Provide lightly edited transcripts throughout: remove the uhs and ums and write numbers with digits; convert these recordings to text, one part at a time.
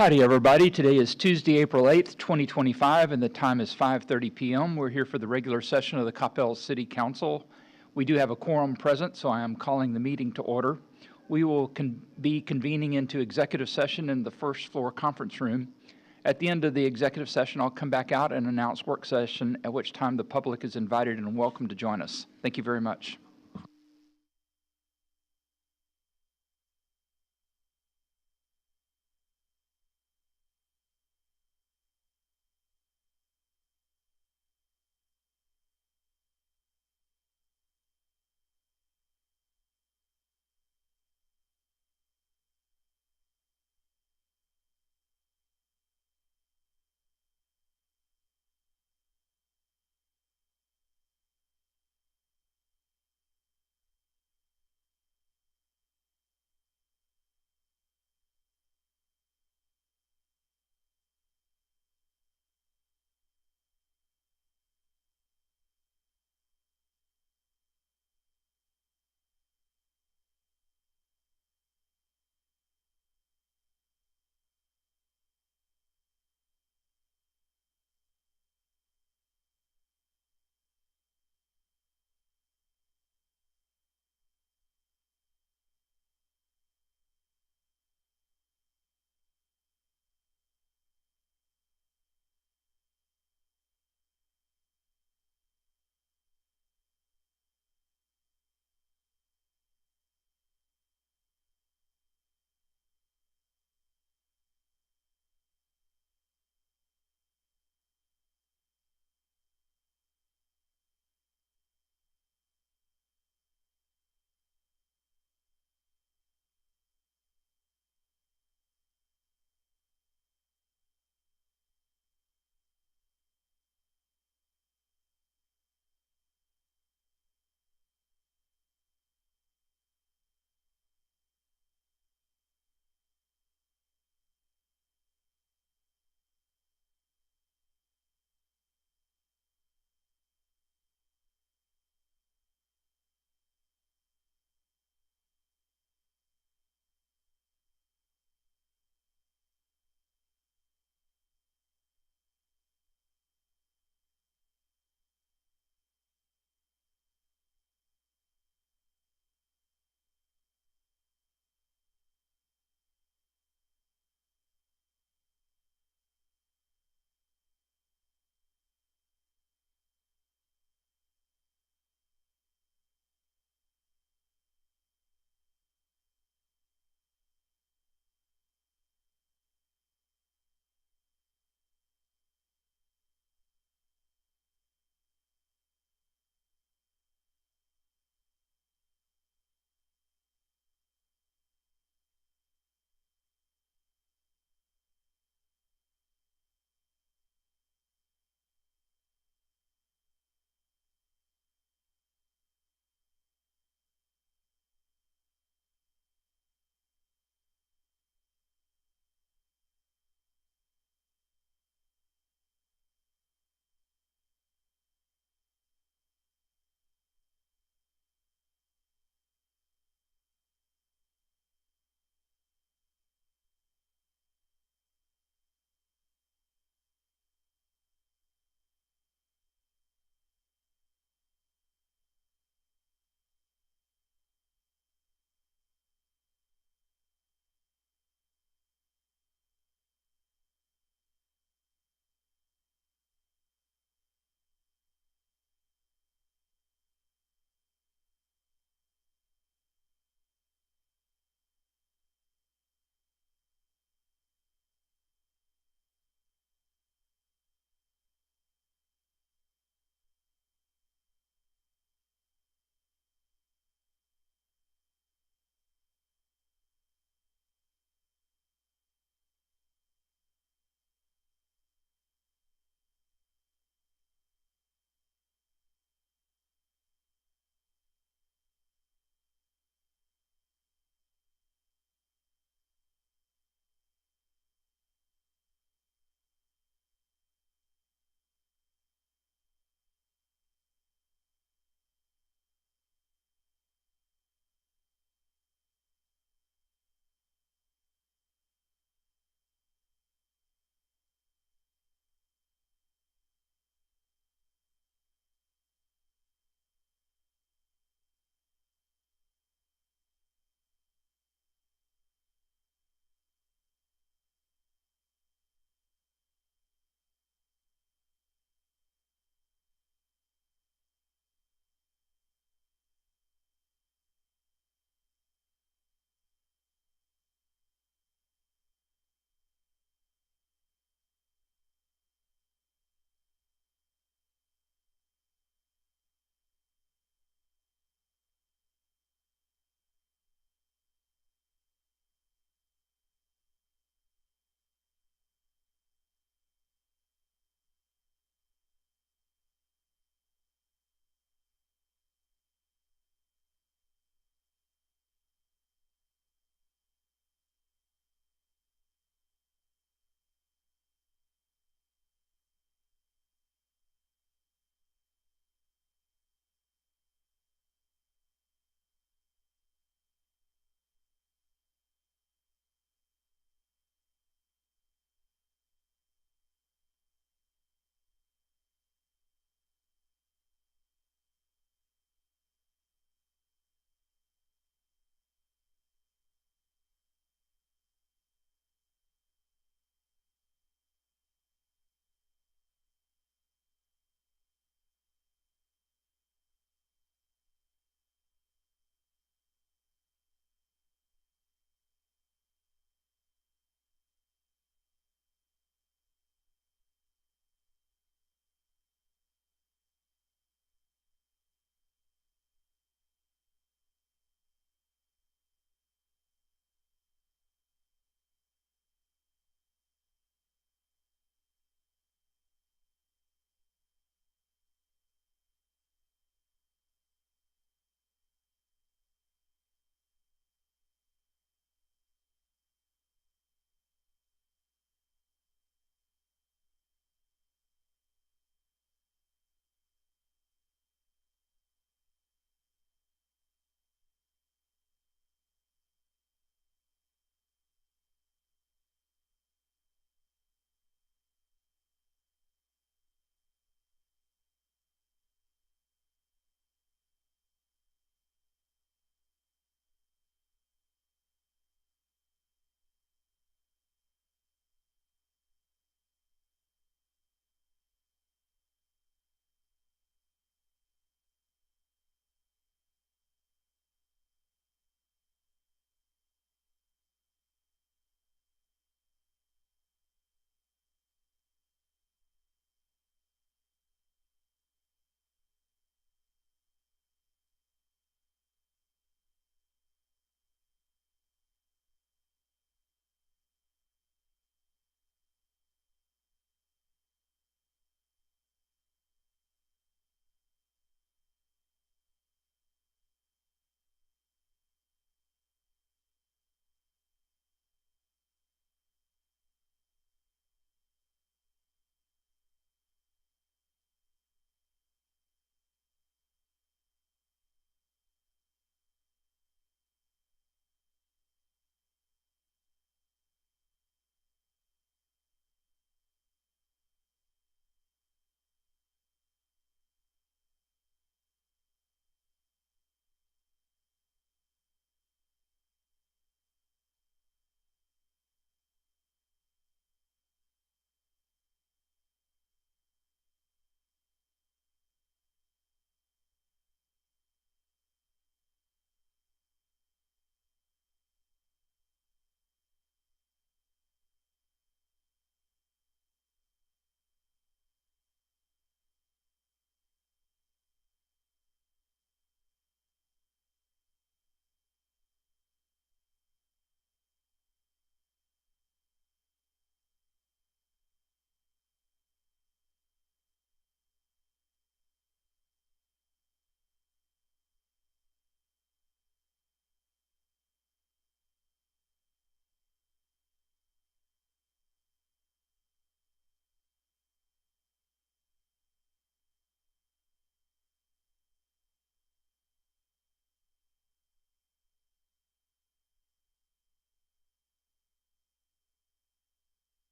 Howdy, everybody. Today is Tuesday, April 8th, 2025, and the time is 5:30 p.m. We're here for the regular session of the Coppell City Council. We do have a quorum present, so I am calling the meeting to order. We will be convening into executive session in the first floor conference room. At the end of the executive session, I'll come back out and announce work session, at which time the public is invited and welcome to join us. Thank you very much.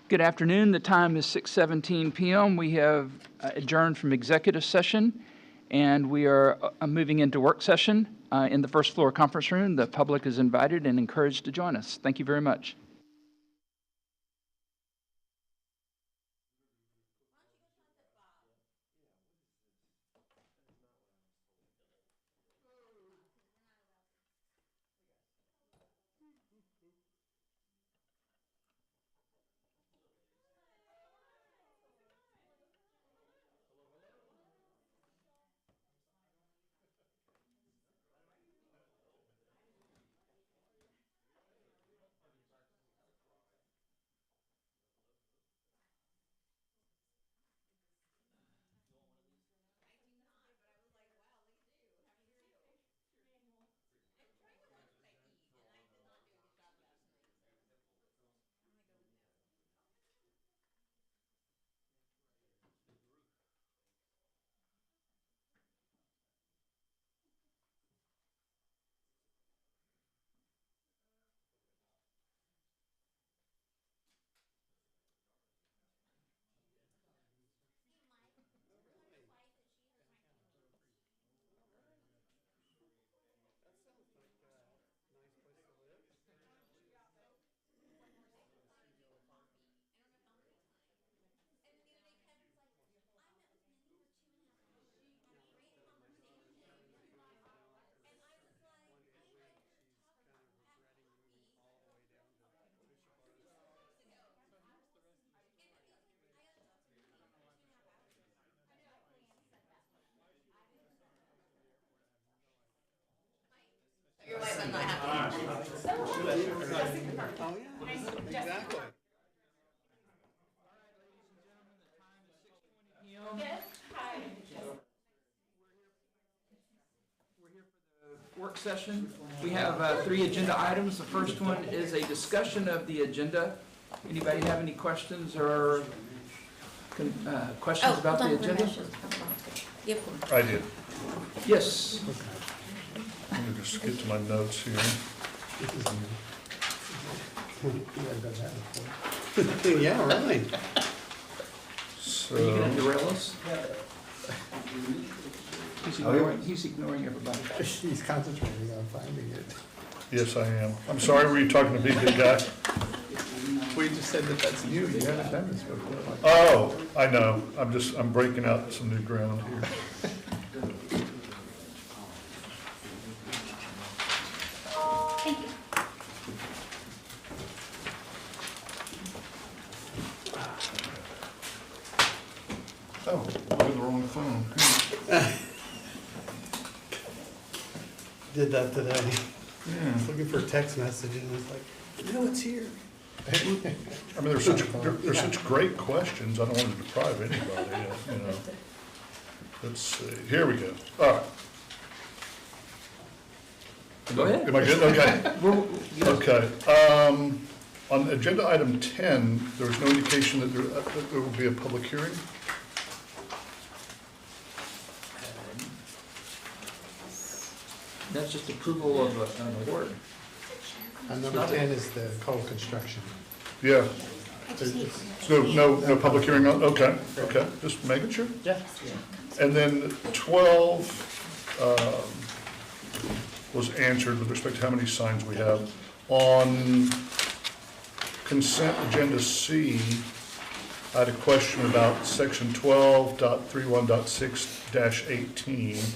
Good afternoon. The time is 6:17 p.m. We have adjourned from executive session, and we are moving into work session in the first floor conference room. The public is invited and encouraged to join us. Thank you very much. Your wife and I have to. Oh, yeah, exactly. Work session. We have 3 agenda items. The first one is a discussion of the agenda. Anybody have any questions or questions about the agenda? Yep. I did. Yes. Let me just get to my notes here. Yeah, really. Are you going to So, derail us? He's ignoring everybody. He's concentrating on finding it. yes, I am. I'm sorry, were you talking to me, big guy? We just said that that's you. You haven't done this before. Oh, I know. I'm breaking out some new ground here. Thank you. Oh, I'm in the wrong phone. Did that today. Yeah. I was looking for a text message and it's like, no, it's here. I mean, there's such great questions. I don't want to deprive anybody, you know. Let's see. Here we go. All right. Go ahead. Am I good? Okay. Yes. Okay. On agenda item 10, there was no indication that there will be a public hearing. That's just approval of an award. And number 10 is the coal construction. Yeah. I just need. So no public hearing on, okay, just making sure. Yeah. And then 12 was answered with respect to how many signs we have. On consent agenda C, I had a question about section 12.31.6-18,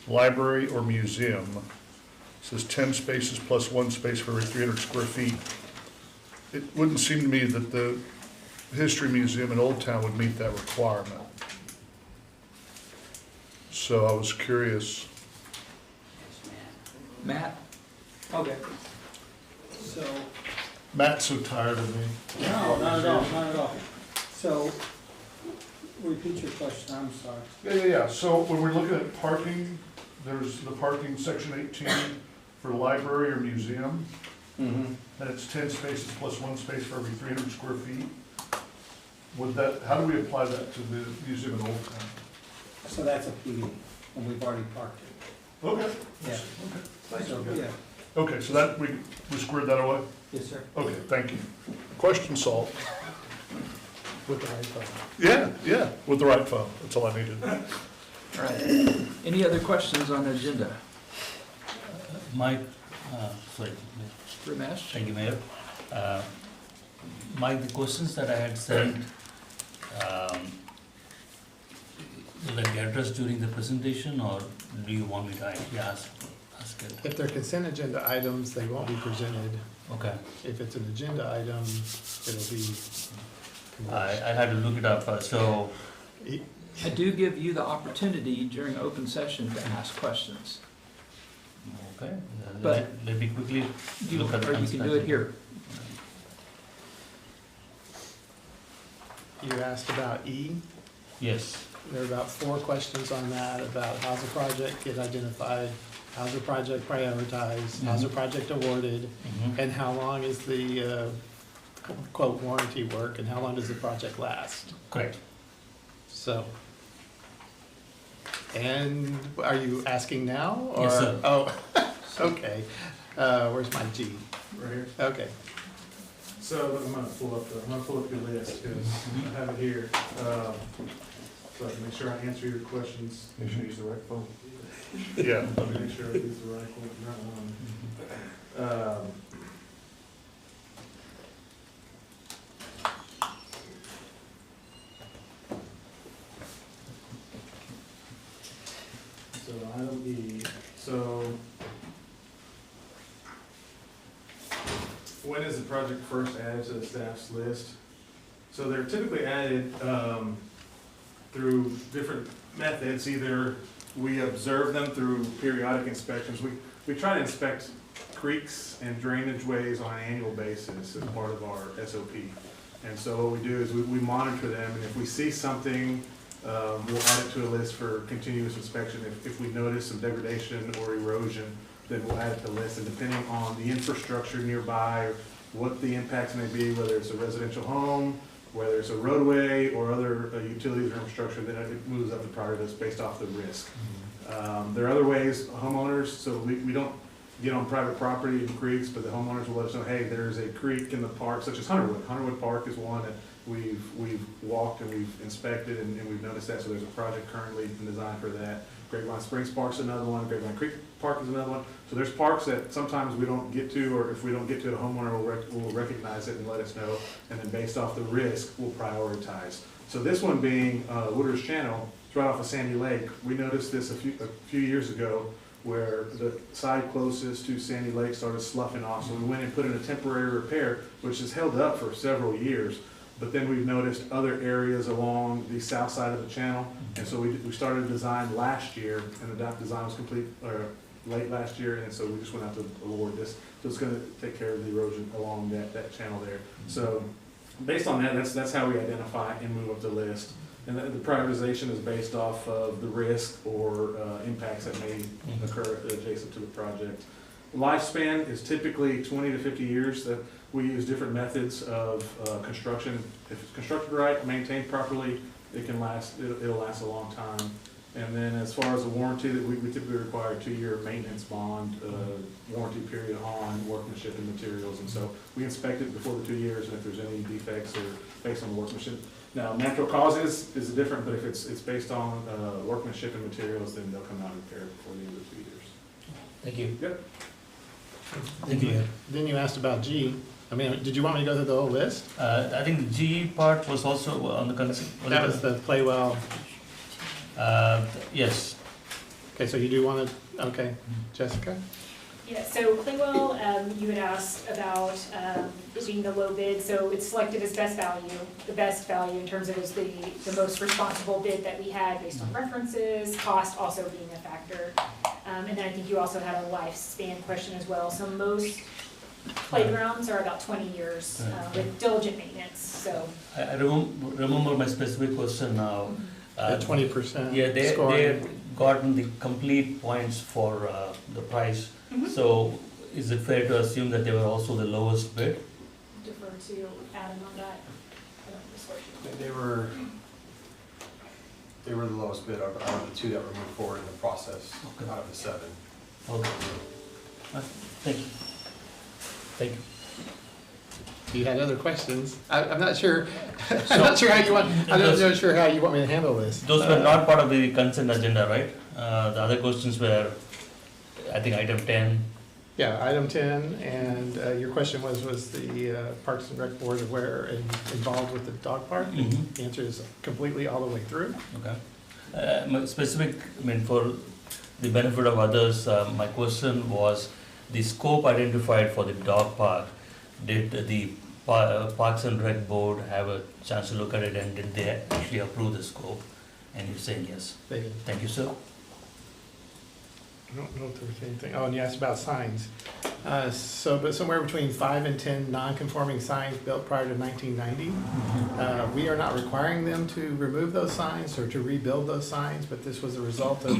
library or museum. It says 10 spaces plus 1 space for every 300 square feet. It wouldn't seem to me that the History Museum in Old Town would meet that requirement. So I was curious. Matt? Okay. So, Matt's so tired of me. no, not at all, not at all. So, repeat your question, I'm sorry. Yeah. So when we're looking at parking, there's the parking section 18 for library or museum. Mm-hmm. And it's 10 spaces plus 1 space for every 300 square feet. Would that, how do we apply that to the museum in Old Town? So that's a PD, and we've already parked it. Okay. Yeah. Okay, thanks. So, yeah, Okay, so that, we squared that away? yes, sir. Okay, thank you. Question solved. With the right phone. Yeah, with the right phone, that's all I needed. All right. Any other questions on the agenda? Mike, sorry, Ramesh? thank you, Mayor. Mike, the questions that I had sent, will they be addressed during the presentation, or do you want me to actually ask it? If they're consent agenda items, they won't be presented. Okay, If it's an agenda item, it'll be. I had to look it up, so, I do give you the opportunity during open session to ask questions. okay, But- let me quickly You- look at the Or you can do it here. You asked about E. Yes, There are about 4 questions on that, about how's the project get identified, how's the project prioritized, how's the project awarded, and how long is the, quote, warranty work, and how long does the project last? correct. So. And are you asking now, or? Yes, sir. Oh, okay. Where's my G? Right here. Okay. So I'm gonna pull up your list, because I have it here. So I can make sure I answer your questions, make sure I use the right phone. Yeah, Make sure I use the right one, not one. So item E, so when is the project first added to the staff's list? So they're typically added through different methods. Either we observe them through periodic inspections. We try to inspect creeks and drainage ways on an annual basis as part of our SOP. And so what we do is we monitor them, and if we see something, we'll add it to a list for continuous inspection. If we notice some degradation or erosion, then we'll add it to the list, and depending on the infrastructure nearby, what the impacts may be, whether it's a residential home, whether it's a roadway or other utilities or infrastructure, then it moves up the priority list based off the risk. There are other ways, homeowners, so we don't get on private property in creeks, but the homeowners will let us know, hey, there's a creek in the park, such as Hunterwood. Hunterwood Park is one that we've walked and we've inspected, and we've noticed that, so there's a project currently in design for that. Grapevine Springs Park's another one, Grapevine Creek Park is another one. So there's parks that sometimes we don't get to, or if we don't get to, the homeowner will recognize it and let us know, and then based off the risk, we'll prioritize. So this one being Wooders Channel, it's right off of Sandy Lake. We noticed this a few years ago, where the side closest to Sandy Lake started sloughing off, so we went and put in a temporary repair, which has held up for several years. But then we've noticed other areas along the south side of the channel, and so we started a design last year, and the design was complete, late last year, and so we just went out to award this. So it's gonna take care of the erosion along that channel there. So based on that, that's how we identify and move up the list. And the prioritization is based off of the risk or impacts that may occur adjacent to the project. Lifespan is typically 20 to 50 years. That we use different methods of construction. If it's constructed right, maintained properly, it can last. It'll last a long time. And then as far as the warranty, that we typically require a 2-year maintenance bond warranty period on workmanship and materials. And so we inspect it before the 2 years, and if there's any defects or based on workmanship. Now, natural causes is different, but if it's based on workmanship and materials, then they'll come out and repair it before the end of the 2 years. Thank you. Yep. Thank you, Mayor. Then you asked about G. I mean, did you want me to go through the whole list? I think the GE part was also on the consent. That was the play well. Yes, Okay, so you do want to, okay. Jessica? Yeah, so Claywell, you had asked about it being the low bid, so it's selected as best value, the best value in terms of it's the most responsible bid that we had based on references, cost also being a factor. And then I think you also had a lifespan question as well. So most playgrounds are about 20 years with diligent maintenance, so. I remember my specific question now. At 20% Yeah, they scoring. had gotten the complete points for the price. Mhm. So is it fair to assume that they were also the lowest bid? Defer to Adam on that. I don't know this worksheet. They were the lowest bid out of the 2 that were moved forward in the process, Okay. out of the 7. Okay. Thank you. Thank you. you had other questions. I'm not sure, I'm not sure how you want, I'm not sure how you want me to handle this. Those were not part of the consent agenda, right? The other questions were, I think, item 10. Yeah, item 10, and your question was the Parks and Rec Board aware and involved with the dog park? Mhm. The answer is completely all the way through. Okay. My specific, I mean, for the benefit of others, my question was the scope identified for the dog park. Did the Parks and Rec Board have a chance to look at it, and did they actually approve the scope? And you're saying yes. They did. Thank you, sir. I don't know if there was anything, oh, and you asked about signs. But somewhere between 5 and 10 non-conforming signs built prior to 1990. We are not requiring them to remove those signs or to rebuild those signs, but this was a result of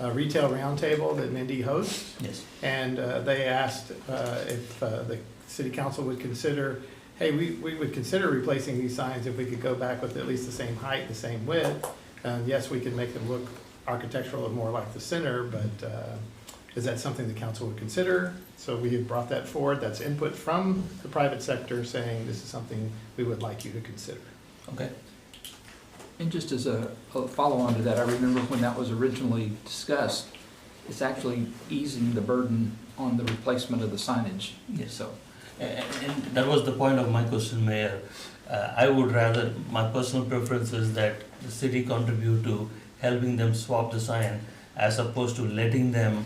a retail roundtable that Mindy hosts. Yes. And they asked if the city council would consider, hey, we would consider replacing these signs if we could go back with at least the same height, the same width. And yes, we could make them look architectural and more like the center, but is that something the council would consider? So we have brought that forward. That's input from the private sector saying this is something we would like you to consider. Okay. And just as a follow-on to that, I remember when that was originally discussed, it's actually easing the burden on the replacement of the signage. Yes. So, And that was the point of my question, Mayor. I would rather, my personal preference is that the city contribute to helping them swap the sign as opposed to letting them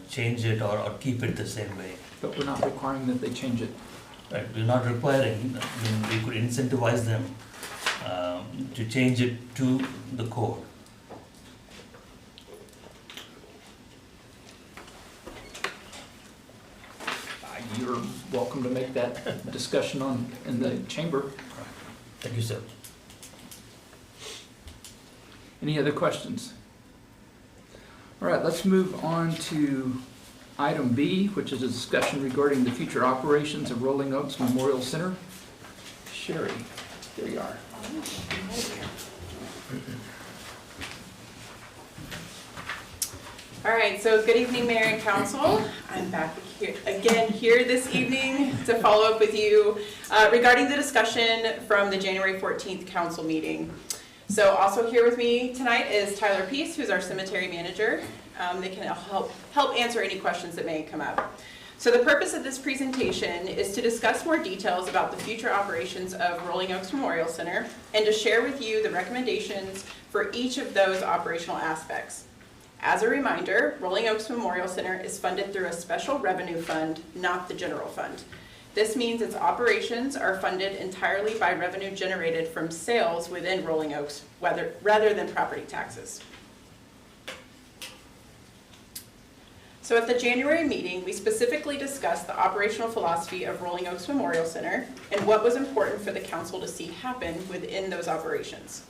change it or keep it the same way. but we're not requiring that they change it. Right, we're not requiring, I mean, we could incentivize them to change it to the code. You're welcome to make that discussion in the chamber. Thank you, sir. Any other questions? All right, let's move on to item B, which is a discussion regarding the future operations of Rolling Oaks Memorial Center. Sherry, there you are. All right, so good evening, Mayor and Council. I'm back here this evening to follow up with you regarding the discussion from the January 14th council meeting. So also here with me tonight is Tyler Peace, who's our cemetery manager. They can help answer any questions that may come up. So the purpose of this presentation is to discuss more details about the future operations of Rolling Oaks Memorial Center and to share with you the recommendations for each of those operational aspects. As a reminder, Rolling Oaks Memorial Center is funded through a special revenue fund, not the general fund. This means its operations are funded entirely by revenue generated from sales within Rolling Oaks, rather than property taxes. So at the January meeting, we specifically discussed the operational philosophy of Rolling Oaks Memorial Center and what was important for the council to see happen within those operations.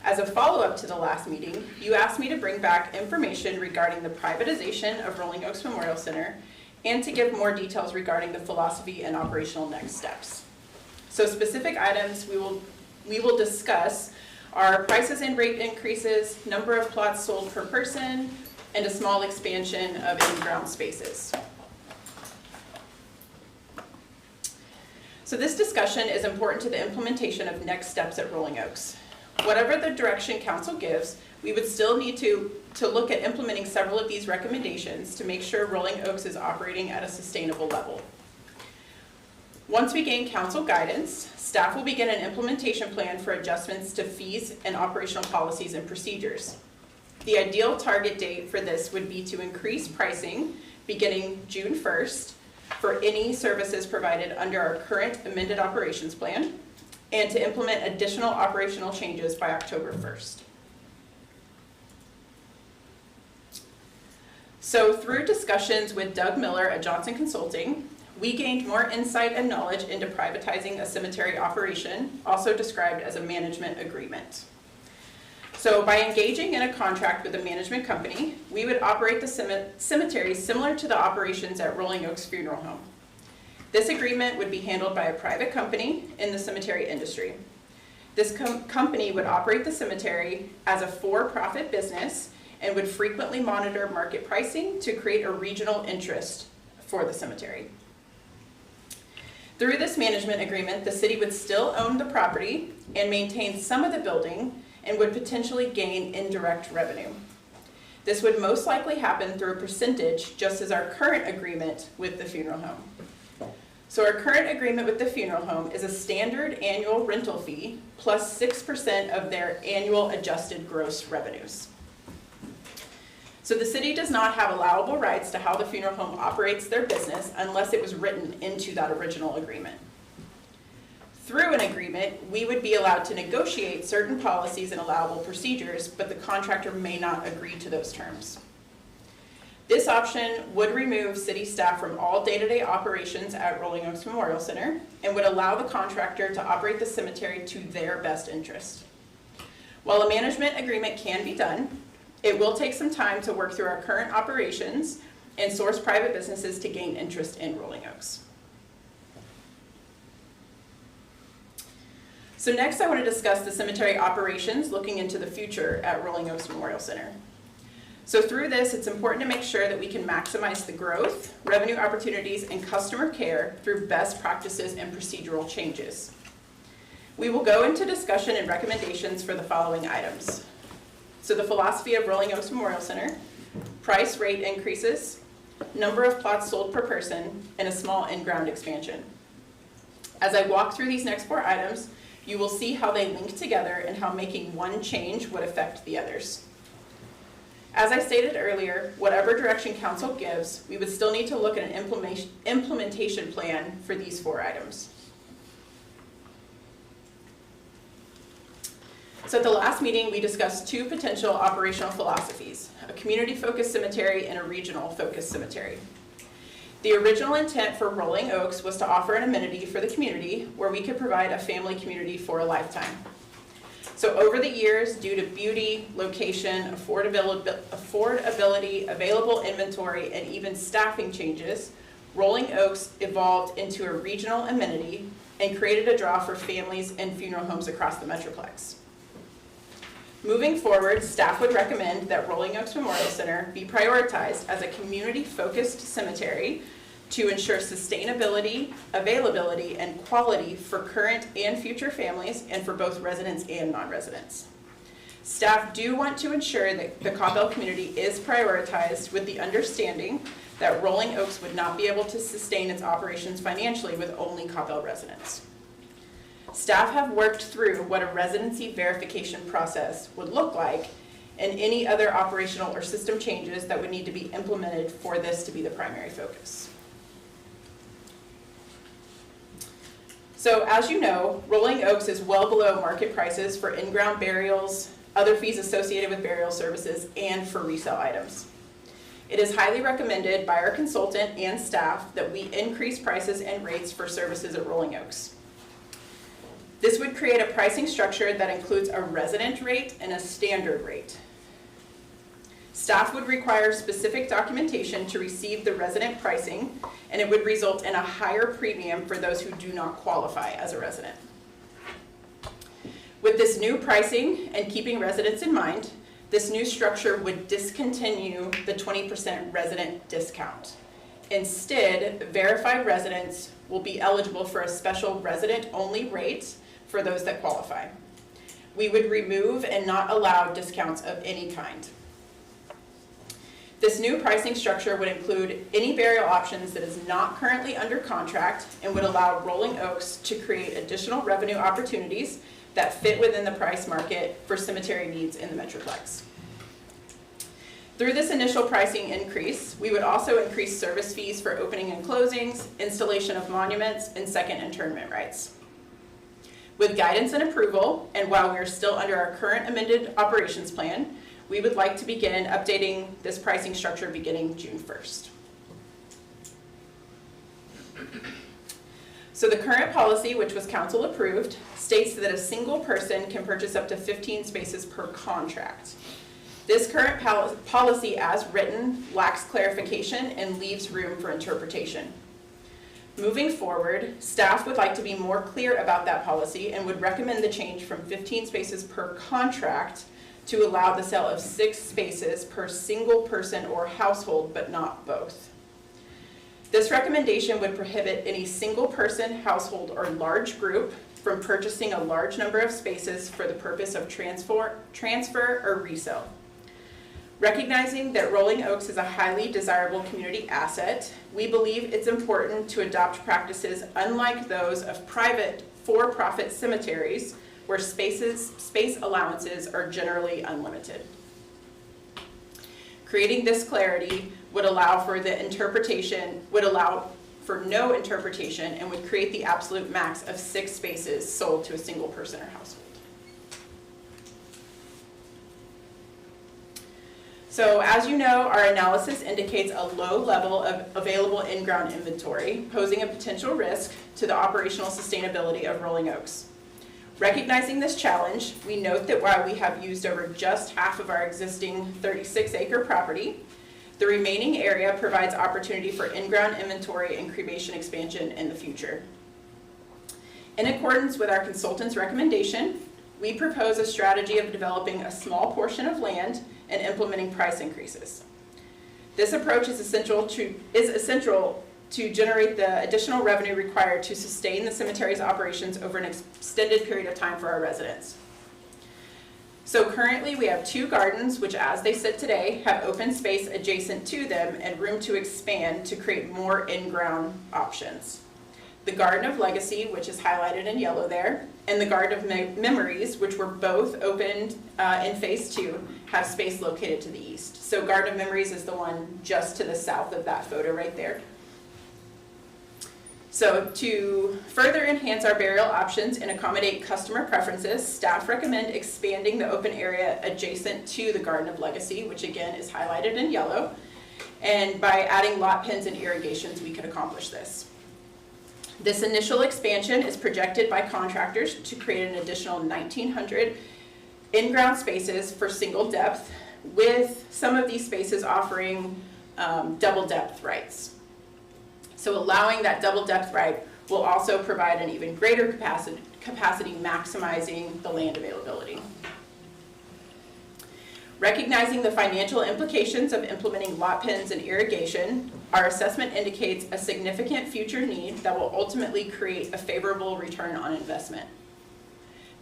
As a follow-up to the last meeting, you asked me to bring back information regarding the privatization of Rolling Oaks Memorial Center and to give more details regarding the philosophy and operational next steps. So specific items we will discuss are prices and rate increases, number of plots sold per person, and a small expansion of in-ground spaces. So this discussion is important to the implementation of next steps at Rolling Oaks. Whatever the direction council gives, we would still need to look at implementing several of these recommendations to make sure Rolling Oaks is operating at a sustainable level. Once we gain council guidance, staff will begin an implementation plan for adjustments to fees and operational policies and procedures. The ideal target date for this would be to increase pricing beginning June 1st for any services provided under our current amended operations plan, and to implement additional operational changes by October 1st. So through discussions with Doug Miller at Johnson Consulting, we gained more insight and knowledge into privatizing a cemetery operation, also described as a management agreement. So by engaging in a contract with a management company, we would operate the cemetery similar to the operations at Rolling Oaks Funeral Home. This agreement would be handled by a private company in the cemetery industry. This company would operate the cemetery as a for-profit business and would frequently monitor market pricing to create a regional interest for the cemetery. Through this management agreement, the city would still own the property and maintain some of the building and would potentially gain indirect revenue. This would most likely happen through a percentage, just as our current agreement with the funeral home. So our current agreement with the funeral home is a standard annual rental fee plus 6% of their annual adjusted gross revenues. So the city does not have allowable rights to how the funeral home operates their business unless it was written into that original agreement. Through an agreement, we would be allowed to negotiate certain policies and allowable procedures, but the contractor may not agree to those terms. This option would remove city staff from all day-to-day operations at Rolling Oaks Memorial Center and would allow the contractor to operate the cemetery to their best interest. While a management agreement can be done, it will take some time to work through our current operations and source private businesses to gain interest in Rolling Oaks. So next I want to discuss the cemetery operations looking into the future at Rolling Oaks Memorial Center. So through this, it's important to make sure that we can maximize the growth, revenue opportunities, and customer care through best practices and procedural changes. We will go into discussion and recommendations for the following items. So the philosophy of Rolling Oaks Memorial Center, price rate increases, number of plots sold per person, and a small in-ground expansion. As I walk through these next 4 items, you will see how they link together and how making one change would affect the others. As I stated earlier, whatever direction council gives, we would still need to look at an implementation plan for these 4 items. So at the last meeting, we discussed 2 potential operational philosophies, a community-focused cemetery and a regional-focused cemetery. The original intent for Rolling Oaks was to offer an amenity for the community where we could provide a family community for a lifetime. So over the years, due to beauty, location, affordability, available inventory, and even staffing changes, Rolling Oaks evolved into a regional amenity and created a draw for families and funeral homes across the Metroplex. Moving forward, staff would recommend that Rolling Oaks Memorial Center be prioritized as a community-focused cemetery to ensure sustainability, availability, and quality for current and future families and for both residents and non-residents. Staff do want to ensure that the Coppell community is prioritized with the understanding that Rolling Oaks would not be able to sustain its operations financially with only Coppell residents. Staff have worked through what a residency verification process would look like and any other operational or system changes that would need to be implemented for this to be the primary focus. So as you know, Rolling Oaks is well below market prices for in-ground burials, other fees associated with burial services, and for resale items. It is highly recommended by our consultant and staff that we increase prices and rates for services at Rolling Oaks. This would create a pricing structure that includes a resident rate and a standard rate. Staff would require specific documentation to receive the resident pricing, and it would result in a higher premium for those who do not qualify as a resident. With this new pricing and keeping residents in mind, this new structure would discontinue the 20% resident discount. Instead, verified residents will be eligible for a special resident-only rate for those that qualify. We would remove and not allow discounts of any kind. This new pricing structure would include any burial options that is not currently under contract and would allow Rolling Oaks to create additional revenue opportunities that fit within the price market for cemetery needs in the Metroplex. Through this initial pricing increase, we would also increase service fees for opening and closings, installation of monuments, and second interment rights. With guidance and approval, and while we are still under our current amended operations plan, we would like to begin updating this pricing structure beginning June 1st. So the current policy, which was council approved, states that a single person can purchase up to 15 spaces per contract. This current policy as written lacks clarification and leaves room for interpretation. Moving forward, staff would like to be more clear about that policy and would recommend the change from 15 spaces per contract to allow the sale of 6 spaces per single person or household, but not both. This recommendation would prohibit any single person, household, or large group from purchasing a large number of spaces for the purpose of transfer or resale. Recognizing that Rolling Oaks is a highly desirable community asset, we believe it's important to adopt practices unlike those of private for-profit cemeteries where space allowances are generally unlimited. Creating this clarity would allow for no interpretation and would create the absolute max of 6 spaces sold to a single person or household. So as you know, our analysis indicates a low level of available in-ground inventory, posing a potential risk to the operational sustainability of Rolling Oaks. Recognizing this challenge, we note that while we have used over just half of our existing 36-acre property, the remaining area provides opportunity for in-ground inventory and cremation expansion in the future. In accordance with our consultant's recommendation, we propose a strategy of developing a small portion of land and implementing price increases. This approach is essential to generate the additional revenue required to sustain the cemetery's operations over an extended period of time for our residents. So currently we have 2 gardens, which as they sit today, have open space adjacent to them and room to expand to create more in-ground options. The Garden of Legacy, which is highlighted in yellow there, and the Garden of Memories, which were both opened in phase 2, have space located to the east. So Garden of Memories is the one just to the south of that photo right there. So to further enhance our burial options and accommodate customer preferences, staff recommend expanding the open area adjacent to the Garden of Legacy, which again is highlighted in yellow. And by adding lot pins and irrigations, we could accomplish this. This initial expansion is projected by contractors to create an additional 1,900 in-ground spaces for single depth, with some of these spaces offering double depth rights. So allowing that double depth right will also provide an even greater capacity, maximizing the land availability. Recognizing the financial implications of implementing lot pins and irrigation, our assessment indicates a significant future need that will ultimately create a favorable return on investment.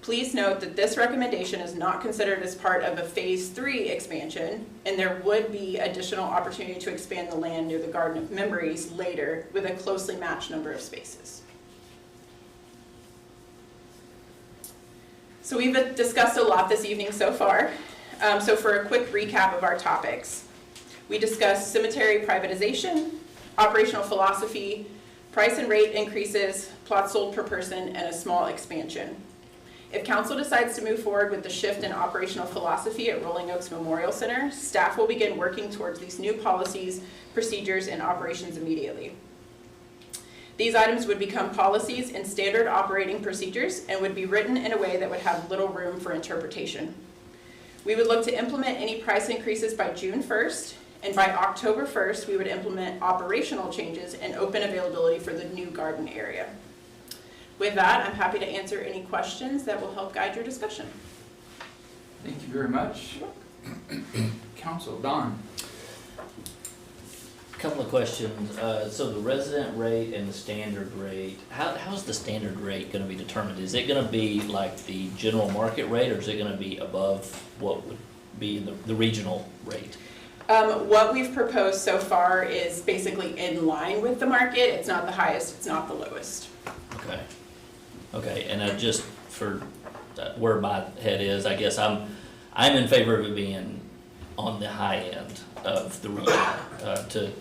Please note that this recommendation is not considered as part of a phase 3 expansion, and there would be additional opportunity to expand the land near the Garden of Memories later with a closely matched number of spaces. So we've discussed a lot this evening so far. So for a quick recap of our topics, we discussed cemetery privatization, operational philosophy, price and rate increases, plots sold per person, and a small expansion. If council decides to move forward with the shift in operational philosophy at Rolling Oaks Memorial Center, staff will begin working towards these new policies, procedures, and operations immediately. These items would become policies and standard operating procedures and would be written in a way that would have little room for interpretation. We would look to implement any price increases by June 1st, and by October 1st, we would implement operational changes and open availability for the new garden area. With that, I'm happy to answer any questions that will help guide your discussion. Thank you very much. Council, Don. Couple of questions. So the resident rate and the standard rate, how's the standard rate going to be determined? Is it going to be like the general market rate, or is it going to be above what would be the regional rate? What we've proposed so far is basically in line with the market. It's not the highest, it's not the lowest. Okay. Okay, and just for where my head is, I guess I'm in favor of it being on the high end of the region, to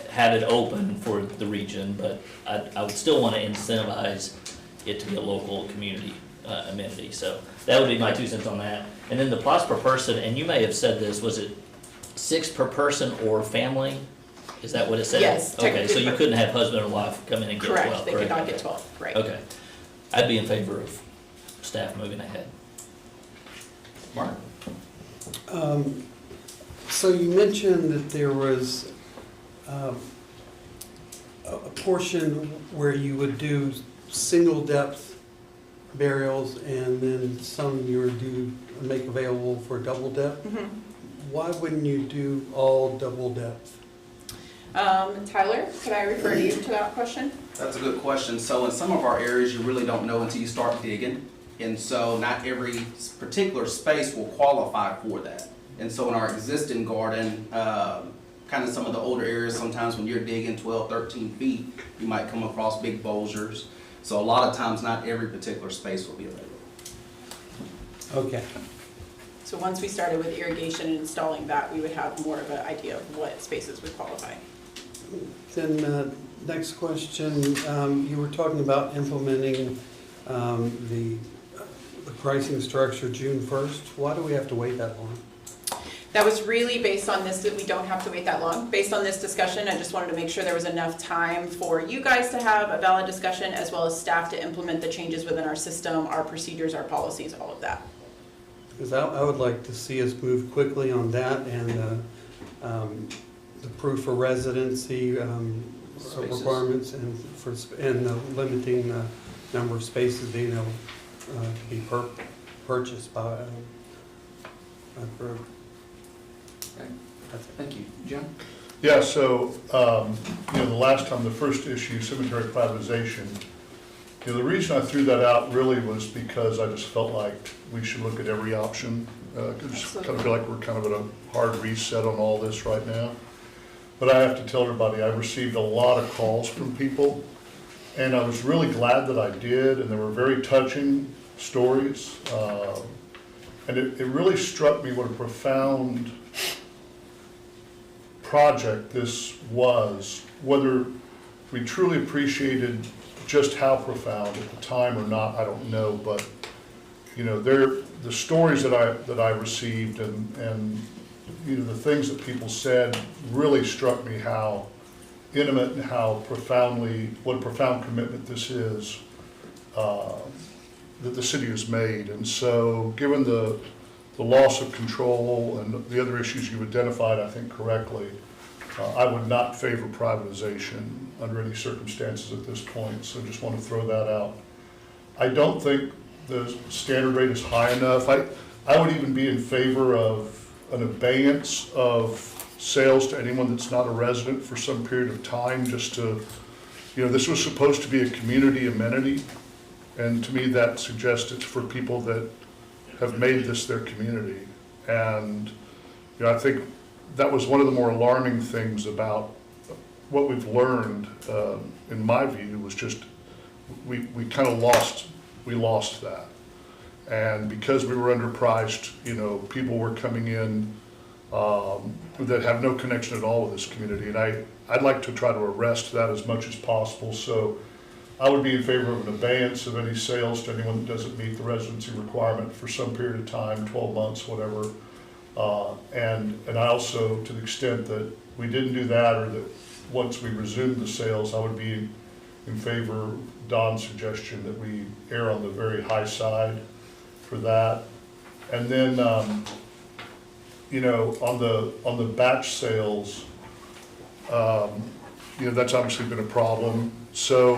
have it open for the region, but I would still want to incentivize it to be a local community amenity. So that would be my 2 cents on that. And then the plots per person, and you may have said this, was it 6 per person or family? Is that what it said? Yes. Okay, so you couldn't have husband and wife come in and get 12, Correct, they could not get 12, right. Okay. I'd be in favor of staff moving ahead. Mark. So you mentioned that there was a portion where you would do single depth burials and then some you would make available for double depth. Mm-hmm. Why wouldn't you do all double depth? Tyler, could I refer you to that question? That's a good question. So in some of our areas, you really don't know until you start digging. And so not every particular space will qualify for that. And so in our existing garden, kind of some of the older areas, sometimes when you're digging 12, 13 feet, you might come across big bulgers. So a lot of times, not every particular space will be available. Okay. So once we started with irrigation and installing that, we would have more of an idea of what spaces would qualify. Then, next question, you were talking about implementing the pricing structure June 1st. Why do we have to wait that long? That was really based on this, that we don't have to wait that long. Based on this discussion, I just wanted to make sure there was enough time for you guys to have a valid discussion, as well as staff to implement the changes within our system, our procedures, our policies, all of that. Because I would like to see us move quickly on that and the proof of residency requirements and limiting the number of spaces being able to be purchased by group. Okay. Thank you. Jim? Yeah, so, the last time, the first issue, cemetery privatization, the reason I threw that out really was because I just felt like we should look at every option. I just kind of feel like we're kind of at a hard reset on all this right now. But I have to tell everybody, I received a lot of calls from people, and I was really glad that I did, and they were very touching stories. And it really struck me what a profound project this was, whether we truly appreciated just how profound at the time or not, I don't know, but the stories that I received and the things that people said really struck me how intimate and how what a profound commitment this is that the city has made. And so given the loss of control and the other issues you've identified, I think correctly, I would not favor privatization under any circumstances at this point, so just want to throw that out. I don't think the standard rate is high enough. I would even be in favor of an abeyance of sales to anyone that's not a resident for some period of time, just to, this was supposed to be a community amenity, and to me that suggests it's for people that have made this their community. And I think that was one of the more alarming things about what we've learned, in my view, was just we kind of lost that. And because we were underpriced, people were coming in that have no connection at all with this community. And I'd like to try to arrest that as much as possible. So I would be in favor of an abeyance of any sales to anyone that doesn't meet the residency requirement for some period of time, 12 months, whatever. And I also, to the extent that we didn't do that, or that once we resumed the sales, I would be in favor of Don's suggestion that we err on the very high side for that. And then, on the batch sales, that's obviously been a problem. So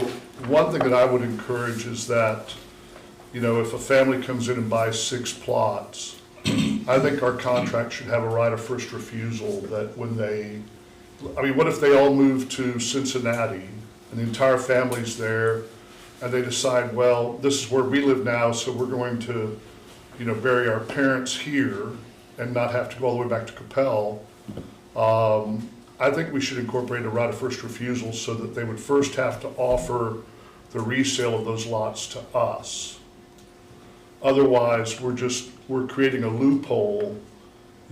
one thing that I would encourage is that, if a family comes in and buys 6 plots, I think our contract should have a right of first refusal, that when what if they all move to Cincinnati and the entire family's there, and they decide, well, this is where we live now, so we're going to, bury our parents here and not have to go all the way back to Coppell. I think we should incorporate a right of first refusal so that they would first have to offer the resale of those lots to us. Otherwise, we're creating a loophole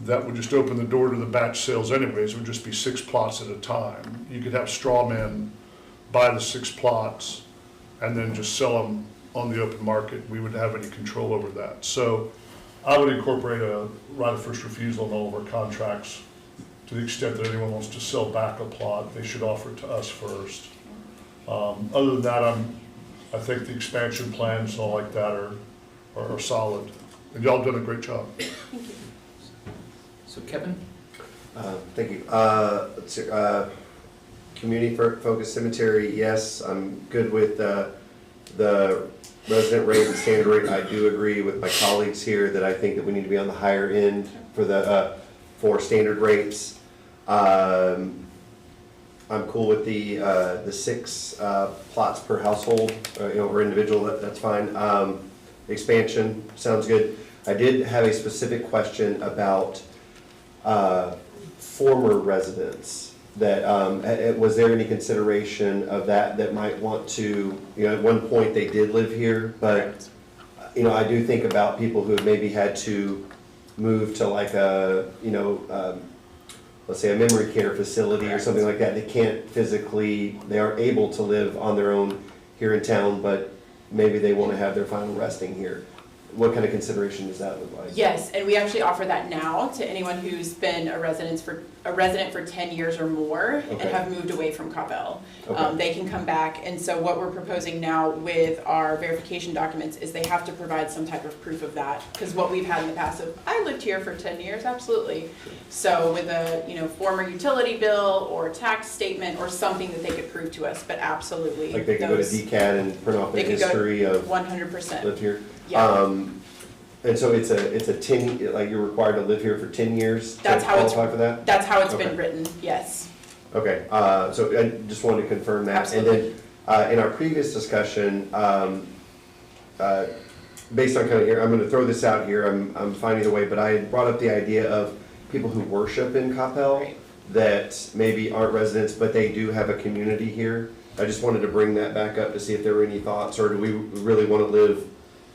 that would just open the door to the batch sales anyways. It would just be 6 plots at a time. You could have straw men buy the 6 plots and then just sell them on the open market. We wouldn't have any control over that. So I would incorporate a right of first refusal in all of our contracts. To the extent that anyone wants to sell back a plot, they should offer it to us first. Other than that, I think the expansion plans and all like that are solid. And y'all done a great job. Thank you. So Kevin? Thank you. Let's see, community-focused cemetery, yes, I'm good with the resident rate and standard rate. I do agree with my colleagues here that I think that we need to be on the higher end for standard rates. I'm cool with the 6 plots per household, or individual, that's fine. Expansion, sounds good. I did have a specific question about former residents. That, was there any consideration of that might want to, at one point they did live here, but, I do think about people who have maybe had to move to like a, let's say a memory care facility or something like that. They can't physically, they aren't able to live on their own here in town, but maybe they want to have their final resting here. What kind of consideration does that look like? Yes, and we actually offer that now to anyone who's been a resident for 10 years or more and Okay. have moved away from Coppell. Okay. They can come back, and so what we're proposing now with our verification documents is they have to provide some type of proof of that. Because what we've had in the past of, I lived here for 10 years, absolutely. So with a former utility bill or tax statement or something that they could prove to us, but absolutely. Like they can go to DCAT and print off the They can go history of 100%. lived here? Yeah. And so it's a 10, like you're required to live here for 10 years to That's how it's- qualify for that? That's how it's Okay. been written, yes. Okay, so I just wanted to confirm that. Absolutely. And then, in our previous discussion, based on kind of here, I'm gonna throw this out here, I'm fine either way, but I had brought up the idea of people who worship in Coppell Right. that maybe aren't residents, but they do have a community here. I just wanted to bring that back up to see if there were any thoughts, or do we really wanna live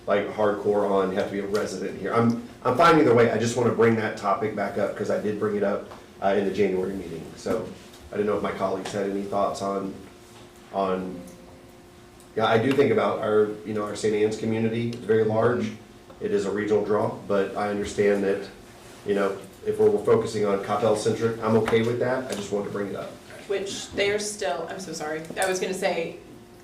like hardcore on, have to be a resident here? I'm fine either way, I just wanna bring that topic back up, because I did bring it up in the January meeting. So I didn't know if my colleagues had any thoughts on, yeah, I do think about our St. Anne's community, it's very large. It is a regional draw, but I understand that, if we're focusing on Coppell centric, I'm okay with that, I just wanted to bring it up. Which they're still, I'm so sorry, I was gonna say,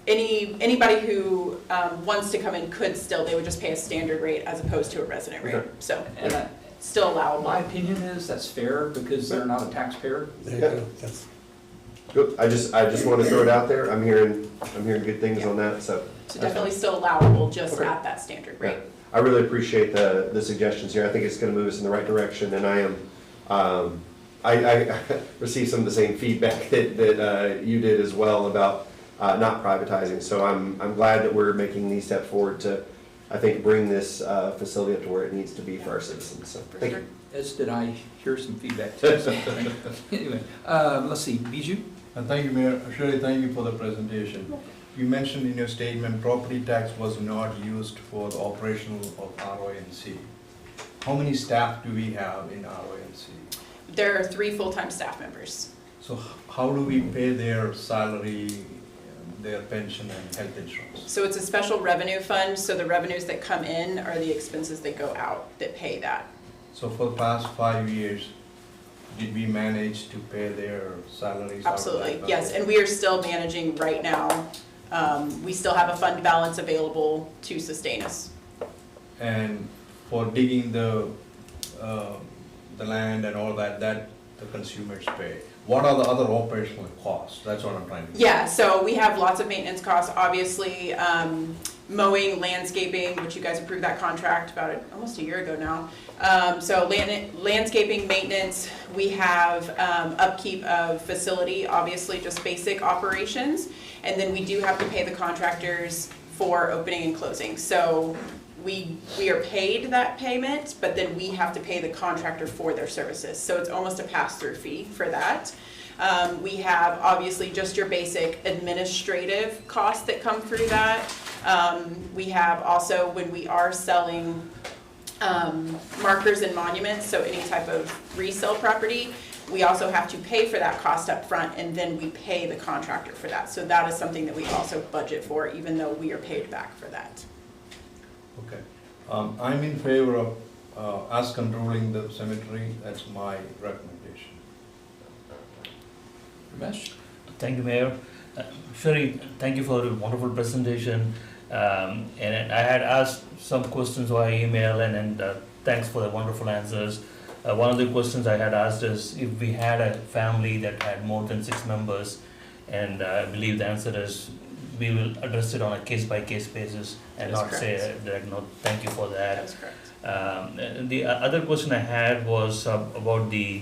anybody who wants to come in could still, they would just pay a standard rate as opposed to a resident rate, Okay. so, And still allowable. my opinion is that's fair because they're not a taxpayer. There you go, that's, Good, I just want to throw it out there, I'm hearing good things on that, so. So definitely still allowable, just Okay. at that standard rate. I really appreciate the suggestions here. I think it's gonna move us in the right direction, and I am, I received some of the same feedback that you did as well about not privatizing. So I'm glad that we're making these steps forward to, I think, bring this facility up to where it needs to be for our citizens. So, thank you. As did I hear some feedback too. So, anyway, let's see, Bijou? Thank you, Mayor. Shirley, thank you for the presentation. You mentioned in your statement, property tax was not used for the operational of RONC. How many staff do we have in RONC? There are 3 full-time staff members. So how do we pay their salary, their pension and health insurance? So it's a special revenue fund, so the revenues that come in are the expenses that go out that pay that. So for the past 5 years, did we manage to pay their salaries? out of Absolutely, that yes, budget? and we are still managing right now. We still have a fund balance available to sustain us. And for digging the land and all that, the consumers pay. What are the other operational costs? That's what I'm trying to. Yeah, so we have lots of maintenance costs, obviously, mowing, landscaping, which you guys approved that contract about almost a year ago now. So landscaping, maintenance, we have upkeep of facility, obviously just basic operations. And then we do have to pay the contractors for opening and closing. So we are paid that payment, but then we have to pay the contractor for their services. So it's almost a pass-through fee for that. We have obviously just your basic administrative costs that come through that. We have also, when we are selling markers and monuments, so any type of resale property, we also have to pay for that cost up front, and then we pay the contractor for that. So that is something that we also budget for, even though we are paid back for that. Okay. I'm in favor of us controlling the cemetery. That's my recommendation. Ramesh? Thank you, Mayor. Shirley, thank you for the wonderful presentation. And I had asked some questions via email, and thanks for the wonderful answers. One of the questions I had asked is if we had a family that had more than 6 members, and I believe the answer is we will address it on a case-by-case basis and That is not say correct. that, no, thank you for that. That's correct. The other question I had was about the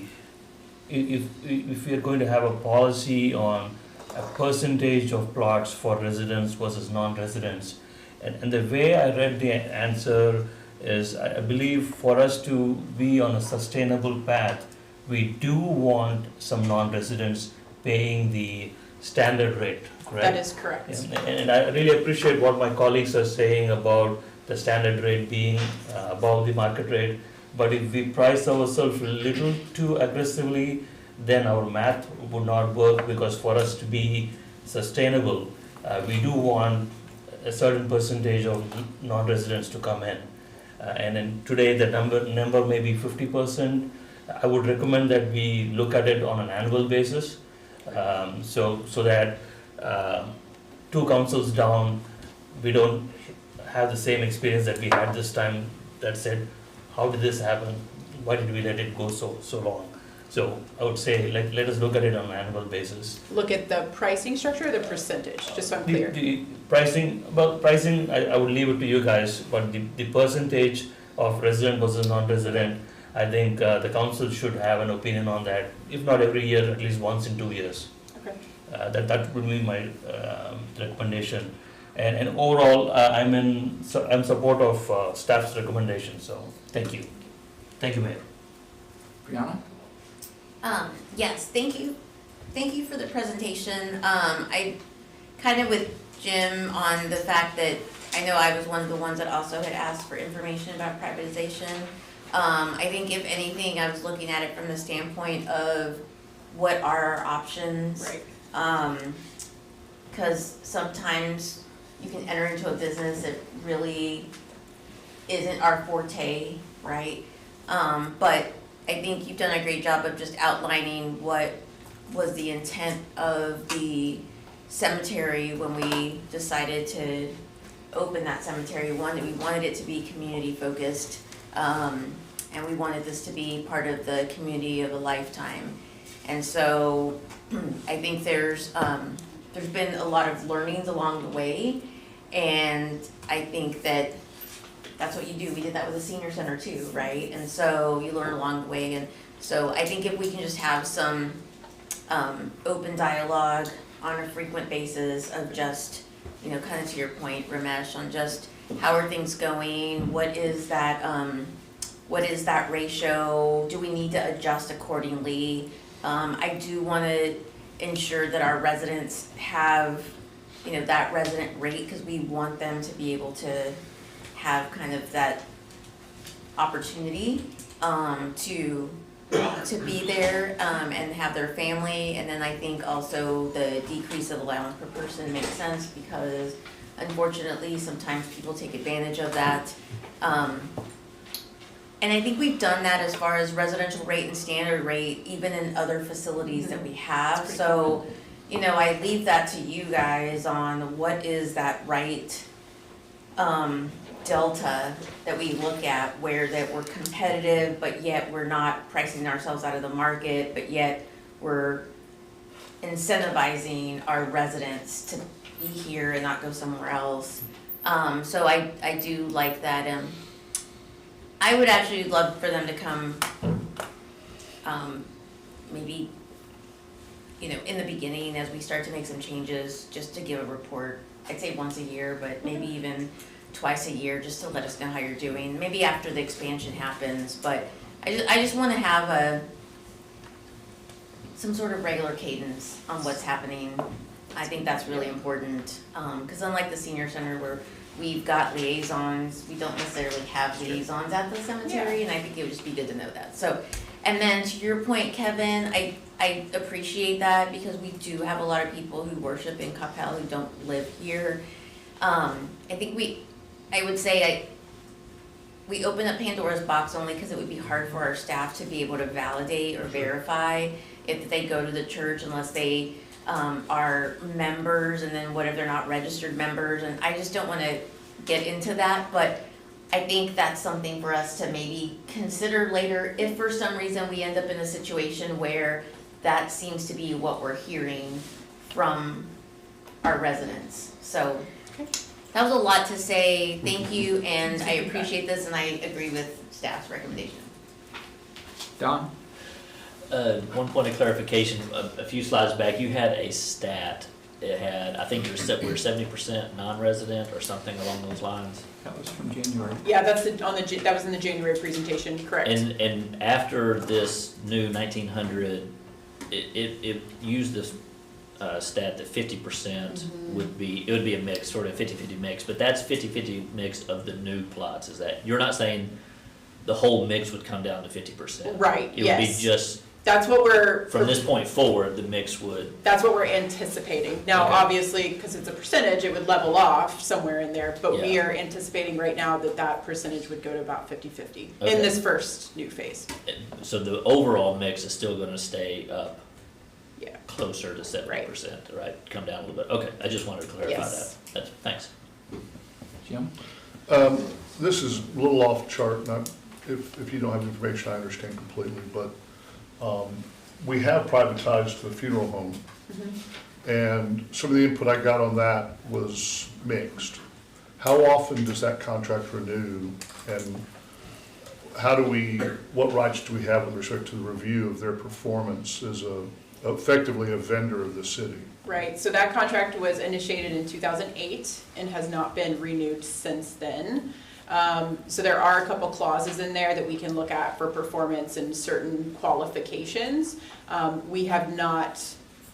if we are going to have a policy on a percentage of plots for residents versus non-residents, and the way I read the answer is, I believe for us to be on a sustainable path, we do want some non-residents paying the standard rate, correct? That is correct. And I really appreciate what my colleagues are saying about the standard rate being above the market rate. But if we price ourselves a little too aggressively, then our math would not work, because for us to be sustainable, we do want a certain percentage of non-residents to come in. And then today the number may be 50%. I would recommend that we look at it on an annual basis, so that 2 councils down, we don't have the same experience that we had this time, that said, how did this happen? Why did we let it go so long? So I would say, let us look at it on an annual basis. Look at the pricing structure or the percentage, just so I'm clear. The pricing, I would leave it to you guys, but the percentage of resident versus non-resident, I think the council should have an opinion on that, if not every year, at least once in 2 years. Okay. That would be my recommendation. And overall, I'm support of staff's recommendation, so thank you. Thank you, Mayor. Brianna? Yes, thank you. Thank you for the presentation. I kind of with Jim on the fact that I know I was one of the ones that also had asked for information about privatization. I think if anything, I was looking at it from the standpoint of what are our options. Right. Because sometimes you can enter into a business that really isn't our forte, right? But I think you've done a great job of just outlining what was the intent of the cemetery when we decided to open that cemetery. One, that we wanted it to be community focused, and we wanted this to be part of the community of a lifetime. And so I think there's been a lot of learnings along the way, and I think that that's what you do. We did that with the senior center too, right? And so you learn along the way, and so I think if we can just have some open dialogue on a frequent basis of just, you know, kind of to your point, Ramesh, on just how are things going, what is that ratio, do we need to adjust accordingly? I do want to ensure that our residents have, you know, that resident rate, because we want them to be able to have kind of that opportunity to be there and have their family. And then I think also the decrease of allowance per person makes sense, because unfortunately sometimes people take advantage of that. And I think we've done that as far as residential rate and standard rate, even in other facilities that we have. So, you know, I leave that to you guys on what is that right delta that we look at, where that we're competitive, but yet we're not pricing ourselves out of the market, but yet we're incentivizing our residents to be here and not go somewhere else. So I do like that. I would actually love for them to come, maybe, you know, in the beginning as we start to make some changes, just to give a report. I'd say once a year, but maybe even twice a year, just to let us know how you're doing. Maybe after the expansion happens, but I just want to have some sort of regular cadence on what's happening. I think that's really important, because unlike the senior center where we've got liaisons, we don't necessarily have liaisons at the cemetery, and I think it would just be good to know that. So, and then to your point, Kevin, I appreciate that, because we do have a lot of people who worship in Coppell who don't live here. I think I would say we open up Pandora's box only because it would be hard for our staff to be able to validate or verify if they go to the church unless they are members, and then what if they're not registered members, and I just don't want to get into that, but I think that's something for us to maybe consider later if for some reason we end up in a situation where that seems to be what we're hearing from our residents. So that was a lot to say. Thank you, and I appreciate this, and I agree with staff's recommendation. Don? One point of clarification, a few slides back, you had a stat. It had, I think we're 70% non-resident or something along those lines. That was from January. Yeah, that's that was in the January presentation, correct? And after this new 1900, it used this stat that 50% would be, it would be a mix, sort of 50-50 mix, but that's 50-50 mix of the new plots, is that, you're not saying the whole mix would come down to 50%? Right, It would be yes. just, That's what we're. from this point forward, the mix would, That's what we're anticipating. Now, Okay. obviously, because it's a percentage, it would level off somewhere in there, but we Yeah. are anticipating right now that that percentage would go to about 50-50 Okay. in this first new phase. so the overall mix is still gonna stay up Yeah. closer to 70%, right? Come down a little bit. Okay, I just wanted to clarify Yes. that. Thanks. Jim? This is a little off chart, not, if you don't have information, I understand completely, but we have privatized the funeral home, and some of the input I got on that was mixed. How often does that contract renew, and how do we, what rights do we have with respect to the review of their performance as effectively a vendor of the city? Right, so that contract was initiated in 2008 and has not been renewed since then. So there are a couple clauses in there that we can look at for performance and certain qualifications. We have not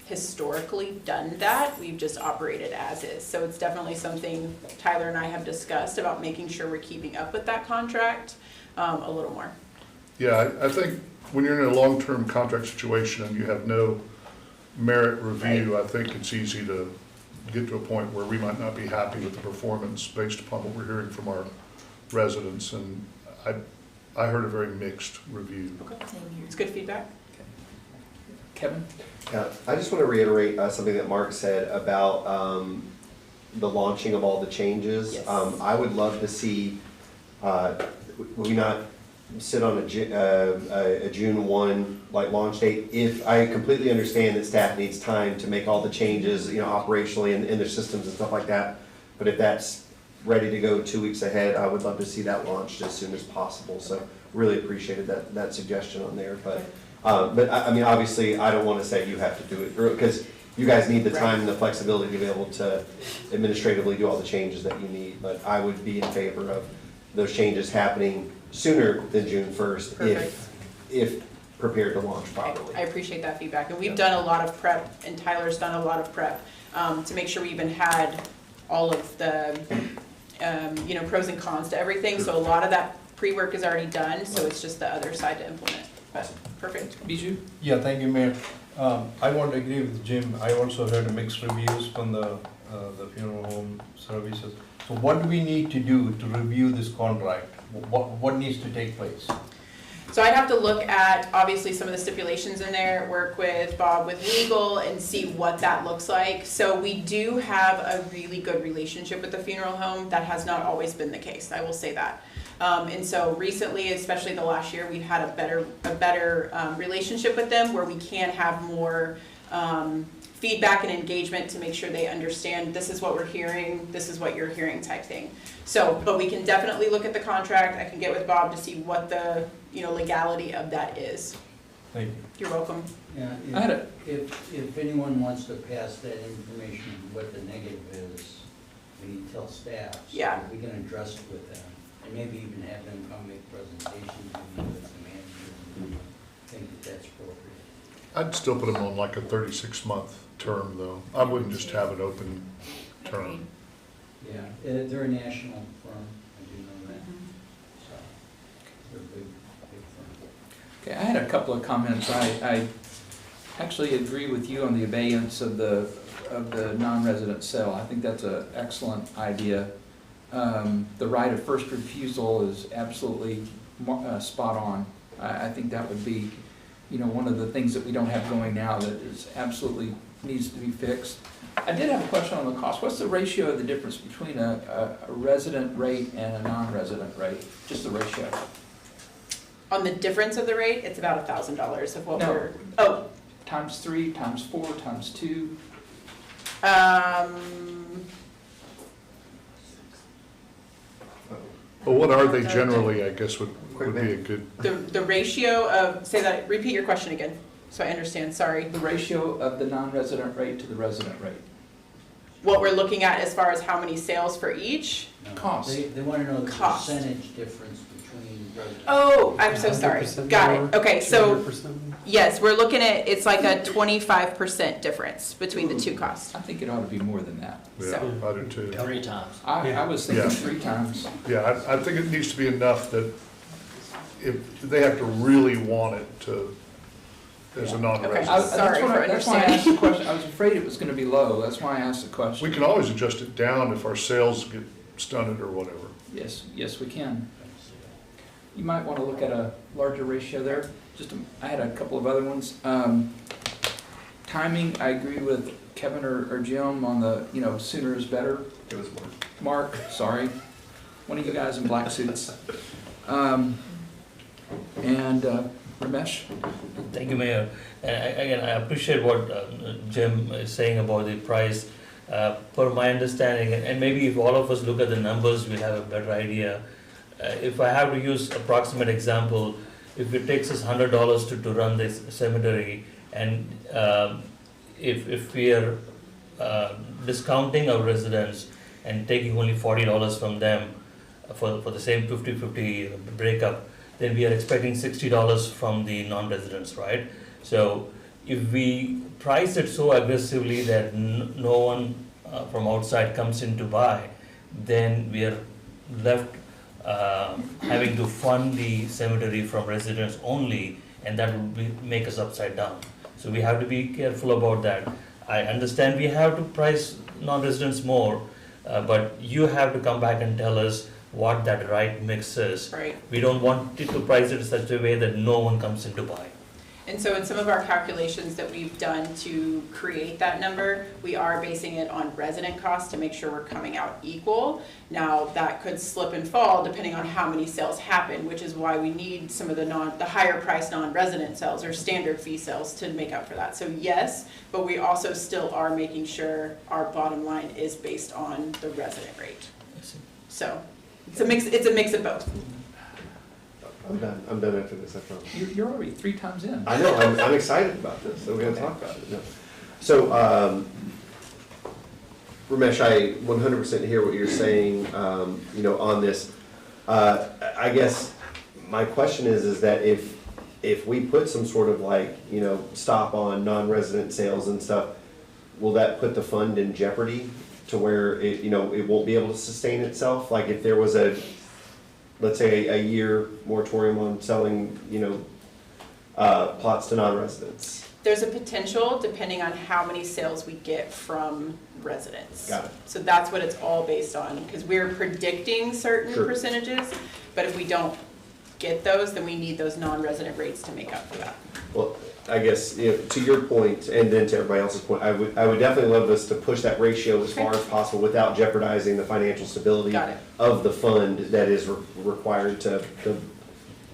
historically done that, we've just operated as is. So it's definitely something Tyler and I have discussed about making sure we're keeping up with that contract a little more. Yeah, I think when you're in a long-term contract situation and you have no merit review, I think it's easy to get to a point where we might not be happy with the performance based upon what we're hearing from our residents, and I heard a very mixed review. It's good feedback. Kevin? I just want to reiterate something that Mark said about the launching of all the changes. Yes. I would love to see, we not sit on a June 1 like launch date. If I completely understand that staff needs time to make all the changes, you know, operationally in their systems and stuff like that, but if that's ready to go 2 weeks ahead, I would love to see that launched as soon as possible. So really appreciated that suggestion on there. But I mean, obviously, I don't want to say you have to do it, because you guys need the time and the flexibility to be able to administratively do all the changes that you need. But I would be in favor of those changes happening sooner than June 1st if prepared to launch properly. I appreciate that feedback, and we've done a lot of prep, and Tyler's done a lot of prep to make sure we even had all of the you know, pros and cons to everything. So a lot of that pre-work is already done, so it's just the other side to implement. But perfect. Bijou? Yeah, thank you, Mayor. I want to agree with Jim. I also heard mixed reviews from the funeral home services. So what do we need to do to review this contract? What needs to take place? So I'd have to look at, obviously, some of the stipulations in there, work with Bob with legal and see what that looks like. So we do have a really good relationship with the funeral home. That has not always been the case, I will say that. And so recently, especially the last year, we've had a better relationship with them where we can have more feedback and engagement to make sure they understand this is what we're hearing, this is what you're hearing type thing. So, but we can definitely look at the contract. I can get with Bob to see what the, you know, legality of that is. Thank you. You're welcome. Yeah, if anyone wants to pass that information, what the negative is, we need to tell staff. So Yeah. we can address it with them, and maybe even have them come make presentations and with the manager, and think that that's appropriate. I'd still put them on like a 36-month term, though. I wouldn't just have an open term. Yeah, they're a national firm, I do know that, so, they're a big firm. Okay, I had a couple of comments. I actually agree with you on the abeyance of the non-resident sale. I think that's an excellent idea. The right of first refusal is absolutely spot on. I think that would be, you know, one of the things that we don't have going now that is absolutely needs to be fixed. I did have a question on the cost. What's the ratio of the difference between a resident rate and a non-resident rate? Just the ratio. On the difference of the rate, it's about $1,000 of what No. we're, oh. Times 3, times 4, times 2. Well, what are they generally, I guess, would be a good, The ratio of, repeat your question again, so I understand, sorry. The ratio of the non-resident rate to the resident rate. What we're looking at as far as how many sales for each? Cost. They want to know the Cost. percentage difference between residents. Oh, I'm so sorry. 100% Got more, it. Okay, so 200%. yes, we're looking at, it's like a 25% difference between the two costs. I think it ought to be more than that. yeah, I do too. 3 times. I was thinking Yeah. 3 times. Yeah, I think it needs to be enough that if they have to really want it to, as a non-resident. Sorry for That's why I asked the question. I was afraid it was gonna be low. That's why I asked the question. We can always adjust it down if our sales get stunted or whatever. Yes, we can. You might want to look at a larger ratio there. I had a couple of other ones. Timing, I agree with Kevin or Jim on the, sooner is better. It was Mark, sorry. One of you guys in black suits. And Ramesh? Thank you, Mayor. Again, I appreciate what Jim is saying about the price. Per my understanding, and maybe if all of us look at the numbers, we'll have a better idea. If I have to use approximate example, if it takes us $100 to run this cemetery, and if we are discounting our residents and taking only $40 from them for the same 50-50 breakup, then we are expecting $60 from the non-residents, right? So if we price it so aggressively that no one from outside comes in to buy, then we are left having to fund the cemetery from residents only, and that would make us upside down. So we have to be careful about that. I understand we have to price non-residents more, but you have to come back and tell us what that right mix is. Right. We don't want it to price it in such a way that no one comes in to buy. And so in some of our calculations that we've done to create that number, we are basing it on resident costs to make sure we're coming out equal. Now, that could slip and fall depending on how many sales happen, which is why we need some of the higher priced non-resident sales or standard fee sales to make up for that. So yes, but we also still are making sure our bottom line is based on the resident rate. So it's a mix of both. I'm done after this, I promise. You're already 3 times in. I know, I'm excited about this, so we're gonna talk about it. No. So, Ramesh, I 100% hear what you're saying, on this. I guess my question is that if we put some sort of stop on non-resident sales and stuff, will that put the fund in jeopardy to where it won't be able to sustain itself? Like if there was let's say a year moratorium on selling, plots to non-residents. There's a potential depending on how many sales we get from residents. Got it. So that's what it's all based on, because we're predicting certain Sure. percentages, but if we don't get those, then we need those non-resident rates to make up for that. Well, I guess, to your point, and then to everybody else's point, I would definitely love us to push that ratio as far as possible without jeopardizing the financial stability Got it. of the fund that is required to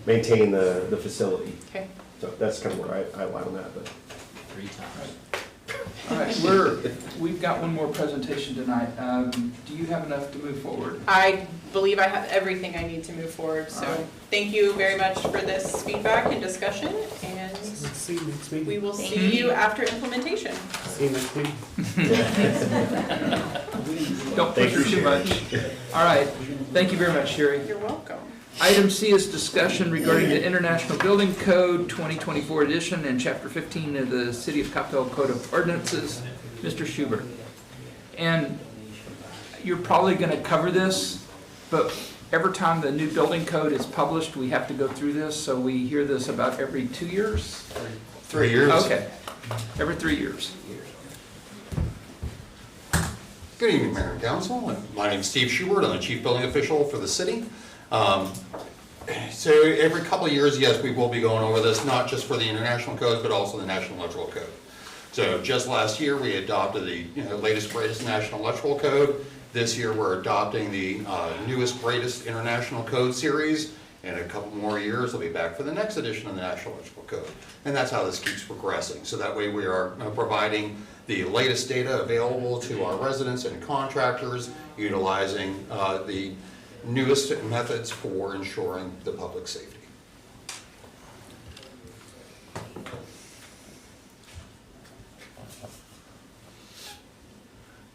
maintain the facility. Okay. So that's kind of where I lie on that, but. 3 times. All right, we've got one more presentation tonight. Do you have enough to move forward? I believe I have everything I need to move forward, so All right. thank you very much for this feedback and discussion, and Let's see you next meeting. we will see you after implementation. See you next meeting. Don't push her too much. All right, thank you very much, Sherry. You're welcome. Item C is discussion regarding the International Building Code 2024 edition and Chapter 15 of the City of Coppell Code of Ordinances. Mr. Schubert. And you're probably going to cover this, but every time the new building code is published, we have to go through this, so we hear this about every 2 years? 3 years. Okay, every 3 years. Good evening, Mayor and Council. My name is Steve Schubert. I'm the Chief Building Official for the city. So every couple of years, yes, we will be going over this, not just for the international codes, but also the National Electrical Code. So just last year, we adopted the latest, greatest National Electrical Code. This year, we're adopting the newest, greatest International Code series. In a couple more years, we'll be back for the next edition of the National Electrical Code. And that's how this keeps progressing. So that way we are providing the latest data available to our residents and contractors, utilizing the newest methods for ensuring the public safety.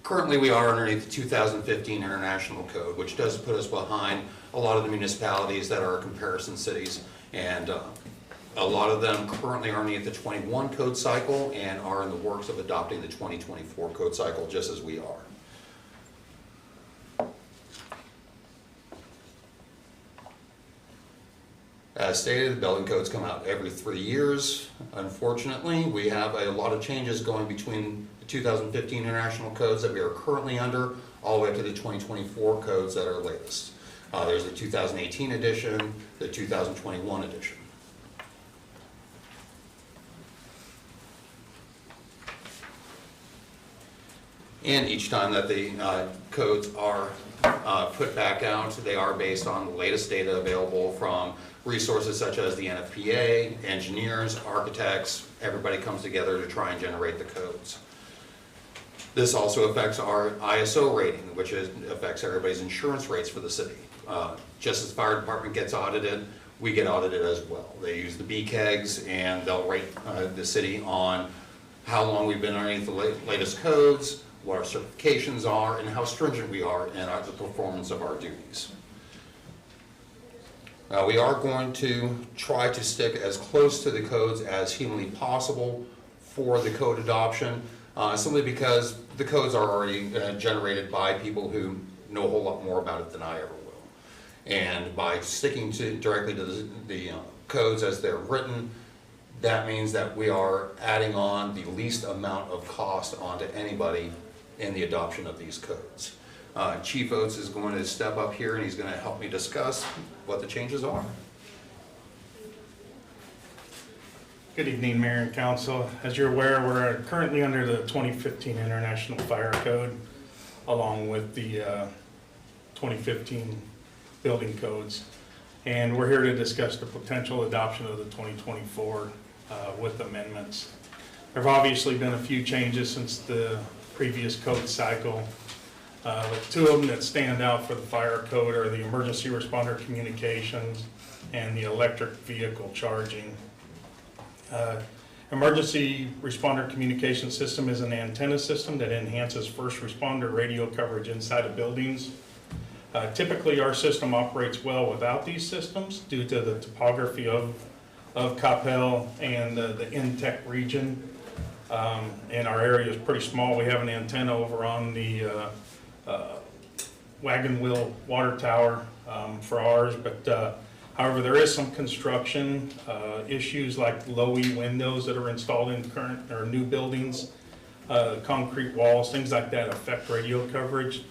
Currently, we are underneath the 2015 International Code, which does put us behind a lot of the municipalities that are comparison cities, and a lot of them currently are underneath the 21 code cycle and are in the works of adopting the 2024 code cycle, just as we are. As stated, the building codes come out every 3 years. Unfortunately, we have a lot of changes going between the 2015 international codes that we are currently under, all the way up to the 2024 codes that are latest. There's the 2018 edition, the 2021 edition. And each time that the codes are put back out, they are based on the latest data available from resources such as the NFPA, engineers, architects. Everybody comes together to try and generate the codes. This also affects our ISO rating, which affects everybody's insurance rates for the city. Just as the fire department gets audited, we get audited as well. They use the BKEGs and they'll rate the city on how long we've been underneath the latest codes, what our certifications are, and how stringent we are in the performance of our duties. We are going to try to stick as close to the codes as humanly possible for the code adoption, simply because the codes are already generated by people who know a whole lot more about it than I ever will. And by sticking directly to the codes as they're written, that means that we are adding on the least amount of cost onto anybody in the adoption of these codes. Chief Oates is going to step up here and he's going to help me discuss what the changes are. Good evening, Mayor and Council. As you're aware, we're currently under the 2015 International Fire Code, along with the 2015 building codes. And we're here to discuss the potential adoption of the 2024 with amendments. There have obviously been a few changes since the previous code cycle. Two of them that stand out for the fire code are the emergency responder communications and the electric vehicle charging. Emergency responder communication system is an antenna system that enhances first responder radio coverage inside of buildings. Typically, our system operates well without these systems due to the topography of Coppell and the in-tech region. And our area is pretty small. We have an antenna over on the wagon wheel water tower for ours, but however, there is some construction issues like low-E windows that are installed in current or new buildings, concrete walls, things like that affect radio coverage.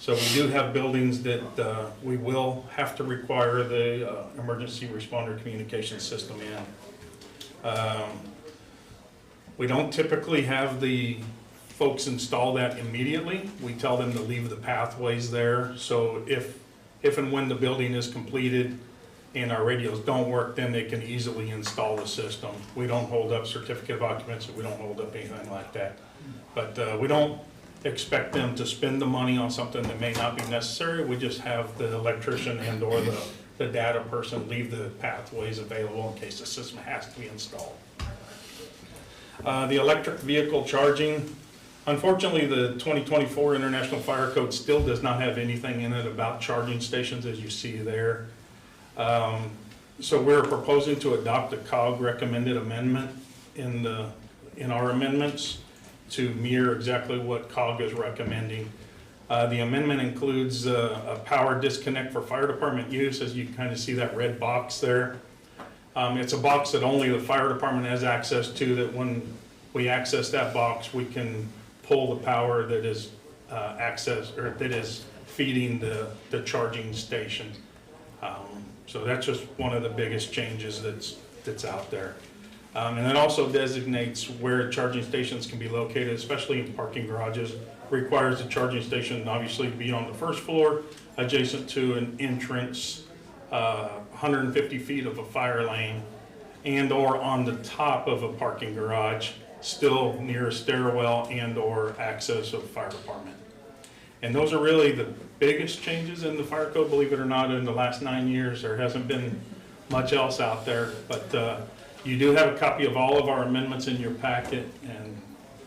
So we do have buildings that we will have to require the emergency responder communication system in. We don't typically have the folks install that immediately. We tell them to leave the pathways there. So if and when the building is completed and our radios don't work, then they can easily install the system. We don't hold up certificate of occupancy. We don't hold up anything like that. But we don't expect them to spend the money on something that may not be necessary. We just have the electrician and or the data person leave the pathways available in case the system has to be installed. The electric vehicle charging, unfortunately the 2024 International Fire Code still does not have anything in it about charging stations as you see there. So we're proposing to adopt a COG recommended amendment in our amendments to mirror exactly what COG is recommending. The amendment includes a power disconnect for fire department use, as you kind of see that red box there. It's a box that only the fire department has access to, that when we access that box, we can pull the power that is that is feeding the charging station. So that's just one of the biggest changes that's out there. And it also designates where charging stations can be located, especially in parking garages. Requires the charging station obviously to be on the first floor, adjacent to an entrance, 150 feet of a fire lane, and or on the top of a parking garage, still near a stairwell and or access of the fire department. And those are really the biggest changes in the fire code, believe it or not, in the last 9 years. There hasn't been much else out there, but you do have a copy of all of our amendments in your packet, and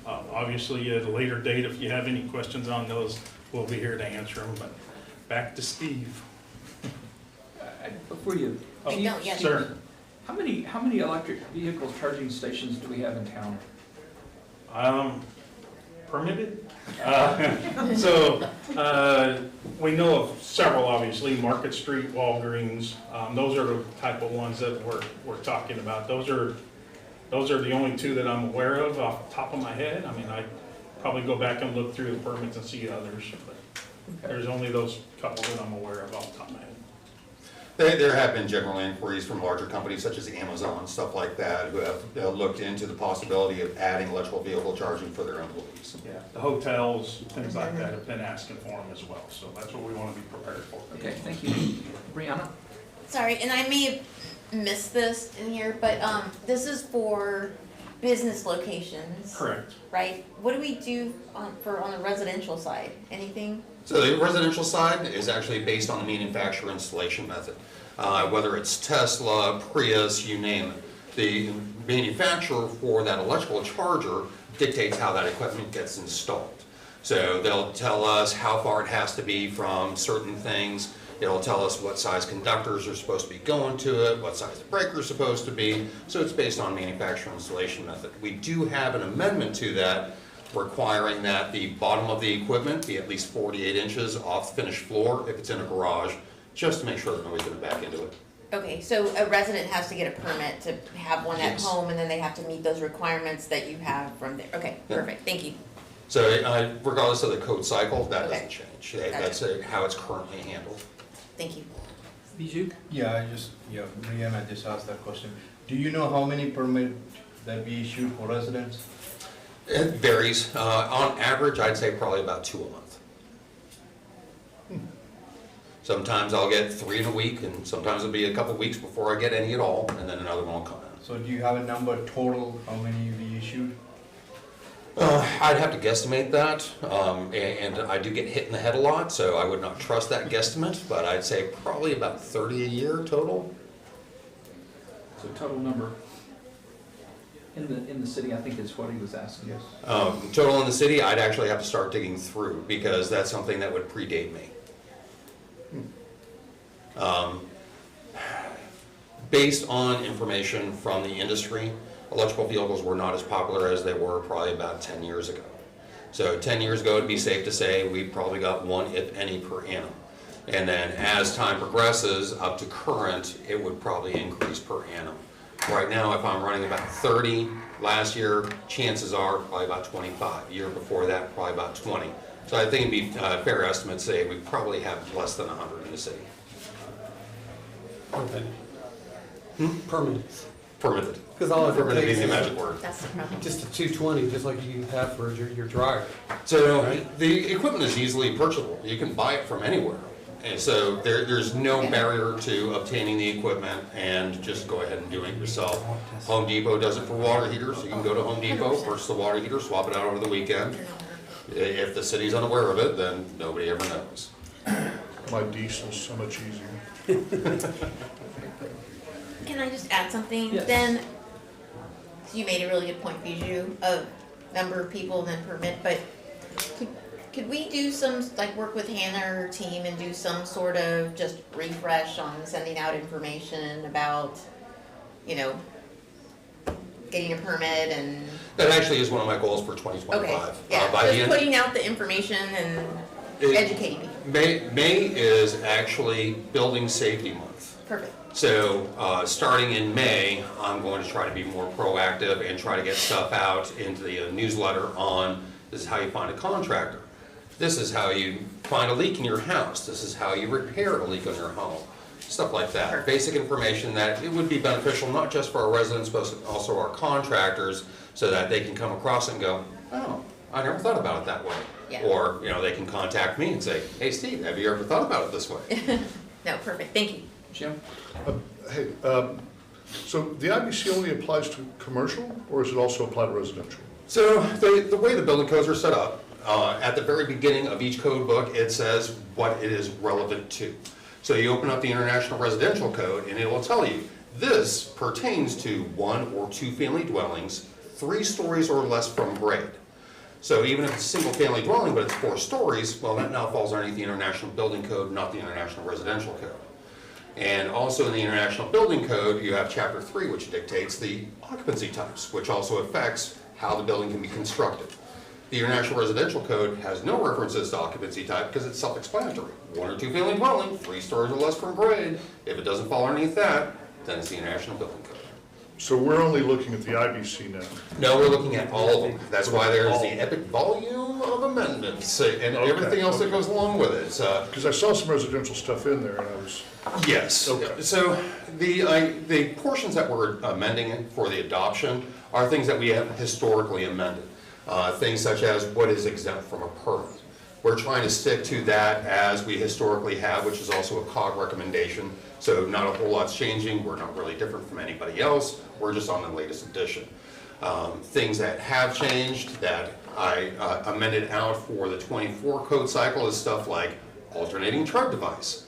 obviously at a later date, if you have any questions on those, we'll be here to answer them. But back to Steve. Before you, Oh, Chief, no, yes. Sir. how many electric vehicle charging stations do we have in town? Permitted? We know of several, obviously, Market Street, Walgreens, those are the type of ones that we're talking about. Those are the only two that I'm aware of off the top of my head. I mean, I probably go back and look through the permits and see others, but there's only those couple that I'm aware of off the top of my head. There have been general inquiries from larger companies such as Amazon, stuff like that, who have looked into the possibility of adding electrical vehicle charging for their employees. Yeah, the hotels, things like that have been asking for them as well, so that's what we want to be prepared for. Okay, thank you. Brianna? Sorry, and I may have missed this in here, but this is for business locations, Correct. right? What do we do on the residential side? Anything? So the residential side is actually based on the manufacturer installation method. Whether it's Tesla, Prius, you name it. The manufacturer for that electrical charger dictates how that equipment gets installed. So they'll tell us how far it has to be from certain things. It'll tell us what size conductors are supposed to be going to it, what size the breaker is supposed to be. So it's based on manufacturer installation method. We do have an amendment to that requiring that the bottom of the equipment be at least 48 inches off the finished floor if it's in a garage, just to make sure that nobody's going to back into it. Okay, so a resident has to get a permit to have one at Yes. home, and then they have to meet those requirements that you have from there. Okay, Yeah. perfect, thank you. So regardless of the code cycle, that Okay. doesn't change. That's how it's currently handled. Thank you. Bijou? Brianna just asked that question. Do you know how many permits that we issue for residents? It varies. On average, I'd say probably about 2 a month. Sometimes I'll get 3 in a week, and sometimes it'll be a couple weeks before I get any at all, and then another one will come out. So do you have a number total, how many we issued? I'd have to guesstimate that, and I do get hit in the head a lot, so I would not trust that guesstimate, but I'd say probably about 30 a year total. So total number in the city, I think is what he was asking. Yes. Total in the city, I'd actually have to start digging through, because that's something that would predate me. Based on information from the industry, electrical vehicles were not as popular as they were probably about 10 years ago. So 10 years ago, it'd be safe to say we probably got 1, if any, per annum. And then as time progresses up to current, it would probably increase per annum. Right now, if I'm running about 30, last year, chances are probably about 25. Year before that, probably about 20. So I think it'd be a fair estimate to say we probably have less than 100 in the city. Permits. Permitted. Because all it Permitted takes being the is magic word. That's the problem. just a 220, just like you have for your dryer. So Right. the equipment is easily purchasable. You can buy it from anywhere. And so there's no barrier to obtaining the equipment and just go ahead and doing it yourself. Home Depot does it for water heaters. You can go to Home Depot, purchase the water heater, swap it out over the weekend. If the city's unaware of it, then nobody ever knows. My diesel's so much easier. Can I just add something Yes. then? You made a really good point, Bijou, of number of people and then permit, but could we do some, like, work with Hannah or her team and do some sort of just refresh on sending out information about, getting a permit and, That actually is one of my goals for 2025. okay, yeah, By the just end- putting out the information and It- educating people. May is actually Building Safety Month. Perfect. So, starting in May, I'm going to try to be more proactive and try to get stuff out into the newsletter on this is how you find a contractor. This is how you find a leak in your house. This is how you repair a leak in your home. Stuff like that. Perfect. Basic information that it would be beneficial not just for our residents, but also our contractors, so that they can come across it and go, oh, I never thought about it that way. Yeah. Or, they can contact me and say, hey, Steve, have you ever thought about it this way? No, perfect, thank you. Jim? Hey, so the IBC only applies to commercial, or does it also apply to residential? So the way the building codes are set up, at the very beginning of each code book, it says what it is relevant to. So you open up the International Residential Code and it will tell you, this pertains to 1 or 2 family dwellings, 3 stories or less from grade. So even if it's a single family dwelling, but it's 4 stories, well, that now falls underneath the International Building Code, not the International Residential Code. And also in the International Building Code, you have Chapter 3, which dictates the occupancy types, which also affects how the building can be constructed. The International Residential Code has no references to occupancy type because it's self-explanatory. 1 or 2 family dwelling, 3 stories or less from grade. If it doesn't fall underneath that, then it's the International Building Code. So we're only looking at the IBC now? No, we're looking at all of them. That's why there's the epic volume of amendments and everything else that goes along with it. Because I saw some residential stuff in there and I was... Yes. Okay. So the portions that we're amending for the adoption are things that we have historically amended. Things such as what is exempt from a permit. We're trying to stick to that as we historically have, which is also a COG recommendation. So not a whole lot's changing. We're not really different from anybody else. We're just on the latest edition. Things that have changed that I amended out for the 24 code cycle is stuff like alternating tread device.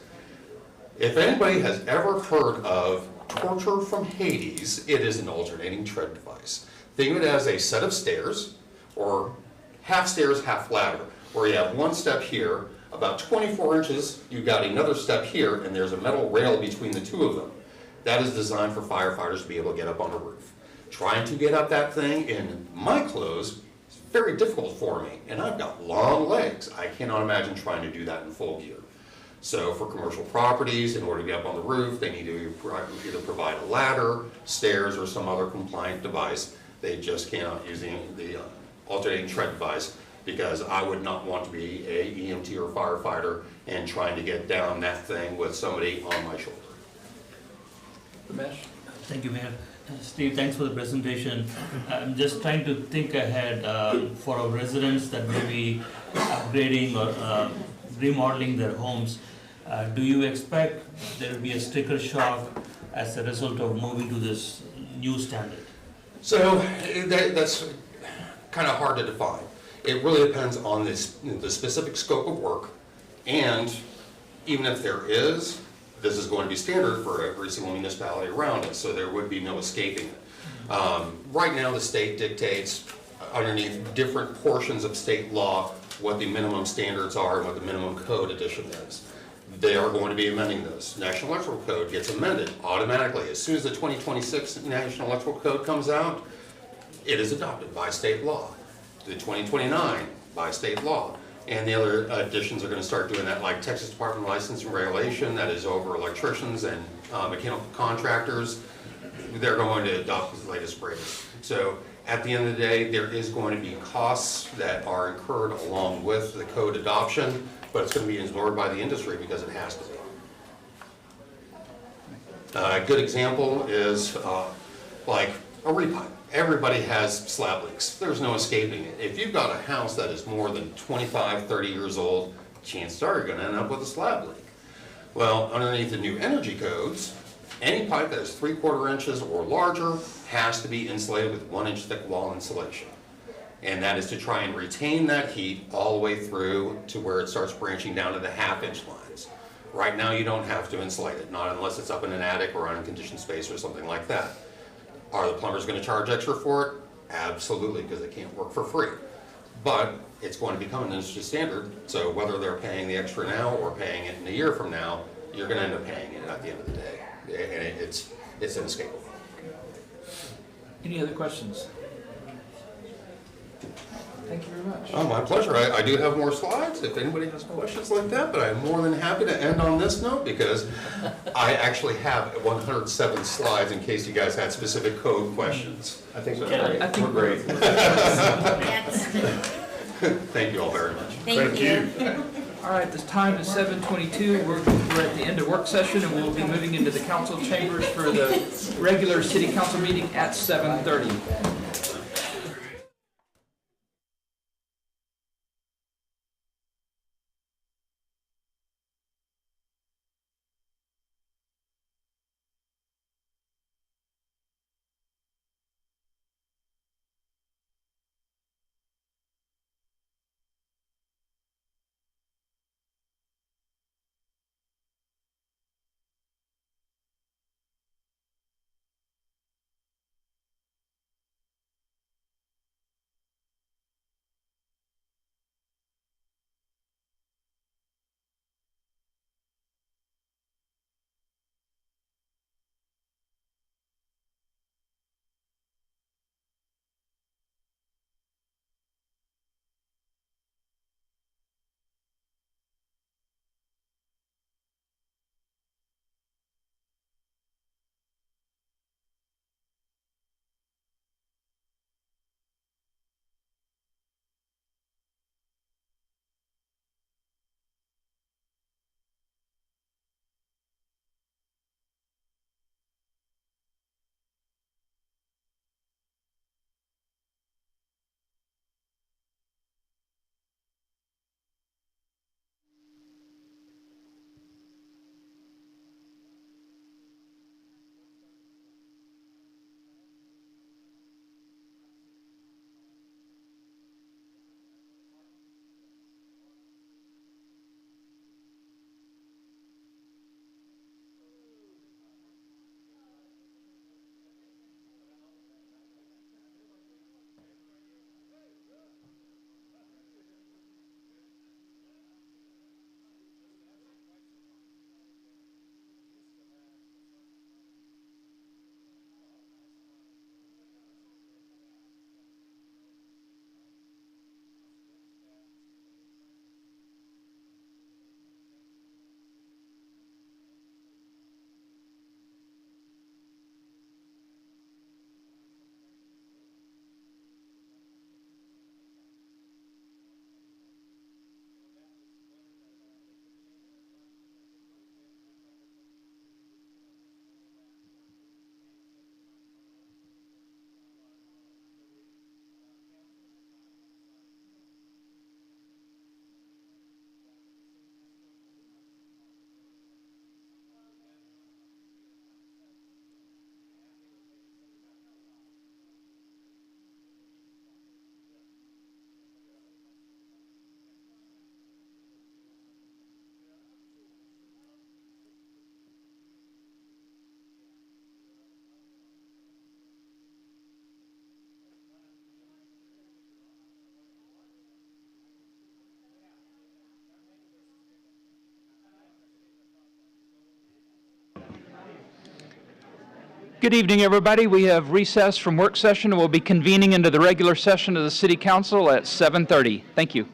If anybody has ever heard of torture from Hades, it is an alternating tread device. Think of it as a set of stairs, or half stairs, half ladder, where you have one step here, about 24 inches, you've got another step here, and there's a metal rail between the 2 of them. That is designed for firefighters to be able to get up on the roof. Trying to get up that thing in my clothes is very difficult for me, and I've got long legs. I cannot imagine trying to do that in full gear. So for commercial properties, in order to get up on the roof, they need to either provide a ladder, stairs, or some other compliant device. They just cannot use the alternating tread device, because I would not want to be a EMT or firefighter and trying to get down that thing with somebody on my shoulder. Ramesh? Thank you, Mayor. Steve, thanks for the presentation. I'm just trying to think ahead for our residents that may be upgrading or remodeling their homes. Do you expect there will be a sticker shock as a result of moving to this new standard? So that's kind of hard to define. It really depends on the specific scope of work, and even if there is, this is going to be standard for every single municipality around us, so there would be no escaping it. Right now, the state dictates underneath different portions of state law what the minimum standards are and what the minimum code addition is. They are going to be amending those. National Electrical Code gets amended automatically. As soon as the 2026 National Electrical Code comes out, it is adopted by state law. The 2029 by state law. And the other additions are going to start doing that, like Texas Department of License and Regulation, that is over electricians and mechanical contractors. They're going to adopt the latest greatest. So at the end of the day, there is going to be costs that are incurred along with the code adoption, but it's going to be absorbed by the industry because it has to be. A good example is like a repipe. Everybody has slab leaks. There's no escaping it. If you've got a house that is more than 25, 30 years old, chances are you're going to end up with a slab leak. Well, underneath the new energy codes, any pipe that is 3/4 inches or larger has to be insulated with 1-inch thick wall insulation. And that is to try and retain that heat all the way through to where it starts branching down to the 1/2-inch lines. Right now, you don't have to insulate it, not unless it's up in an attic or unconditioned space or something like that. Are the plumbers going to charge extra for it? Absolutely, because they can't work for free. But it's going to become an industry standard, so whether they're paying the extra now or paying it in a year from now, you're going to end up paying it at the end of the day. And it's inescapable. Any other questions? Thank you very much. Oh, my pleasure. I do have more slides if anybody has questions like that, but I'm more than happy to end on this note because I actually have 107 slides in case you guys had specific code questions. I think we're great. Thank you all very much. Thank you. All right, this time is 7:22. We're at the end of work session, and we'll be moving into the council chambers for the regular city council meeting at 7:30. Good evening, everybody. We have recessed from work session and we'll be convening into the regular session of the City Council at 7:30. Thank you.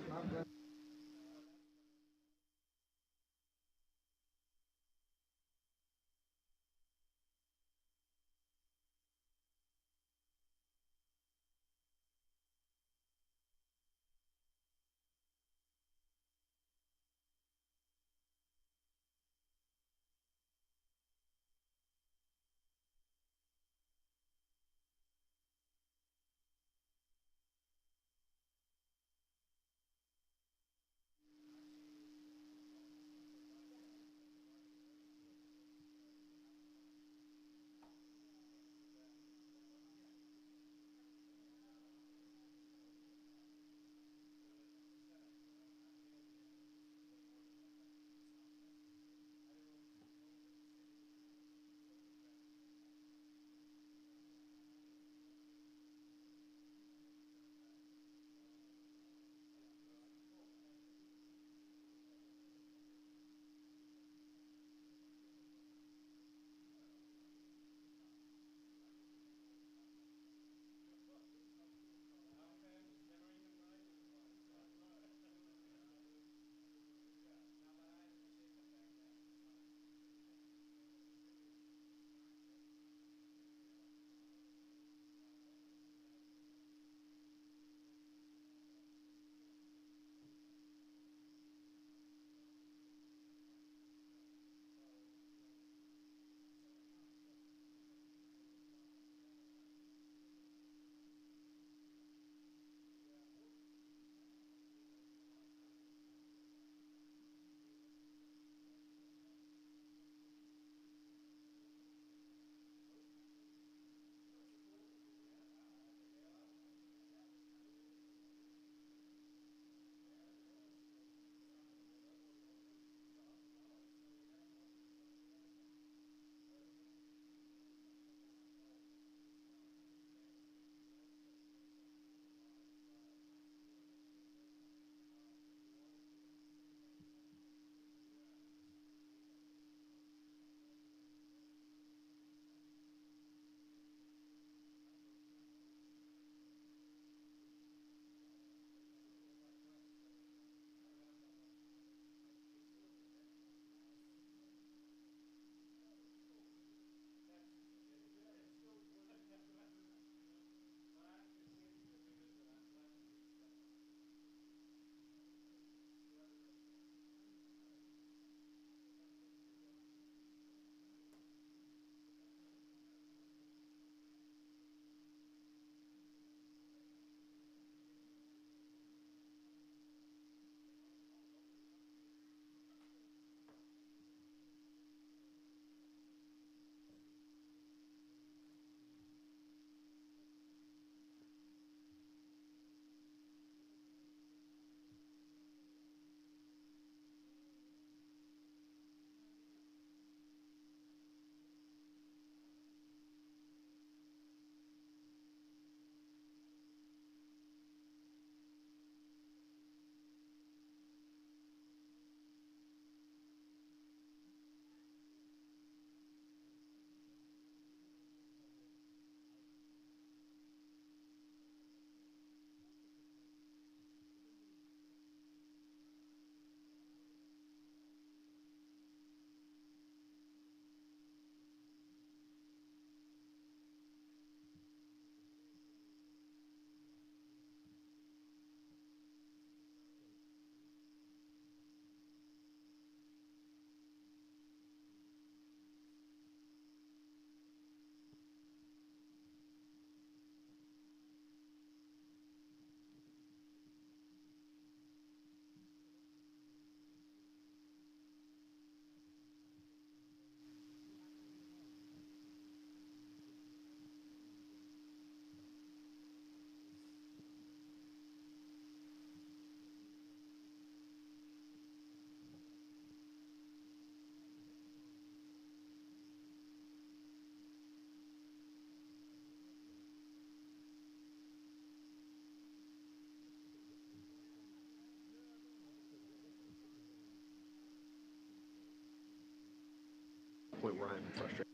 Point where I'm frustrated.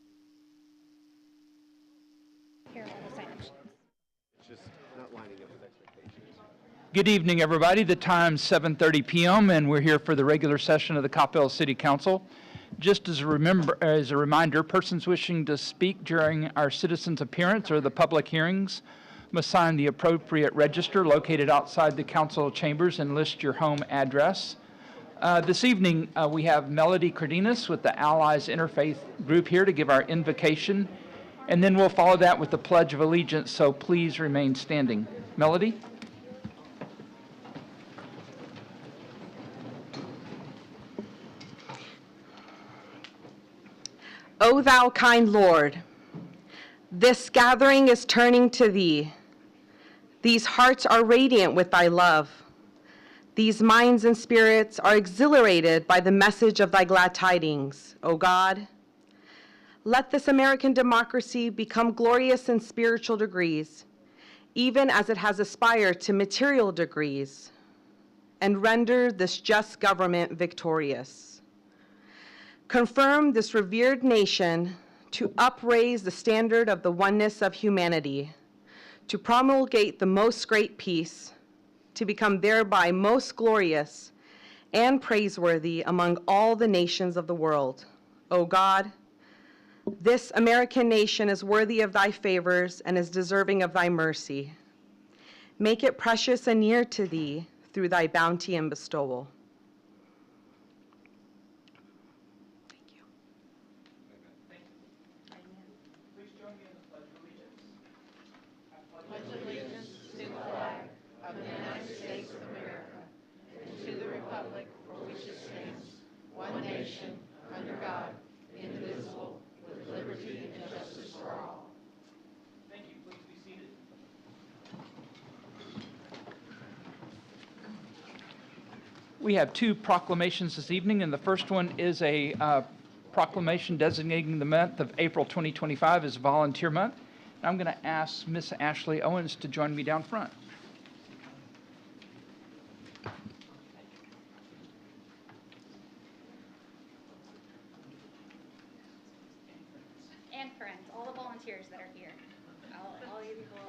Good evening, everybody. The time's 7:30 p.m. and we're here for the regular session of the Coppell City Council. Just as a reminder, persons wishing to speak during our citizens' appearance or the public hearings must sign the appropriate register located outside the council chambers and list your home address. This evening, we have Melody Cardenas with the Allies Interfaith Group here to give our invocation, and then we'll follow that with the Pledge of Allegiance, so please remain standing. Melody? O thou kind Lord, this gathering is turning to thee. These hearts are radiant with thy love. These minds and spirits are exhilarated by the message of thy glad tidings, O God. Let this American democracy become glorious in spiritual degrees, even as it has aspired to material degrees, and render this just government victorious. Confirm this revered nation to upraise the standard of the oneness of humanity, to promulgate the most great peace, to become thereby most glorious and praiseworthy among all the nations of the world. O God, this American nation is worthy of thy favors and is deserving of thy mercy. Make it precious and near to thee through thy bounty and bestowal. We have two proclamations this evening, and the first one is a proclamation designating the month of April 2025 as Volunteer Month. And I'm going to ask Miss Ashley Owens to join me down front. And friends, all the volunteers that are here. All you people,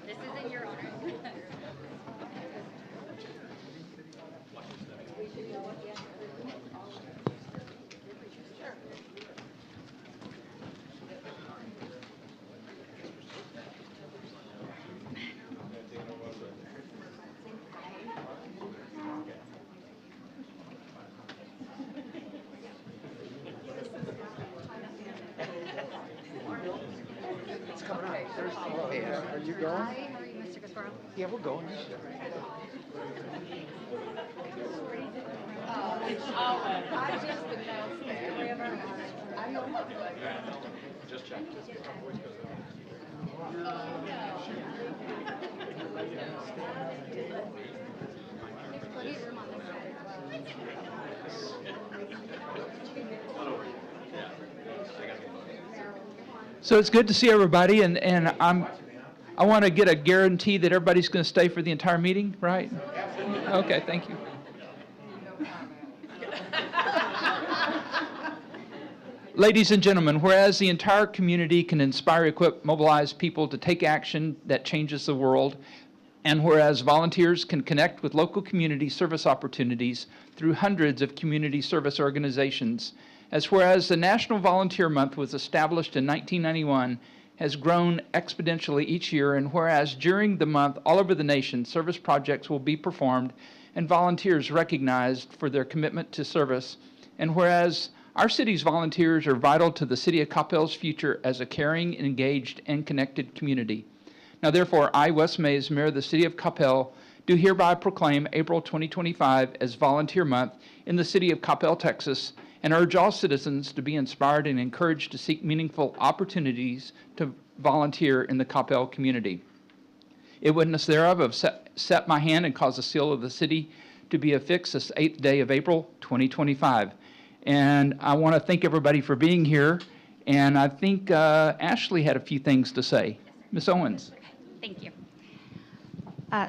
this is in your honor. It's coming up. Hey, are you going? Hi, how are you, Mr. Gasparo? Yeah, we're going. I just announced that. I know. Just check. There's plenty of room on this side as well. So it's good to see everybody, and I want to get a guarantee that everybody's going to stay for the entire meeting, right? Okay, thank you. Ladies and gentlemen, whereas the entire community can inspire, equip, mobilize people to take action that changes the world, and whereas volunteers can connect with local community service opportunities through hundreds of community service organizations, as whereas the National Volunteer Month was established in 1991, has grown exponentially each year, and whereas during the month all over the nation service projects will be performed and volunteers recognized for their commitment to service, and whereas our city's volunteers are vital to the city of Coppell's future as a caring, engaged, and connected community. Now therefore, I, Wes Mays, Mayor of the City of Coppell, do hereby proclaim April 2025 as Volunteer Month in the city of Coppell, Texas, and urge all citizens to be inspired and encouraged to seek meaningful opportunities to volunteer in the Coppell community. In witness thereof, have set my hand and caused the seal of the city to be affixed this 8th day of April 2025. And I want to thank everybody for being here, and I think Ashley had a few things to say. Ms. Owens. Thank you.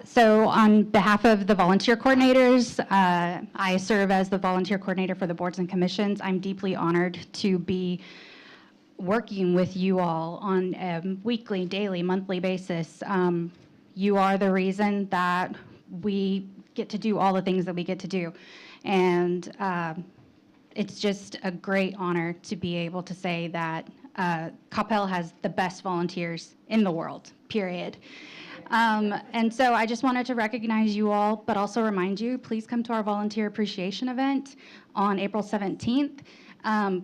So on behalf of the volunteer coordinators, I serve as the volunteer coordinator for the boards and commissions. I'm deeply honored to be working with you all on a weekly, daily, monthly basis. You are the reason that we get to do all the things that we get to do. And it's just a great honor to be able to say that Coppell has the best volunteers in the world, period. And so I just wanted to recognize you all, but also remind you, please come to our volunteer appreciation event on April 17th.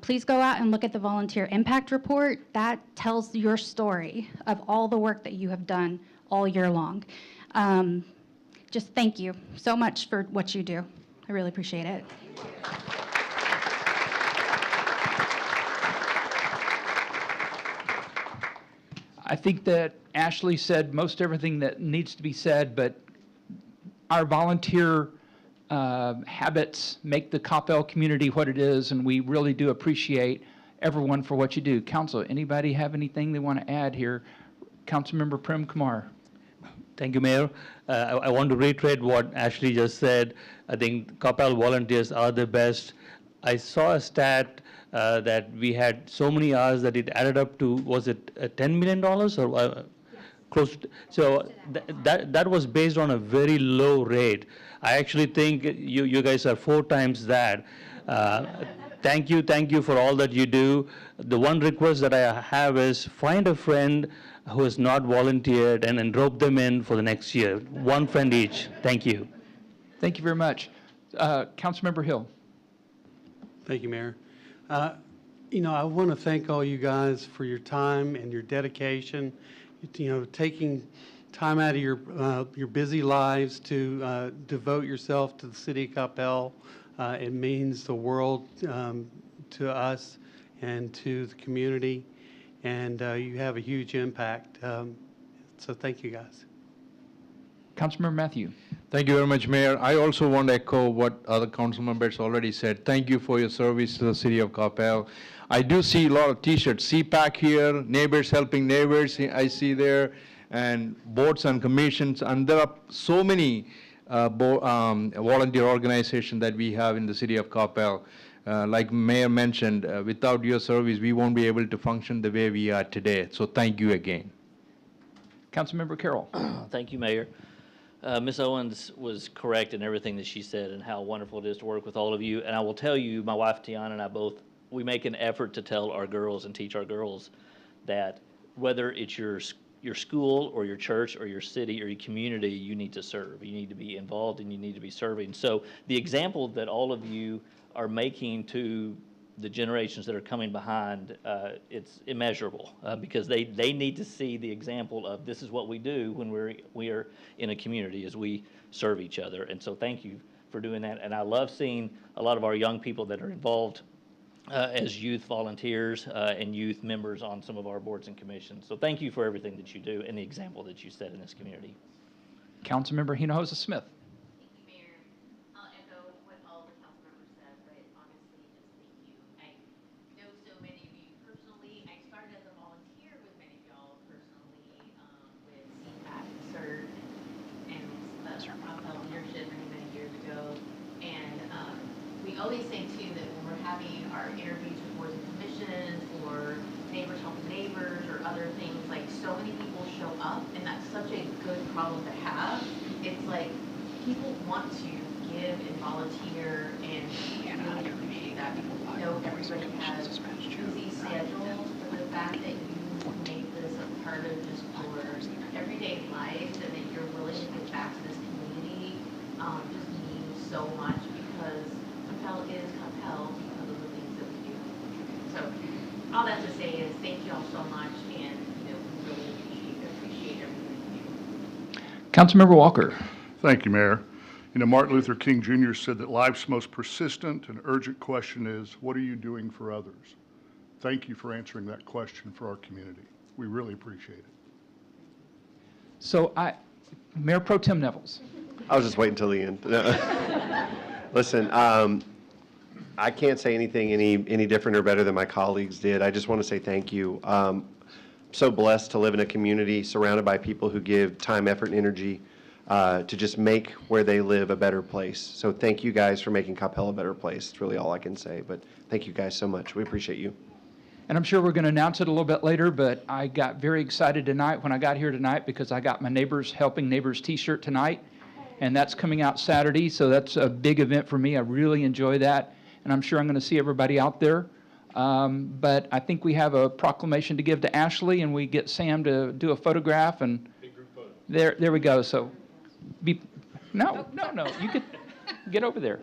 Please go out and look at the volunteer impact report. That tells your story of all the work that you have done all year long. Just thank you so much for what you do. I really appreciate it. I think that Ashley said most everything that needs to be said, but our volunteer habits make the Coppell community what it is, and we really do appreciate everyone for what you do. Council, anybody have anything they want to add here? Councilmember Prem Kumar. Thank you, Mayor. I want to reiterate what Ashley just said. I think Coppell volunteers are the best. I saw a stat that we had so many hours that it added up to, was it $10 million or close to, so that was based on a very low rate. I actually think you guys are 4 times that. Thank you for all that you do. The one request that I have is find a friend who has not volunteered and rope them in for the next year. 1 friend each. Thank you. Thank you very much. Councilmember Hill. Thank you, Mayor. I want to thank all you guys for your time and your dedication, taking time out of your busy lives to devote yourself to the city of Coppell. It means the world to us and to the community, and you have a huge impact. So thank you, guys. Councilmember Matthew. Thank you very much, Mayor. I also want to echo what other council members already said. Thank you for your service to the city of Coppell. I do see a lot of T-shirts, CPAC here, neighbors helping neighbors, I see there, and boards and commissions, and there are so many volunteer organizations that we have in the city of Coppell. Like Mayor mentioned, without your service, we won't be able to function the way we are today. So thank you again. Councilmember Carroll. Thank you, Mayor. Ms. Owens was correct in everything that she said and how wonderful it is to work with all of you. And I will tell you, my wife Tiana and I both, we make an effort to tell our girls and teach our girls that whether it's your school or your church or your city or your community, you need to serve. You need to be involved and you need to be serving. So the example that all of you are making to the generations that are coming behind, it's immeasurable because they need to see the example of this is what we do when we are in a community as we serve each other. And so thank you for doing that. And I love seeing a lot of our young people that are involved as youth volunteers and youth members on some of our boards and commissions. So thank you for everything that you do and the example that you set in this community. Councilmember Hinojosa Smith. Always say too that when we're having our interviews with boards and commissions or neighbors helping neighbors or other things, like so many people show up and that's such a good problem to have. It's like people want to give and volunteer and we really appreciate that because we know everybody has busy schedules, but the fact that you make this a part of just your everyday life and that you're willing to give back to this community just means so much because Coppell is Coppell because of the things that we do. So all that to say is thank you all so much and we really appreciate everything you do. Councilmember Walker. Thank you, Mayor. Martin Luther King Jr. said that life's most persistent and urgent question is, what are you doing for others? Thank you for answering that question for our community. We really appreciate it. So Mayor Pro Tem Nevels. I was just waiting until the end. Listen, I can't say anything any different or better than my colleagues did. I just want to say thank you. I'm so blessed to live in a community surrounded by people who give time, effort, and energy to just make where they live a better place. So thank you guys for making Coppell a better place. It's really all I can say, but thank you guys so much. We appreciate you. And I'm sure we're going to announce it a little bit later, but I got very excited tonight when I got here tonight because I got my Neighbors Helping Neighbors t-shirt tonight. and that's coming out Saturday, so that's a big event for me. I really enjoy that, and I'm sure I'm going to see everybody out there. But I think we have a proclamation to give to Ashley, and we get Sam to do a photograph, and there we go. So, no, you could get over there.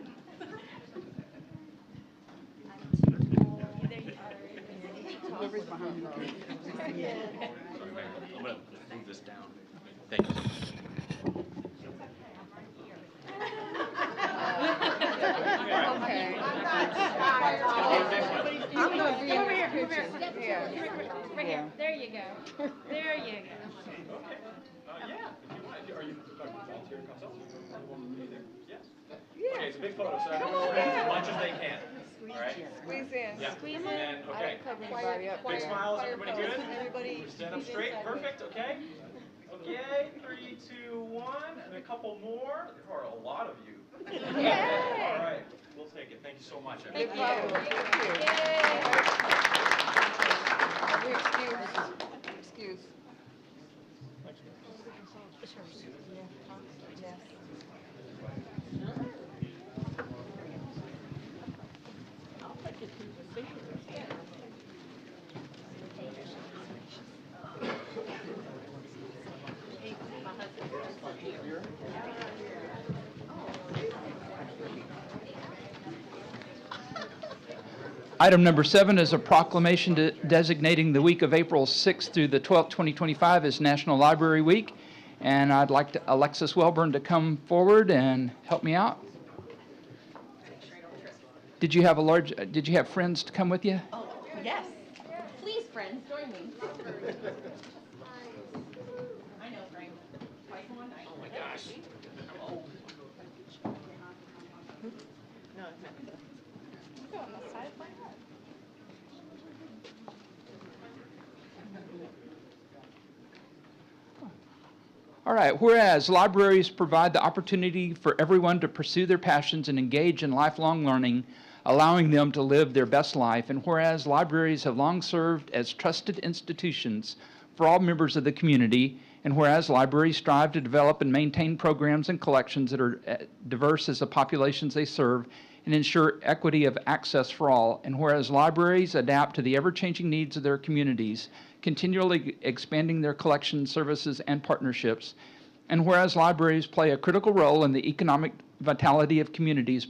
I'm going to move this down. Thank you. I'm going to be over here. Right here. There you go. There you go. Yeah. Are you talking about volunteer council? Yeah. Okay, it's a big photo, so everyone's ready as much as they can. All right. Squeeze in. Yeah. Squeeze in. And, okay. Big smiles, everybody good? Everybody. Stand up straight, perfect, okay? Okay, 3, 2, 1, and a couple more. There are a lot of you. Yay. All right, we'll take it. Thank you so much. Thank you. Excuse. Item number 7 is a proclamation designating the week of April 6th through the 12th, 2025 as National Library Week. And I'd like Alexis Welburn to come forward and help me out. Did you have friends to come with you? Oh, yes. Please, friends, join me. I know, Frank. Oh my gosh. I'm old. No, go on the side of my head. All right, whereas libraries provide the opportunity for everyone to pursue their passions and engage in lifelong learning, allowing them to live their best life, and whereas libraries have long served as trusted institutions for all members of the community, and whereas libraries strive to develop and maintain programs and collections that are diverse as the populations they serve and ensure equity of access for all, and whereas libraries adapt to the ever-changing needs of their communities, continually expanding their collection services and partnerships, and whereas libraries play a critical role in the economic vitality of communities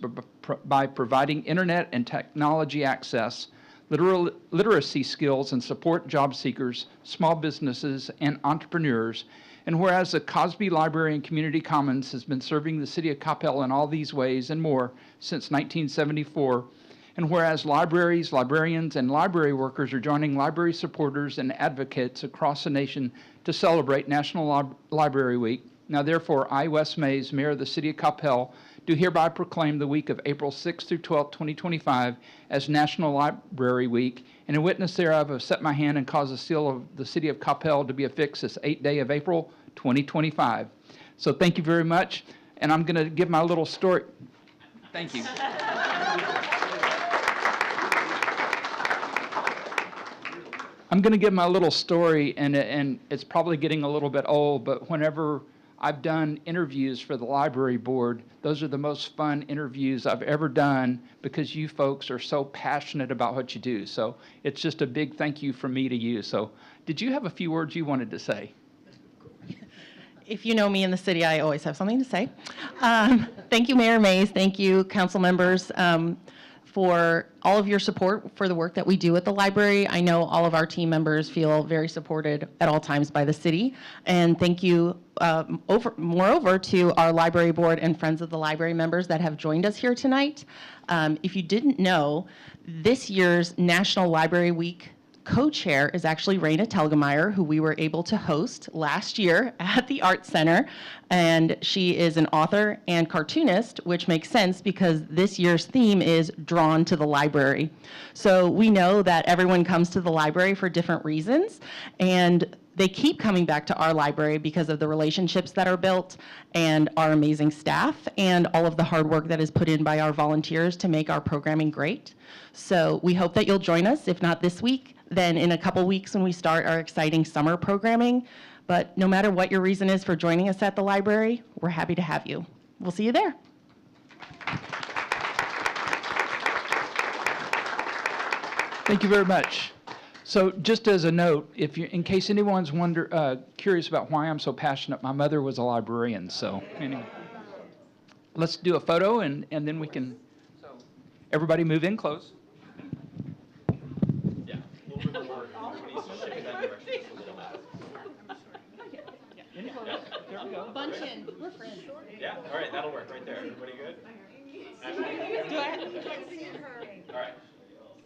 by providing internet and technology access, literacy skills, and support job seekers, small businesses, and entrepreneurs, and whereas the Cosby Library and Community Commons has been serving the city of Coppell in all these ways and more since 1974, and whereas libraries, librarians, and library workers are joining library supporters and advocates across the nation to celebrate National Library Week, now therefore I, Wes Mays, Mayor of the City of Coppell, do hereby proclaim the week of April 6th through 12th, 2025 as National Library Week, and in witness thereof have set my hand and caused the seal of the City of Coppell to be affixed this 8th day of April, 2025. So thank you very much, and I'm going to give my little story. Thank you. I'm going to give my little story, and it's probably getting a little bit old, but whenever I've done interviews for the library board, those are the most fun interviews I've ever done because you folks are so passionate about what you do. So it's just a big thank you from me to you. So did you have a few words you wanted to say? If you know me in the city, I always have something to say. Thank you, Mayor Mays. Thank you, council members, for all of your support for the work that we do at the library. I know all of our team members feel very supported at all times by the city. And thank you, moreover, to our library board and Friends of the Library members that have joined us here tonight. If you didn't know, this year's National Library Week co-chair is actually Raina Telgemeier, who we were able to host last year at the Arts Center. And she is an author and cartoonist, which makes sense because this year's theme is Drawn to the Library. So we know that everyone comes to the library for different reasons, and they keep coming back to our library because of the relationships that are built and our amazing staff and all of the hard work that is put in by our volunteers to make our programming great. So we hope that you'll join us, if not this week, then in a couple weeks when we start our exciting summer programming. But no matter what your reason is for joining us at the library, we're happy to have you. we'll see you there. Thank you very much. So just as a note, in case anyone's curious about why I'm so passionate, my mother was a librarian, so anyway. Let's do a photo and then we can, everybody move in close. Yeah, a little bit more. Everybody needs to shift in that direction just a little bit. There we go. Bunch in, we're friends. Yeah, all right, that'll work right there. Everybody good? All right.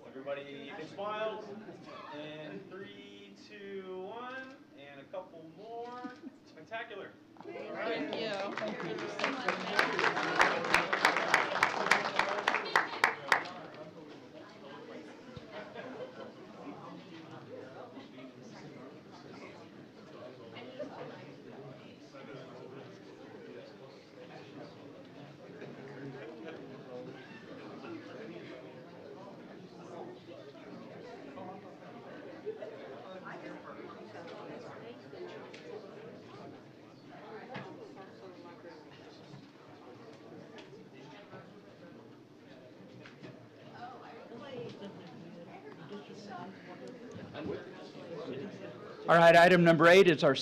Everybody, you can smile. And 3, 2, 1, and a couple more. Spectacular. All right. Thank you. All right, item number 8 is our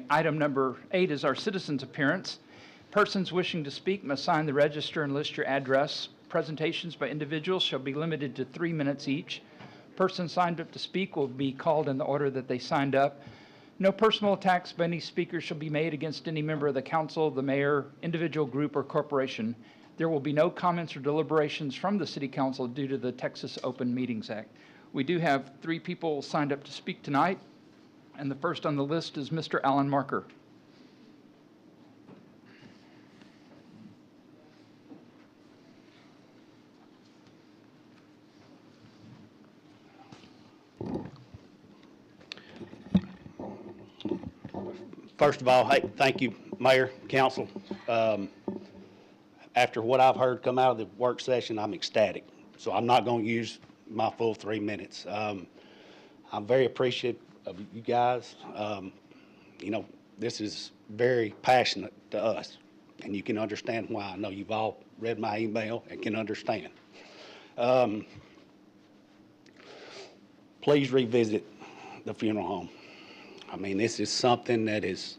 item number 8 is our citizens' appearance. Persons wishing to speak must sign the register and list your address. Presentations by individuals shall be limited to 3 minutes each. Persons signed up to speak will be called in the order that they signed up. No personal attacks by any speaker shall be made against any member of the council, the mayor, individual group, or corporation. There will be no comments or deliberations from the City Council due to the Texas Open Meetings Act. We do have 3 people signed up to speak tonight, and the first on the list is Mr. Alan Marker. First of all, hey, thank you, Mayor, Council. After what I've heard come out of the work session, I'm ecstatic. So I'm not going to use my full 3 minutes. I'm very appreciative of you guys. You know, this is very passionate to us, and you can understand why. I know you've all read my email and can understand. Please revisit the funeral home. I mean, this is something that is,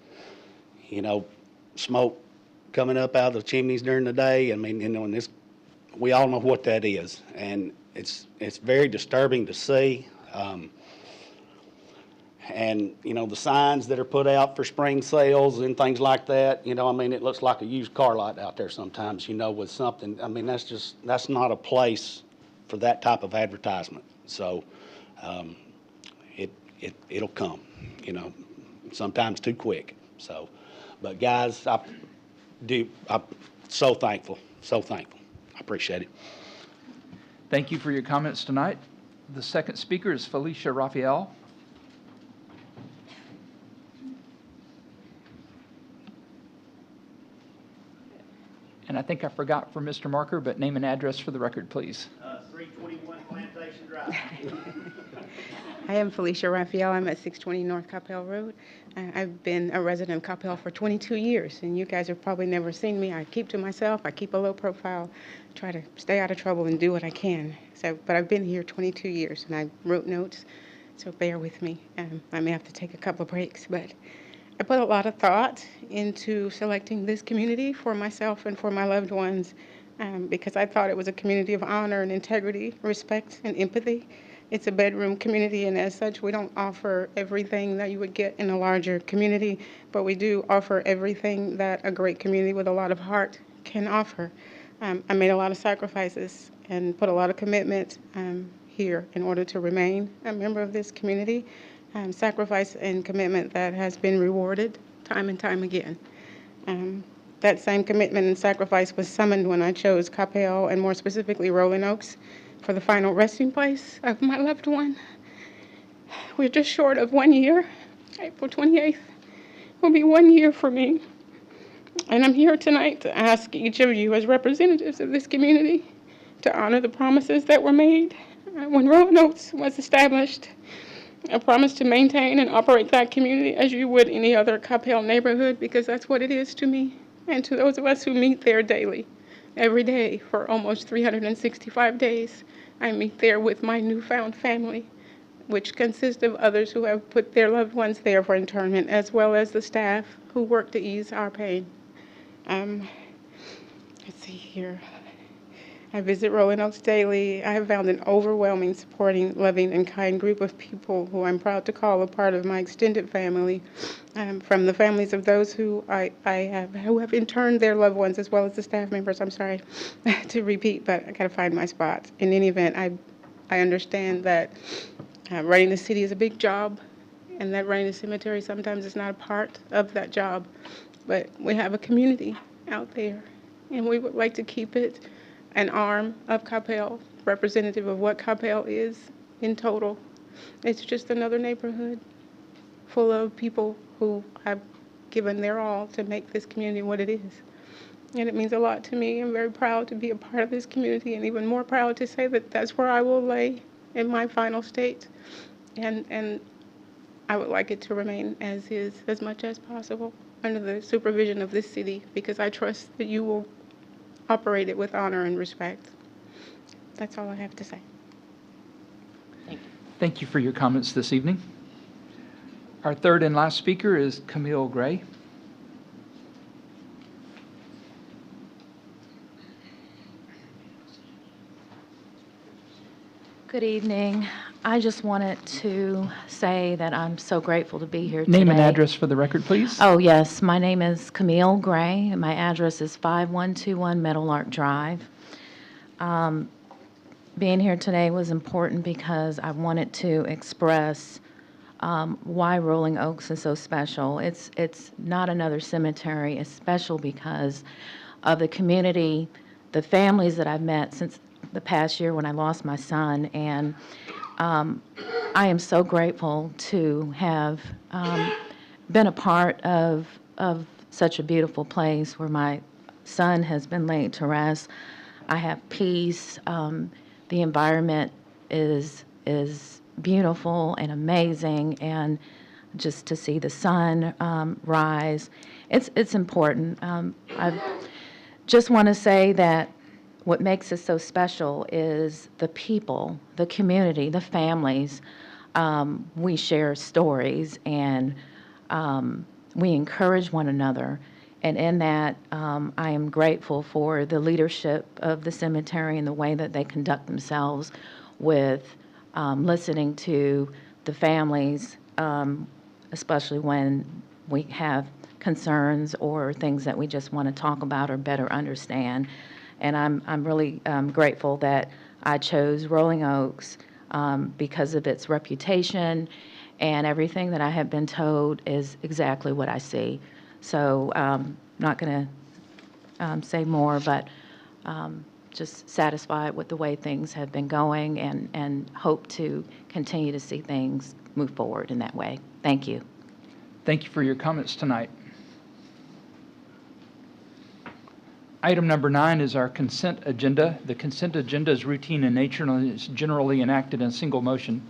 you know, smoke coming up out of the chimneys during the day. I mean, you know, and this, we all know what that is, and it's very disturbing to see. And, you know, the signs that are put out for spring sales and things like that, you know, I mean, it looks like a used car lot out there sometimes, you know, with something. I mean, that's not a place for that type of advertisement. So it'll come, you know, sometimes too quick. So, but guys, I'm so thankful, so thankful. I appreciate it. Thank you for your comments tonight. The second speaker is Felicia Raphael. And I think I forgot for Mr. Marker, but name and address for the record, please. 321 Plantation Drive. I am Felicia Raphael. I'm at 620 North Coppell Road. I've been a resident of Coppell for 22 years, and you guys have probably never seen me. I keep to myself. I keep a low profile, try to stay out of trouble and do what I can. But I've been here 22 years, and I wrote notes, so bear with me. I may have to take a couple of breaks, but I put a lot of thought into selecting this community for myself and for my loved ones because I thought it was a community of honor and integrity, respect, and empathy. It's a bedroom community, and as such, we don't offer everything that you would get in a larger community, but we do offer everything that a great community with a lot of heart can offer. I made a lot of sacrifices and put a lot of commitment here in order to remain a member of this community. Sacrifice and commitment that has been rewarded time and time again. That same commitment and sacrifice was summoned when I chose Coppell, and more specifically Rolling Oaks, for the final resting place of my loved one. We're just short of 1 year. April 28th will be 1 year for me. And I'm here tonight to ask each of you as representatives of this community to honor the promises that were made when Rolling Oaks was established. A promise to maintain and operate that community as you would any other Coppell neighborhood, because that's what it is to me. and to those of us who meet there daily, every day for almost 365 days. I meet there with my newfound family, which consists of others who have put their loved ones there for internment, as well as the staff who work to ease our pain. Let's see here. I visit Rolling Oaks daily. I have found an overwhelming, supporting, loving, and kind group of people who I'm proud to call a part of my extended family, from the families of those who who have interned their loved ones, as well as the staff members. I'm sorry to repeat, but I gotta find my spot. In any event, I understand that running the city is a big job, and that running the cemetery sometimes is not a part of that job, but we have a community out there, and we would like to keep it an arm of Coppell, representative of what Coppell is in total. It's just another neighborhood full of people who have given their all to make this community what it is. And it means a lot to me. I'm very proud to be a part of this community, and even more proud to say that that's where I will lay in my final state. And I would like it to remain as is as much as possible under the supervision of this city, because I trust that you will operate it with honor and respect. That's all I have to say. Thank you for your comments this evening. Our third and last speaker is Camille Gray. Good evening. I just wanted to say that I'm so grateful to be here today. Name and address for the record, please. Oh, yes. My name is Camille Gray, and my address is 5121 Meadowlark Drive. Being here today was important because I wanted to express why Rolling Oaks is so special. It's not another cemetery. It's special because of the community, the families that I've met since the past year when I lost my son, and I am so grateful to have been a part of such a beautiful place where my son has been laid to rest. I have peace. The environment is beautiful and amazing, and just to see the sun rise, it's important. I just want to say that what makes us so special is the people, the community, the families. We share stories, and we encourage one another. And in that, I am grateful for the leadership of the cemetery and the way that they conduct themselves with listening to the families, especially when we have concerns or things that we just want to talk about or better understand. And I'm really grateful that I chose Rolling Oaks because of its reputation, and everything that I have been told is exactly what I see. So not going to say more, but just satisfied with the way things have been going, and hope to continue to see things move forward in that way. Thank you. Thank you for your comments tonight. Item number 9 is our consent agenda. The consent agenda is routine in nature and is generally enacted in a single motion.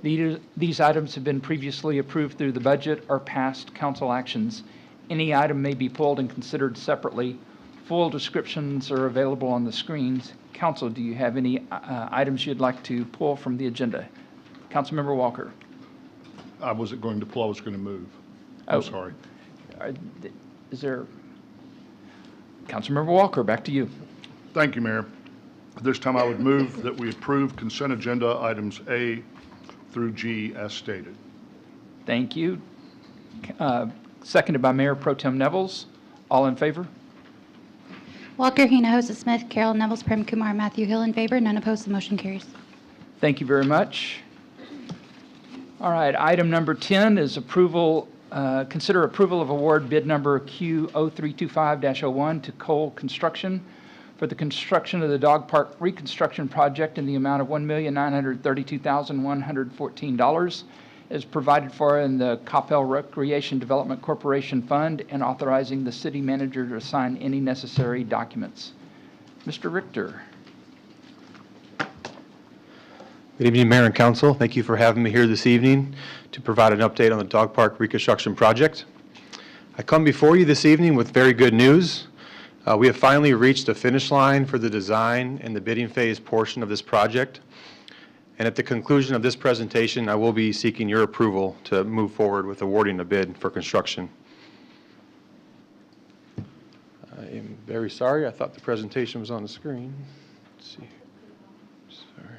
These items have been previously approved through the budget or past council actions. Any item may be pulled and considered separately. Full descriptions are available on the screens. Council, do you have any items you'd like to pull from the agenda? Councilmember Walker. I wasn't going to pull, I was going to move. I'm sorry. Is there... Councilmember Walker, back to you. Thank you, Mayor. At this time, I would move that we approve consent agenda items A through G as stated. Thank you. Seconded by Mayor Pro Tem Nevels. All in favor? Walker, Hinojosa, Smith, Carroll, Nevels, Prem Kumar, Matthew Hill in favor. None opposed. The motion carries. Thank you very much. All right, item number 10 is approval. Consider approval of award bid number Q0325-01 to Coppell Construction for the construction of the dog park reconstruction project in the amount of $1,932,114 as provided for in the Coppell Recreation Development Corporation Fund, and authorizing the city manager to sign any necessary documents. Mr. Richter. Good evening, Mayor and Council. Thank you for having me here this evening to provide an update on the dog park reconstruction project. I come before you this evening with very good news. We have finally reached the finish line for the design and the bidding phase portion of this project. And at the conclusion of this presentation, I will be seeking your approval to move forward with awarding a bid for construction. I am very sorry. I thought the presentation was on the screen. Let's see. Sorry.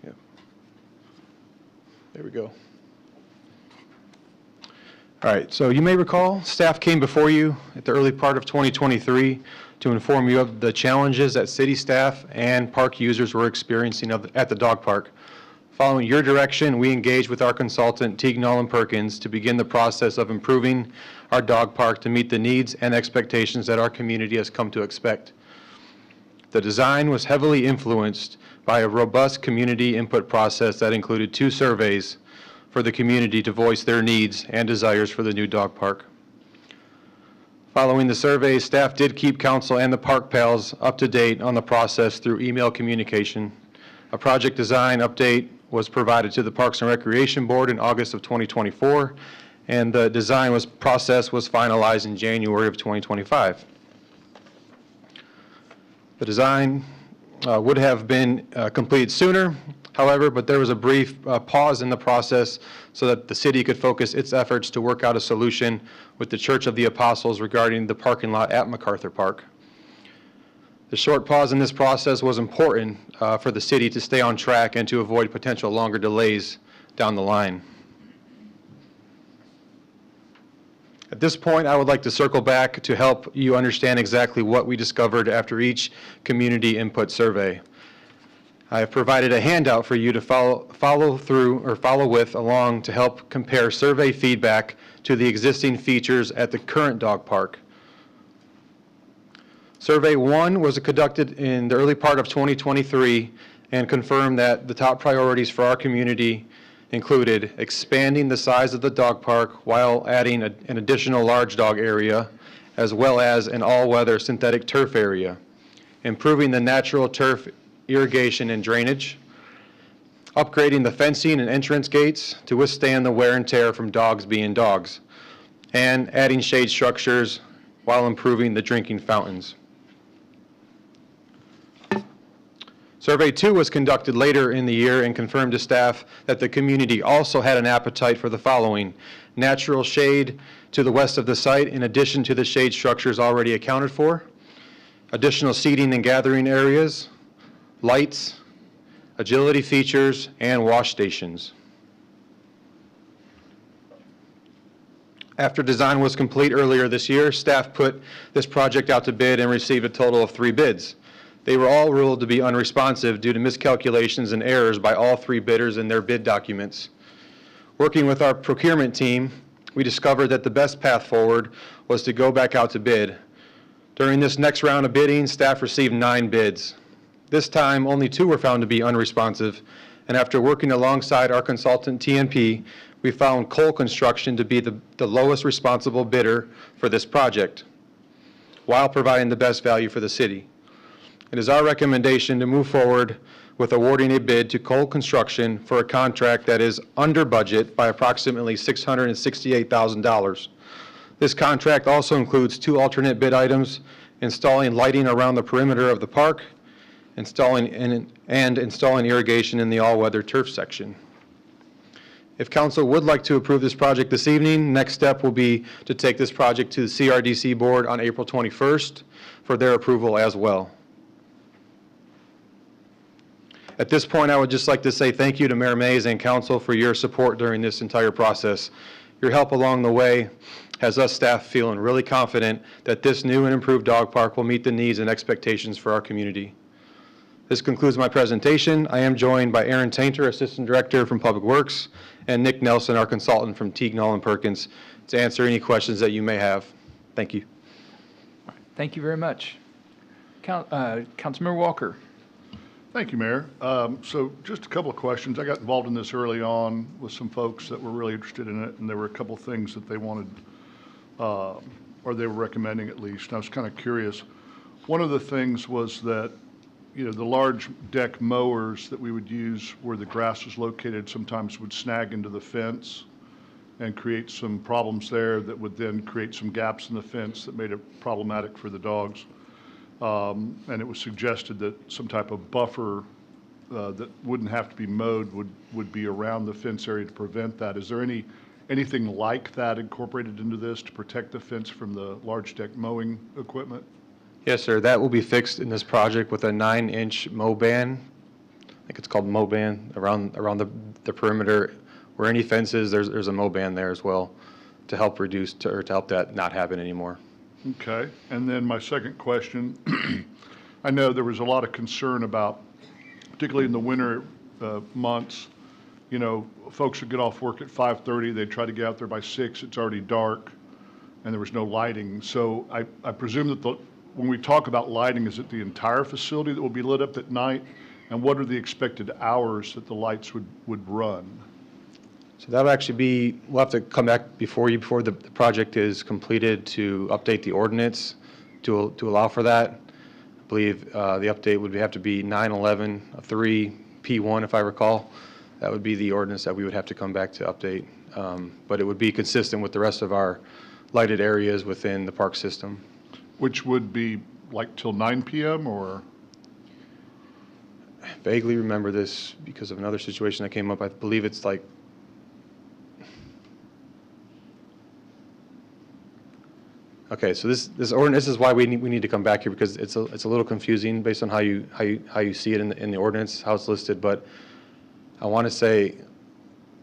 Yep. There we go. All right, so you may recall, staff came before you at the early part of 2023 to inform you of the challenges that city staff and park users were experiencing at the dog park. Following your direction, we engaged with our consultant, Teagnall and Perkins, to begin the process of improving our dog park to meet the needs and expectations that our community has come to expect. The design was heavily influenced by a robust community input process that included 2 surveys for the community to voice their needs and desires for the new dog park. Following the survey, staff did keep council and the park pals up to date on the process through email communication. A project design update was provided to the Parks and Recreation Board in August of 2024, and the design process was finalized in January of 2025. The design would have been completed sooner, however, but there was a brief pause in the process so that the city could focus its efforts to work out a solution with the Church of the Apostles regarding the parking lot at MacArthur Park. The short pause in this process was important for the city to stay on track and to avoid potential longer delays down the line. At this point, I would like to circle back to help you understand exactly what we discovered after each community input survey. I have provided a handout for you to follow with along to help compare survey feedback to the existing features at the current dog park. Survey 1 was conducted in the early part of 2023 and confirmed that the top priorities for our community included expanding the size of the dog park while adding an additional large dog area, as well as an all-weather synthetic turf area, improving the natural turf irrigation and drainage, upgrading the fencing and entrance gates to withstand the wear and tear from dogs being dogs, and adding shade structures while improving the drinking fountains. Survey 2 was conducted later in the year and confirmed to staff that the community also had an appetite for the following: natural shade to the west of the site in addition to the shade structures already accounted for, additional seating and gathering areas, lights, agility features, and wash stations. After design was complete earlier this year, staff put this project out to bid and received a total of 3 bids. They were all ruled to be unresponsive due to miscalculations and errors by all 3 bidders in their bid documents. Working with our procurement team, we discovered that the best path forward was to go back out to bid. During this next round of bidding, staff received 9 bids. This time, only 2 were found to be unresponsive, and after working alongside our consultant TNP, we found Coppell Construction to be the lowest responsible bidder for this project, while providing the best value for the city. It is our recommendation to move forward with awarding a bid to Coppell Construction for a contract that is under budget by approximately $668,000. This contract also includes 2 alternate bid items: installing lighting around the perimeter of the park, installing irrigation in the all-weather turf section. If council would like to approve this project this evening, next step will be to take this project to the CRDC board on April 21st for their approval as well. At this point, I would just like to say thank you to Mayor Mays and council for your support during this entire process. Your help along the way has us staff feeling really confident that this new and improved dog park will meet the needs and expectations for our community. This concludes my presentation. I am joined by Aaron Tainter, Assistant Director from Public Works, and Nick Nelson, our consultant from Teagnall and Perkins, to answer any questions that you may have. Thank you. Thank you very much. Councilmember Walker. Thank you, Mayor. So just a couple of questions. I got involved in this early on with some folks that were really interested in it, and there were a couple of things that they wanted, or they were recommending at least. And I was kind of curious. One of the things was that, you know, the large deck mowers that we would use where the grass was located sometimes would snag into the fence. and create some problems there that would then create some gaps in the fence that made it problematic for the dogs. And it was suggested that some type of buffer that wouldn't have to be mowed would be around the fence area to prevent that. Is there anything like that incorporated into this to protect the fence from the large deck mowing equipment? Yes, sir. That will be fixed in this project with a 9-inch mow band. I think it's called mow band around the perimeter. Where any fences, there's a mow band there as well to help reduce or to help that not happen anymore. Okay. And then my second question, I know there was a lot of concern about, particularly in the winter months, you know, folks would get off work at 5:30, they'd try to get out there by 6, it's already dark, and there was no lighting. So I presume that when we talk about lighting, is it the entire facility that will be lit up at night? And what are the expected hours that the lights would run? So that'll actually be, we'll have to come back before the project is completed to update the ordinance to allow for that. I believe the update would have to be 9/11/3 P1, if I recall. That would be the ordinance that we would have to come back to update. But it would be consistent with the rest of our lighted areas within the park system. Which would be like till 9 p.m. or? I vaguely remember this because of another situation that came up. I believe it's like, okay, so this ordinance is why we need to come back here, because it's a little confusing based on how you see it in the ordinance, how it's listed. But I want to say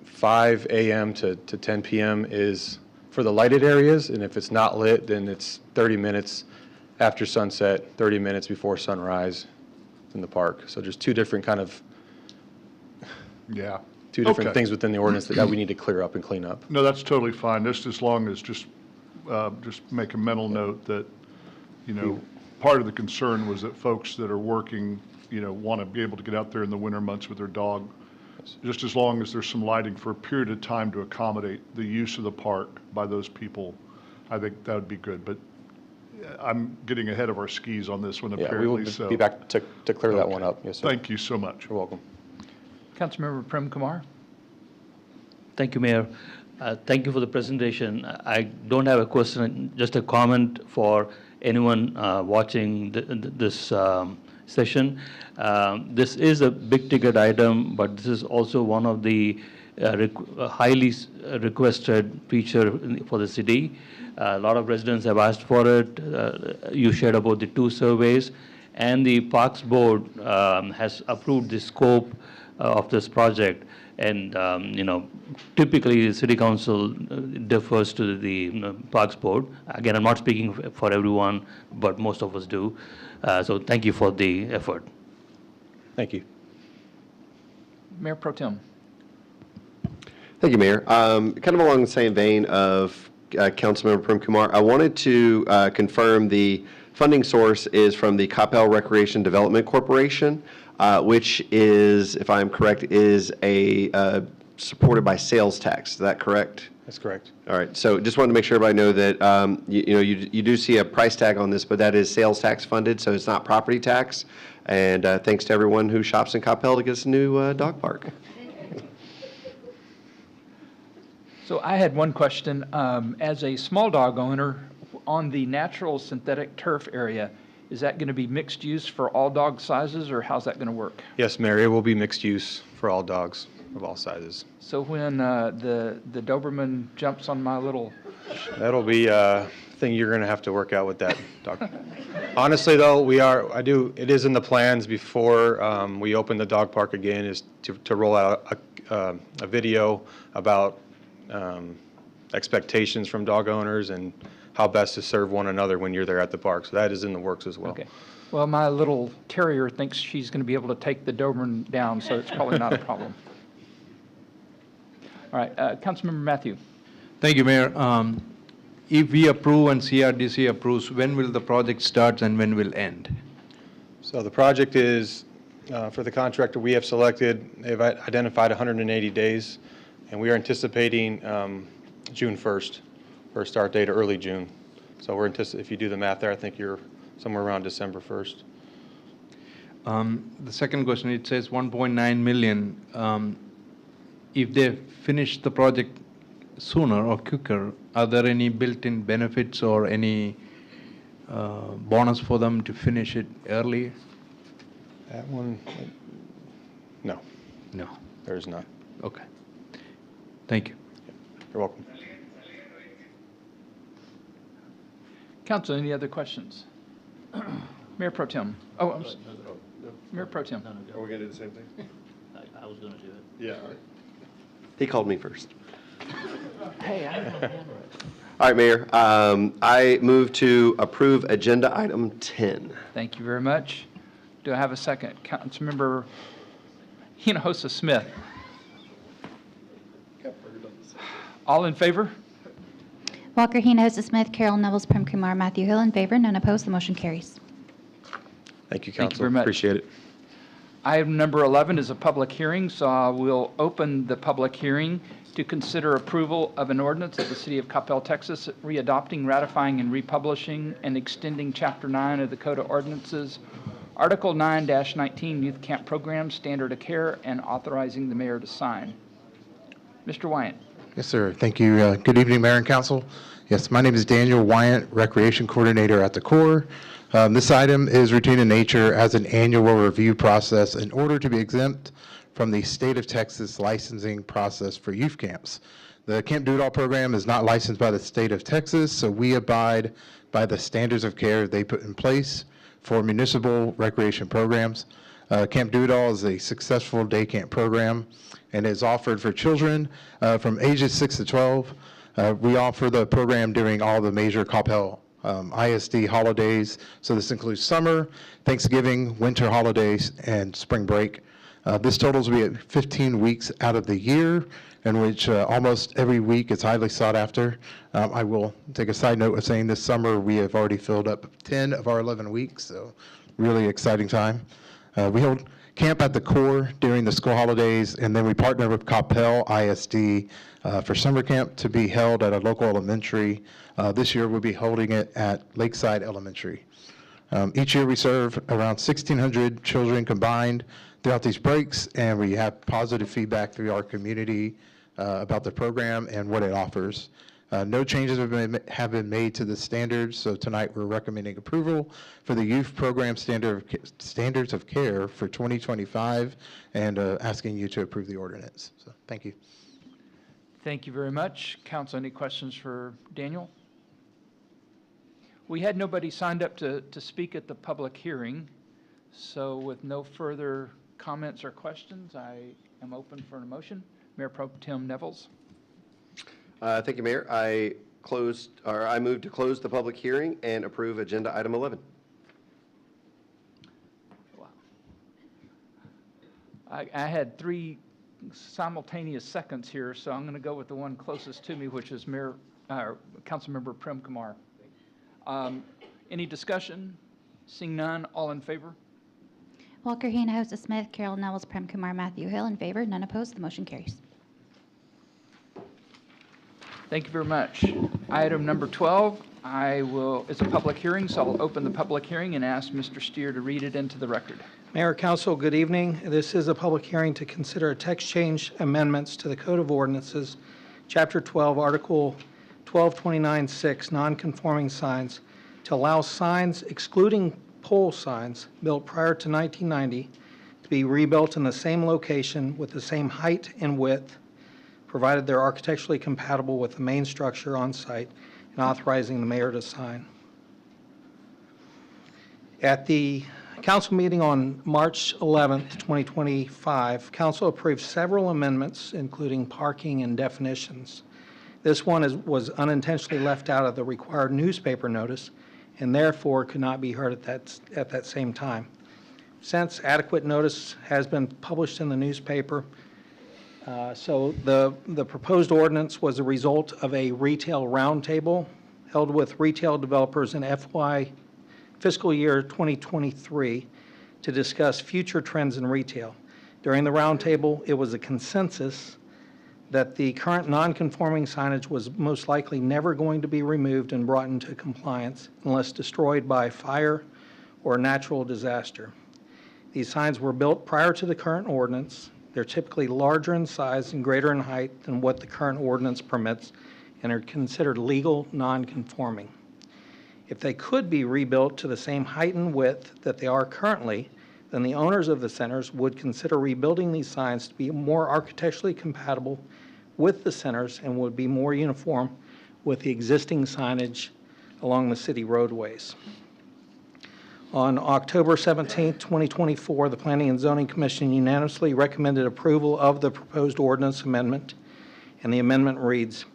5 a.m. to 10 p.m. is for the lighted areas, and if it's not lit, then it's 30 minutes after sunset, 30 minutes before sunrise in the park. So there's two different kind of two different things within the ordinance that we need to clear up and clean up. No, that's totally fine. Just as long as just make a mental note that, you know, part of the concern was that folks that are working, you know, want to be able to get out there in the winter months with their dog. Just as long as there's some lighting for a period of time to accommodate the use of the park by those people, I think that would be good. But I'm getting ahead of our skis on this one, apparently. Yeah, we will be back to clear that one up. Yes, sir. Thank you so much. You're welcome. Councilmember Prem Kumar. Thank you, Mayor. Thank you for the presentation. I don't have a question, just a comment for anyone watching this session. This is a big ticket item, but this is also one of the highly requested feature for the city. A lot of residents have asked for it. You shared about the 2 surveys, and the Parks Board has approved the scope of this project. And, you know, typically the City Council defers to the Parks Board. Again, I'm not speaking for everyone, but most of us do. So thank you for the effort. Thank you. Mayor Pro Tem. Thank you, Mayor. Kind of along the same vein of Councilmember Prem Kumar, I wanted to confirm the funding source is from the Coppell Recreation Development Corporation, which is, if I'm correct, is supported by sales tax. Is that correct? That's correct. All right. So just wanted to make sure everybody know that you do see a price tag on this, but that is sales tax funded, so it's not property tax. And thanks to everyone who shops in Coppell to get us a new dog park. So I had one question. As a small dog owner, on the natural synthetic turf area, is that going to be mixed use for all dog sizes, or how's that going to work? Yes, Mayor, it will be mixed use for all dogs of all sizes. So when the Doberman jumps on my little... That'll be a thing you're going to have to work out with that dog. Honestly, though, it is in the plans before we open the dog park again, is to roll out a video about expectations from dog owners and how best to serve one another when you're there at the park. So that is in the works as well. Okay. Well, my little terrier thinks she's going to be able to take the Doberman down, so it's probably not a problem. All right, Councilmember Matthew. Thank you, Mayor. If we approve and CRDC approves, when will the project start and when will end? So the project is, for the contractor we have selected, they've identified 180 days, and we are anticipating June 1st for a start date, or early June. So we're if you do the math there, I think you're somewhere around December 1st. The second question, it says 1.9 million. If they finish the project sooner or quicker, are there any built-in benefits or any bonus for them to finish it early? That one, no, No. there's not. Okay. Thank you. You're welcome. Council, any other questions? Mayor Pro Tem. Oh, Mayor Pro Tem. Are we going to do the same thing? I was gonna do it. Yeah. He called me first. Hey, I have my hand All right, Mayor. I move to approve agenda item 10. Thank you very much. Do I have a second? Councilmember Hinojosa Smith. All in favor? Walker, Hinojosa Smith, Carol Nevels, Prem Kumar, Matthew Hill in favor, none opposed, the motion carries. Thank you, Thank you Council. very much. Appreciate it. Item number 11 is a public hearing, so I will open the public hearing to consider approval of an ordinance of the City of Coppell, Texas, readopting, ratifying, and republishing and extending Chapter 9 of the Code of Ordinances, Article 9-19, Youth Camp Program, Standard of Care, and authorizing the mayor to sign. Mr. Wyatt. Yes, sir. Thank you. Good evening, Mayor and Council. Yes, my name is Daniel Wyatt, Recreation Coordinator at the Corps. This item is routine in nature as an annual review process in order to be exempt from the state of Texas licensing process for youth camps. The Camp Do-It-All program is not licensed by the state of Texas, so we abide by the standards of care they put in place for municipal recreation programs. Camp Do-It-All is a successful day camp program and is offered for children from ages 6 to 12. We offer the program during all the major Coppell ISD holidays. So this includes summer, Thanksgiving, winter holidays, and spring break. This totals will be at 15 weeks out of the year, in which almost every week is highly sought after. I will take a side note of saying this summer we have already filled up 10 of our 11 weeks, so really exciting time. We hold camp at the Corps during the school holidays, and then we partner with Coppell ISD for summer camp to be held at a local elementary. This year we'll be holding it at Lakeside Elementary. Each year we serve around 1,600 children combined throughout these breaks, and we have positive feedback through our community about the program and what it offers. No changes have been made to the standards, so tonight we're recommending approval for the youth program standards of care for 2025 and asking you to approve the ordinance. So thank you. Thank you very much. Council, any questions for Daniel? We had nobody signed up to speak at the public hearing, so with no further comments or questions, I am open for a motion. Mayor Pro Tem Nevels. Thank you, Mayor. I move to close the public hearing and approve agenda item 11. Wow. I had 3 simultaneous seconds here, so I'm going to go with the one closest to me, which is Councilmember Prem Kumar. Any discussion? Seeing none, all in favor? Walker, Hinojosa Smith, Carol Nevels, Prem Kumar, Matthew Hill in favor, none opposed, the motion carries. Thank you very much. Item number 12, it's a public hearing, so I'll open the public hearing and ask Mr. Steer to read it into the record. Mayor, Council, good evening. This is a public hearing to consider text change amendments to the Code of Ordinances, Chapter 12, Article 1229-6, non-conforming signs, to allow signs excluding pole signs built prior to 1990 to be rebuilt in the same location with the same height and width, provided they're architecturally compatible with the main structure on site, and authorizing the mayor to sign. At the council meeting on March 11th, 2025, council approved several amendments, including parking and definitions. This one was unintentionally left out of the required newspaper notice and therefore could not be heard at that same time. Since adequate notice has been published in the newspaper, so the proposed ordinance was a result of a retail roundtable held with retail developers in fiscal year 2023 to discuss future trends in retail. During the roundtable, it was a consensus that the current non-conforming signage was most likely never going to be removed and brought into compliance unless destroyed by fire or natural disaster. These signs were built prior to the current ordinance. They're typically larger in size and greater in height than what the current ordinance permits and are considered legal non-conforming. If they could be rebuilt to the same height and width that they are currently, then the owners of the centers would consider rebuilding these signs to be more architecturally compatible with the centers and would be more uniform with the existing signage along the city roadways. On October 17, 2024, the Planning and Zoning Commission unanimously recommended approval of the proposed ordinance amendment, and the amendment reads,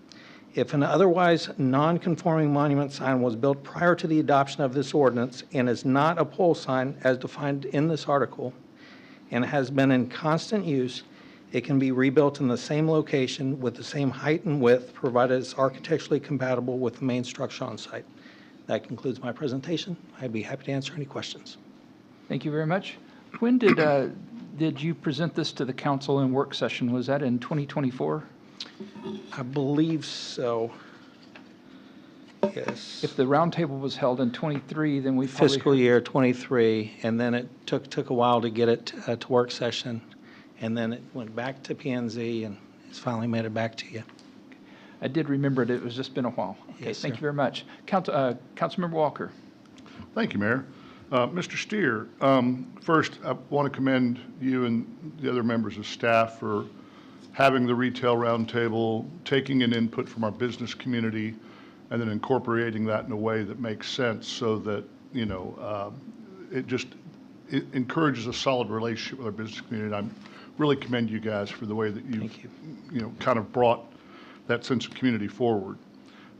if an otherwise non-conforming monument sign was built prior to the adoption of this ordinance and is not a pole sign as defined in this article and has been in constant use, it can be rebuilt in the same location with the same height and width, provided it's architecturally compatible with the main structure on site. That concludes my presentation. I'd be happy to answer any questions. Thank you very much. When did you present this to the council in work session? Was that in 2024? I believe so. Yes. If the roundtable was held in 23, then we probably... Fiscal year 23, and then it took a while to get it to work session, and then it went back to P&Z, and it's finally made it back to you. I did remember it. It was just been a while. Okay, Yes, thank sir. you very much. Councilmember Walker. Thank you, Mayor. Mr. Steer, first, I want to commend you and the other members of staff for having the retail roundtable, taking an input from our business community, and then incorporating that in a way that makes sense so that, you know, it encourages a solid relationship with our business community. And I really commend you guys for the way that you've, you know, kind of brought that sense of community forward.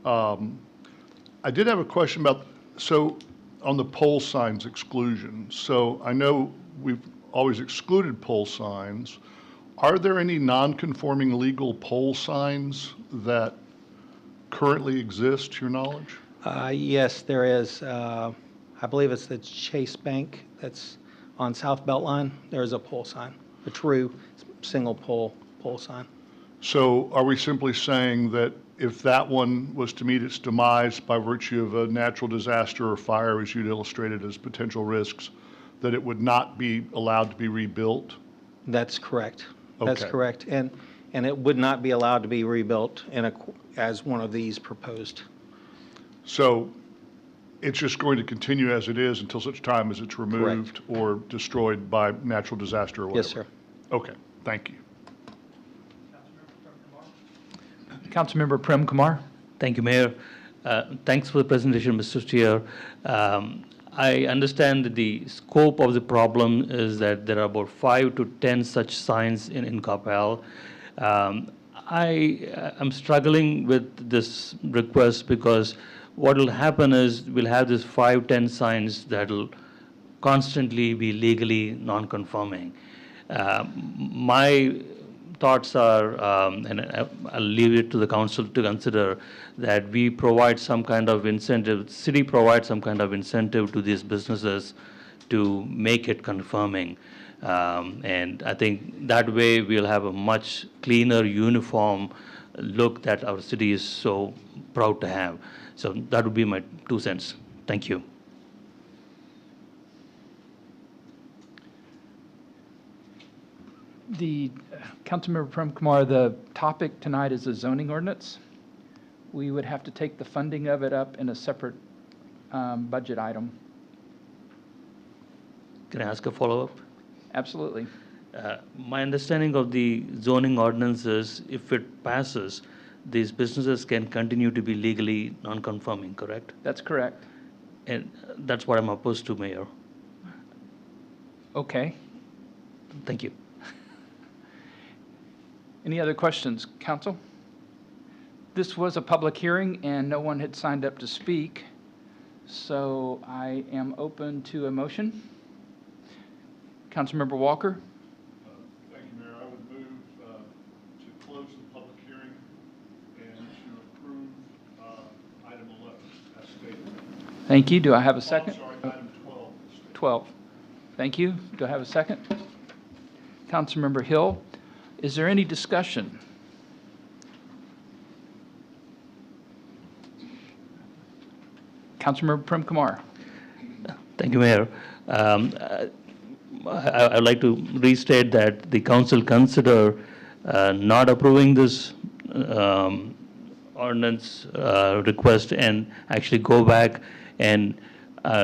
I did have a question about, so on the pole signs exclusion. So I know we've always excluded pole signs. Are there any non-conforming legal pole signs that currently exist, to your knowledge? Yes, there is. I believe it's the Chase Bank that's on South Beltline. There's a pole sign, a true single pole sign. So are we simply saying that if that one was to meet its demise by virtue of a natural disaster or fire, as you'd illustrated as potential risks, that it would not be allowed to be rebuilt? That's correct. That's Okay. correct. And it would not be allowed to be rebuilt as one of these proposed. So it's just going to continue as it is until such time as it's removed or destroyed by natural disaster or whatever? Yes, sir. Okay, thank you. Councilmember Prem Kumar. Thank you, Mayor. Thanks for the presentation, Mr. Steer. I understand that the scope of the problem is that there are about 5 to 10 such signs in Coppell. I am struggling with this request because what will happen is we'll have these 5, 10 signs that will constantly be legally non-conforming. My thoughts are, and I'll leave it to the council to consider, that we provide some kind of incentive, the city provides some kind of incentive to these businesses to make it conforming. And I think that way we'll have a much cleaner, uniform look that our city is so proud to have. So that would be my 2 cents. Thank you. Councilmember Prem Kumar, the topic tonight is the zoning ordinance. We would have to take the funding of it up in a separate budget item. Can I ask a follow-up? Absolutely. My understanding of the zoning ordinance is if it passes, these businesses can continue to be legally non-conforming, correct? That's correct. And that's what I'm opposed to, Mayor. Okay. Thank you. Any other questions, council? This was a public hearing and no one had signed up to speak, so I am open to a motion. Councilmember Walker? Thank you, Mayor. I would move to close the public hearing and to approve item 11 as stated. Thank you. Do I have a second? Oh, sorry, item 12. 12. Thank you. Do I have a second? Councilmember Hill, is there any discussion? Councilmember Prem Kumar. Thank you, Mayor. I'd like to restate that the council consider not approving this ordinance request and actually go back and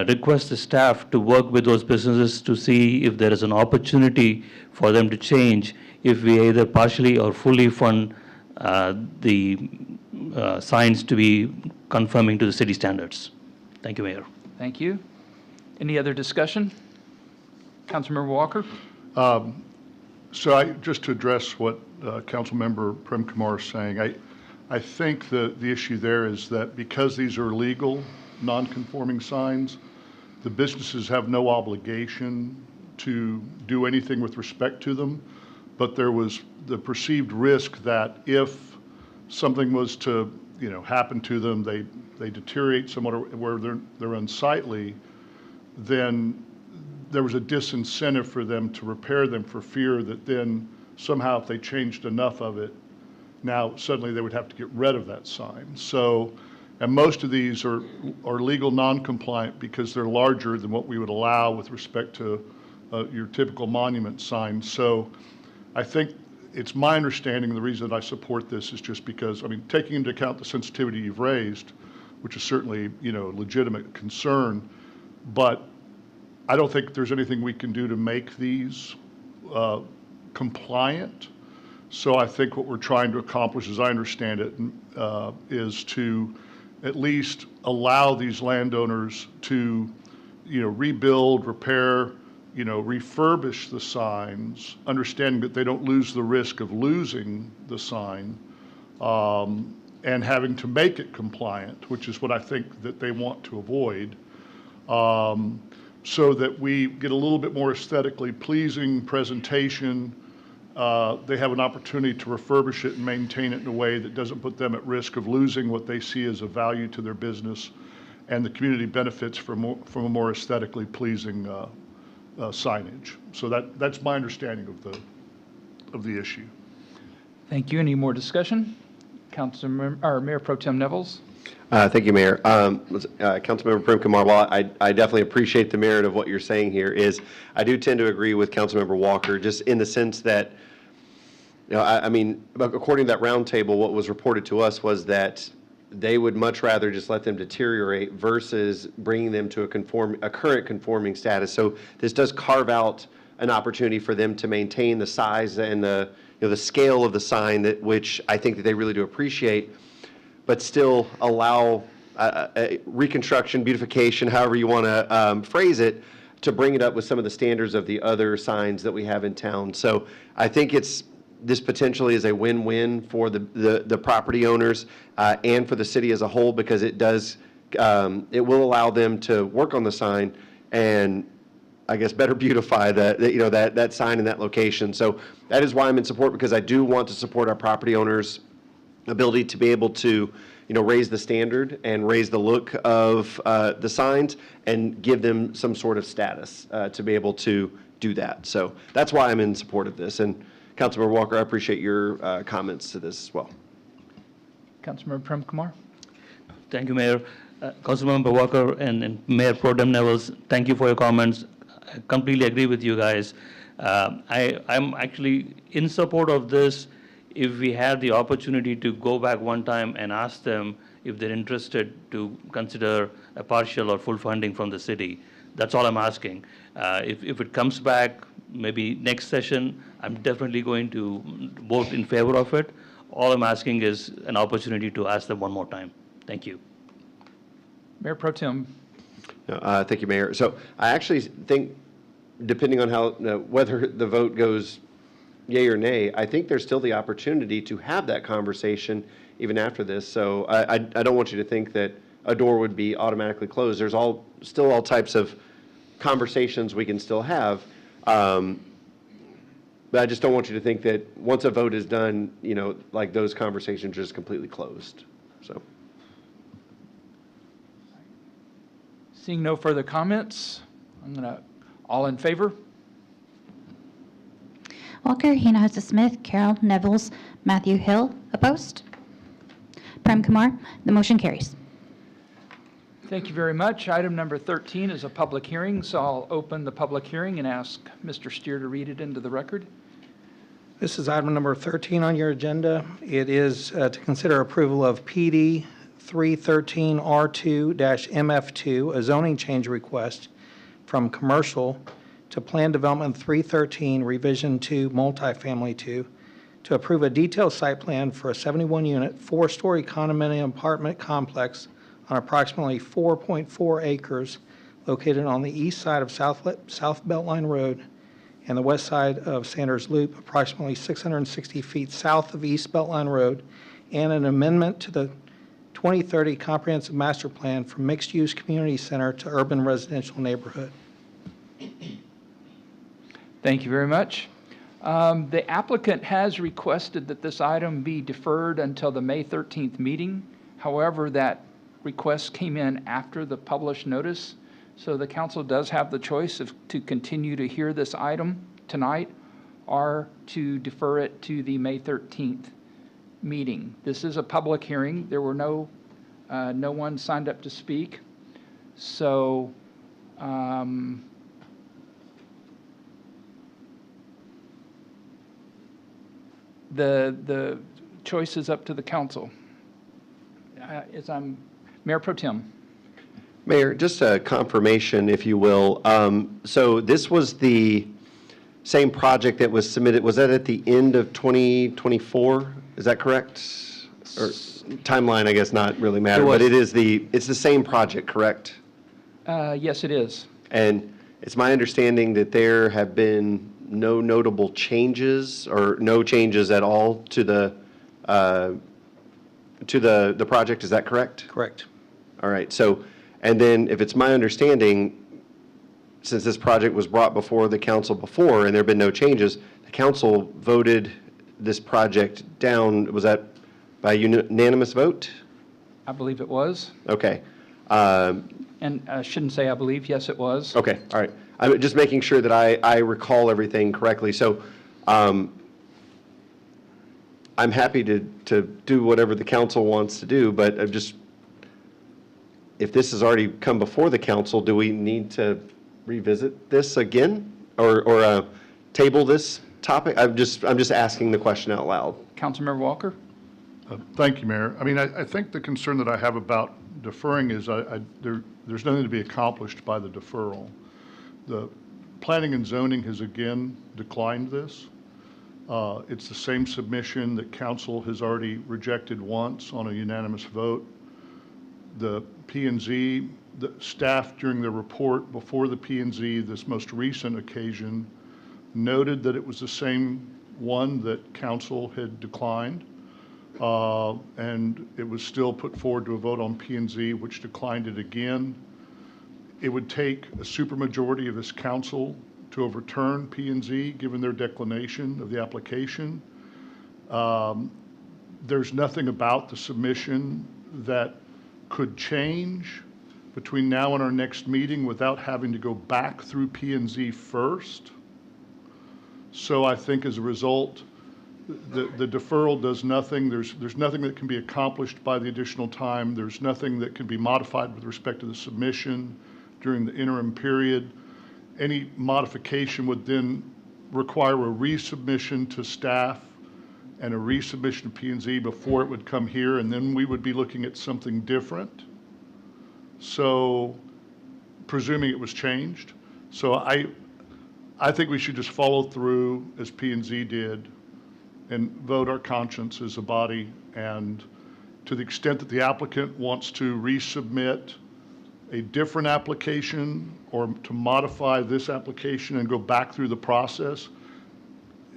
request the staff to work with those businesses to see if there is an opportunity for them to change if we either partially or fully fund the signs to be conforming to the city standards. Thank you, Mayor. Thank you. Any other discussion? Councilmember Walker? So just to address what Councilmember Prem Kumar is saying, I think the issue there is that because these are legal, non-conforming signs, the businesses have no obligation to do anything with respect to them, but there was the perceived risk that if something was to, happen to them, they deteriorate somewhat or where they're unsightly, then there was a disincentive for them to repair them for fear that then somehow if they changed enough of it, now suddenly they would have to get rid of that sign. So, and most of these are legal non-compliant because they're larger than what we would allow with respect to your typical monument sign. So I think it's my understanding, the reason that I support this is just because, taking into account the sensitivity you've raised, which is certainly, a legitimate concern, but I don't think there's anything we can do to make these compliant. So I think what we're trying to accomplish, as I understand it, is to at least allow these landowners to, rebuild, repair, refurbish the signs, understanding that they don't lose the risk of losing the sign and having to make it compliant, which is what I think that they want to avoid. So that we get a little bit more aesthetically pleasing presentation. They have an opportunity to refurbish it and maintain it in a way that doesn't put them at risk of losing what they see as a value to their business, and the community benefits from a more aesthetically pleasing signage. So that's my understanding of the issue. Thank you. Any more discussion? Mayor Pro Tem Nevels? Thank you, Mayor. Councilmember Prem Kumar, while I definitely appreciate the merit of what you're saying here, I do tend to agree with Councilmember Walker, just in the sense that, according to that roundtable, what was reported to us was that they would much rather just let them deteriorate versus bringing them to a current conforming status. So this does carve out an opportunity for them to maintain the size and the scale of the sign, which I think that they really do appreciate, but still allow reconstruction, beautification, however you want to phrase it, to bring it up with some of the standards of the other signs that we have in town. So I think this potentially is a win-win for the property owners and for the city as a whole, because it will allow them to work on the sign and, I guess, better beautify that sign in that location. So that is why I'm in support, because I do want to support our property owners' ability to be able to, raise the standard and raise the look of the signs and give them some sort of status to be able to do that. So that's why I'm in support of this. And Councilmember Walker, I appreciate your comments to this as well. Councilmember Prem Kumar? Thank you, Mayor. Councilmember Walker and Mayor Pro Tem Nevels, thank you for your comments. I completely agree with you guys. I'm actually in support of this if we had the opportunity to go back one time and ask them if they're interested to consider a partial or full funding from the city. That's all I'm asking. If it comes back maybe next session, I'm definitely going to vote in favor of it. All I'm asking is an opportunity to ask them one more time. Thank you. Mayor Pro Tem. Thank you, Mayor. So I actually think, depending on how whether the vote goes yay or nay, I think there's still the opportunity to have that conversation even after this. So I don't want you to think that a door would be automatically closed. There's still all types of conversations we can still have. But I just don't want you to think that once a vote is done, like those conversations are just completely closed. So. Seeing no further comments, all in favor? Walker, Hinojosa Smith, Carol, Nevels, Matthew Hill, opposed? Prem Kumar, the motion carries. Thank you very much. Item number 13 is a public hearing, so I'll open the public hearing and ask Mr. Steer to read it into the record. This is item number 13 on your agenda. It is to consider approval of PD 313R2-MF2, a zoning change request from commercial to Plan Development 313 Revision 2 Multifamily 2 to approve a detailed site plan for a 71-unit, 4-story condominium apartment complex on approximately 4.4 acres located on the east side of South Beltline Road and the west side of Sanders Loop, approximately 660 feet south of East Beltline Road, and an amendment to the 2030 Comprehensive Master Plan from mixed-use community center to urban residential neighborhood. Thank you very much. The applicant has requested that this item be deferred until the May 13th meeting. However, that request came in after the published notice, so the council does have the choice of to continue to hear this item tonight or to defer it to the May 13th meeting. This is a public hearing. There were no one signed up to speak. So the choice is up to the council. Mayor Pro Tem. Mayor, just a confirmation, if you will. So this was the same project that was submitted, was that at the end of 2024? Is that correct? Or timeline, I guess, not really matter, but it's the same project, correct? Yes, it is. And it's my understanding that there have been no notable changes or no changes at all to the project, is that correct? Correct. All right, so, and then if it's my understanding, since this project was brought before the council before and there have been no changes, the council voted this project down, was that by unanimous vote? I believe it was. Okay. And I shouldn't say I believe, yes, it was. Okay, all right. I'm just making sure that I recall everything correctly. So I'm happy to do whatever the council wants to do, but I'm just, if this has already come before the council, do we need to revisit this again or table this topic? I'm just asking the question out loud. Councilmember Walker? Thank you, Mayor. I mean, I think the concern that I have about deferring is there's nothing to be accomplished by the deferral. The Planning and Zoning has again declined this. It's the same submission that council has already rejected once on a unanimous vote. The P&Z, the staff during their report before the P&Z, this most recent occasion, noted that it was the same one that council had declined. And it was still put forward to a vote on P&Z, which declined it again. It would take a supermajority of this council to overturn P&Z, given their declination of the application. There's nothing about the submission that could change between now and our next meeting without having to go back through P&Z first. So I think as a result, the deferral does nothing. There's nothing that can be accomplished by the additional time. There's nothing that can be modified with respect to the submission during the interim period. Any modification would then require a resubmission to staff and a resubmission to P&Z before it would come here, and then we would be looking at something different. So, presuming it was changed. So I think we should just follow through as P&Z did and vote our conscience as a body. And to the extent that the applicant wants to resubmit a different application or to modify this application and go back through the process,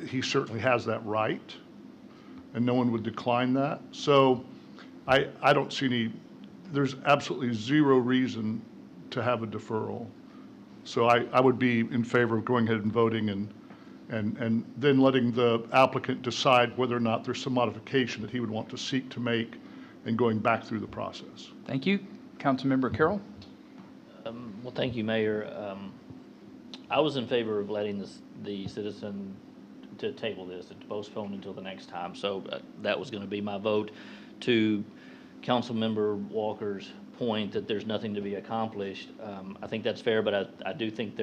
he certainly has that right, and no one would decline that. So I don't see any, there's absolutely zero reason to have a deferral. So I would be in favor of going ahead and voting and then letting the applicant decide whether or not there's some modification that he would want to seek to make and going back through the process. Thank you. Councilmember Carroll? Well, thank you, Mayor. I was in favor of letting the citizen to table this and to postpone until the next time. So that was going to be my vote. To Councilmember Walker's point that there's nothing to be accomplished. I think that's fair, but I do think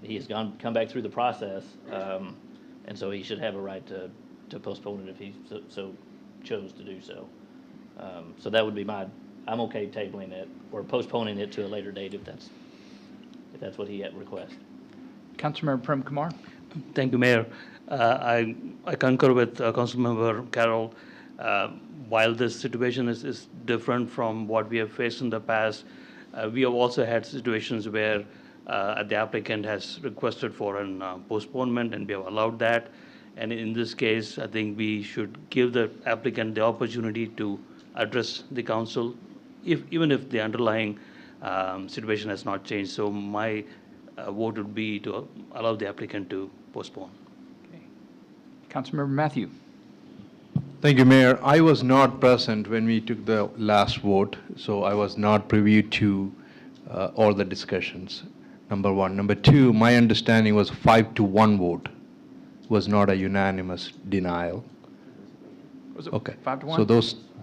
he has come back through the process, and so he should have a right to postpone it if he so chose to do so. So that would be I'm okay tabling it or postponing it to a later date if that's what he requests. Councilmember Prem Kumar. Thank you, Mayor. I concur with Councilmember Carroll. While this situation is different from what we have faced in the past, we have also had situations where the applicant has requested for an postponement, and we have allowed that. And in this case, I think we should give the applicant the opportunity to address the council, even if the underlying situation has not changed. So my vote would be to allow the applicant to postpone. Okay. Councilmember Matthew. Thank you, Mayor. I was not present when we took the last vote, so I was not privy to all the discussions, number one. Number two, my understanding was 5-1 vote, was not a unanimous denial. Was it Okay. 5-1?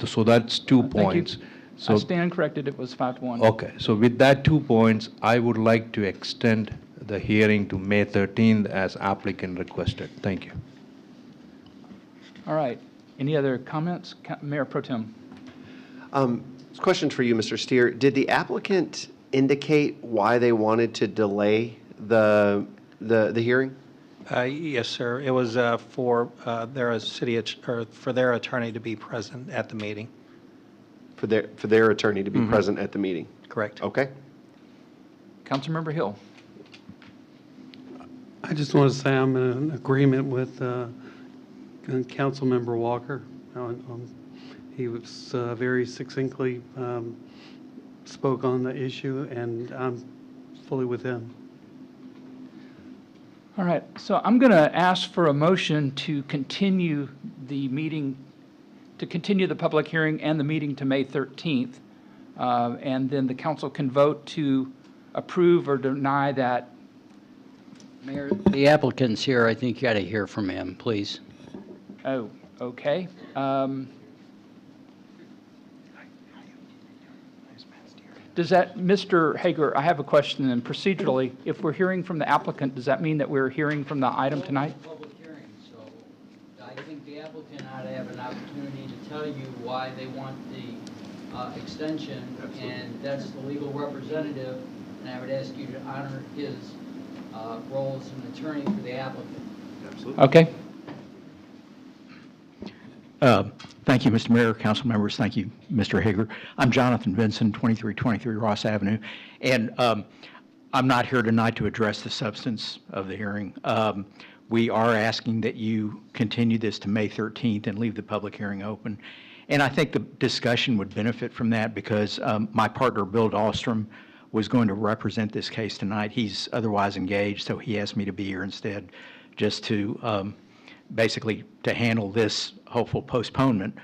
So that's 2 Thank you. points. So I stand corrected, it was 5-1. okay, so with that 2 points, I would like to extend the hearing to May 13th as applicant requested. Thank you. All right. Any other comments? Mayor Pro Tem. Question for you, Mr. Steer. Did the applicant indicate why they wanted to delay the hearing? Yes, sir. It was for their for their attorney to be present at the meeting. For their attorney to be present at the meeting? Correct. Okay. Councilmember Hill. I just want to say I'm in agreement with Councilmember Walker. He was very succinctly spoke on the issue, and I'm fully with him. All right, so I'm going to ask for a motion to continue the meeting, to continue the public hearing and the meeting to May 13th. And then the council can vote to approve or deny that. Mayor, the applicant's here. I think you got to hear from him, please. Oh, okay. Does that, Mr. Hager, I have a question then. Procedurally, if we're hearing from the applicant, does that mean that we're hearing from the item tonight? Public hearing, so I think the applicant ought to have an opportunity to tell you why they want the extension, and that's the legal representative, and I would ask you to honor his role as an attorney for the applicant. Absolutely. Okay. Thank you, Mr. Mayor, council members. Thank you, Mr. Hager. I'm Jonathan Vinson, 2323 Ross Avenue, and I'm not here tonight to address the substance of the hearing. We are asking that you continue this to May 13th and leave the public hearing open. And I think the discussion would benefit from that because my partner, Bill Dahlstrom, was going to represent this case tonight. He's otherwise engaged, so he asked me to be here instead just to basically to handle this hopeful postponement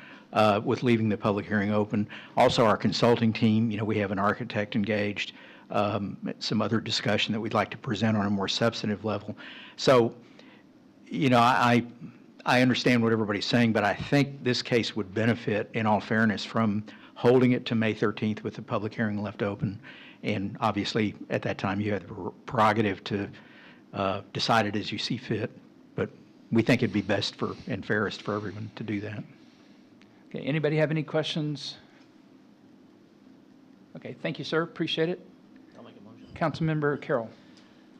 with leaving the public hearing open. Also, our consulting team, we have an architect engaged, some other discussion that we'd like to present on a more substantive level. So, I understand what everybody's saying, but I think this case would benefit, in all fairness, from holding it to May 13th with the public hearing left open. And obviously, at that time, you have the prerogative to decide it as you see fit. But we think it'd be best and fairest for everyone to do that. Okay, anybody have any questions? Okay, thank you, sir. Appreciate it. I'll make a motion. Councilmember Carroll.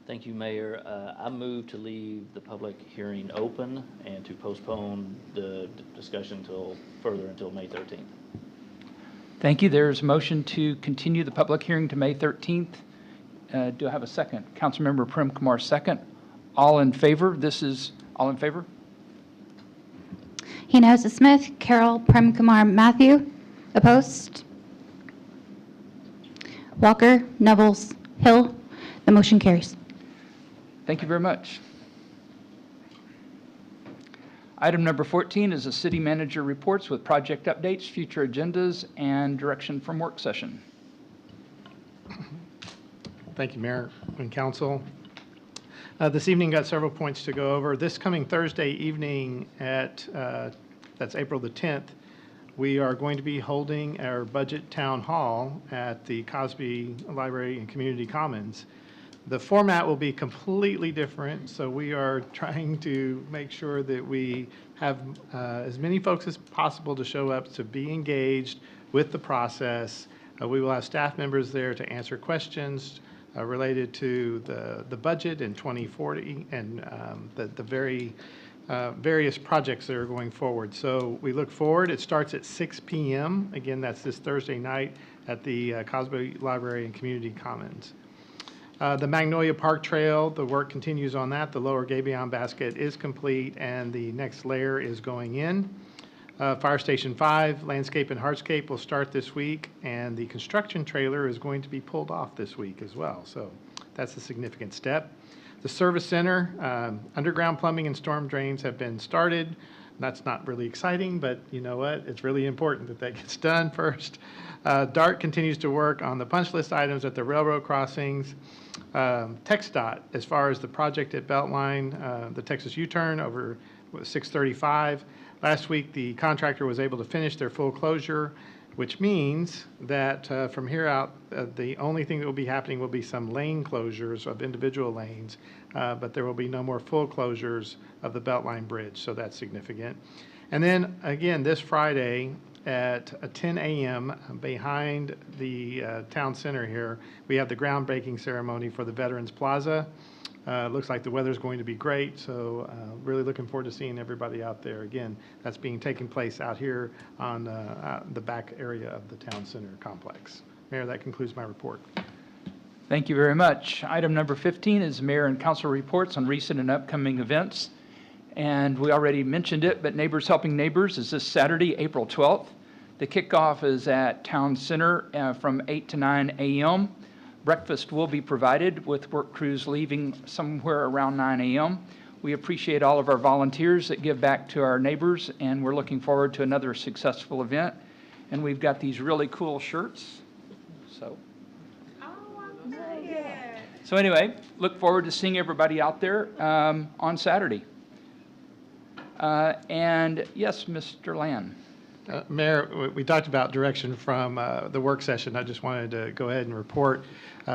Thank you, Mayor. I move to leave the public hearing open and to postpone the discussion until May 13th. Thank you. There's a motion to continue the public hearing to May 13th. Do I have a second? Councilmember Prem Kumar, second. All in favor? All in favor? Hinojosa Smith, Carroll, Prem Kumar, Matthew. Opposed? Walker, Nevels, Hill. The motion carries. Thank you very much. Item number 14 is the city manager reports with project updates, future agendas, and direction from work session. Thank you, Mayor and Council. This evening, got several points to go over. This coming Thursday evening at, that's April the 10th, we are going to be holding our budget town hall at the Cosby Library and Community Commons. The format will be completely different, so we are trying to make sure that we have as many folks as possible to show up to be engaged with the process. We will have staff members there to answer questions related to the budget in 2040 and the various projects that are going forward. So we look forward. It starts at 6 p.m. Again, that's this Thursday night at the Cosby Library and Community Commons. The Magnolia Park Trail, the work continues on that. The lower gabion basket is complete and the next layer is going in. Fire Station 5, landscape and hardscape will start this week, and the construction trailer is going to be pulled off this week as well. So that's a significant step. The service center, underground plumbing and storm drains have been started. That's not really exciting, but you know what? It's really important that that gets done first. DART continues to work on the punch list items at the railroad crossings. TxDOT, as far as the project at Beltline, the Texas U-turn over 635. Last week, the contractor was able to finish their full closure, which means that from here out, the only thing that will be happening will be some lane closures of individual lanes, but there will be no more full closures of the Beltline Bridge, so that's significant. And then, again, this Friday at 10 a.m. behind the town center here, we have the groundbreaking ceremony for the Veterans Plaza. Looks like the weather's going to be great, so really looking forward to seeing everybody out there. Again, that's taking place out here on the back area of the town center complex. Mayor, that concludes my report. Thank you very much. Item number 15 is Mayor and Council reports on recent and upcoming events. And we already mentioned it, but Neighbors Helping Neighbors is this Saturday, April 12th. The kickoff is at Town Center from 8 to 9 a.m. Breakfast will be provided with work crews leaving somewhere around 9 a.m. We appreciate all of our volunteers that give back to our neighbors, and we're looking forward to another successful event. And we've got these really cool shirts. So anyway, look forward to seeing everybody out there on Saturday. And yes, Mr. Land. Mayor, we talked about direction from the work session. I just wanted to go ahead and report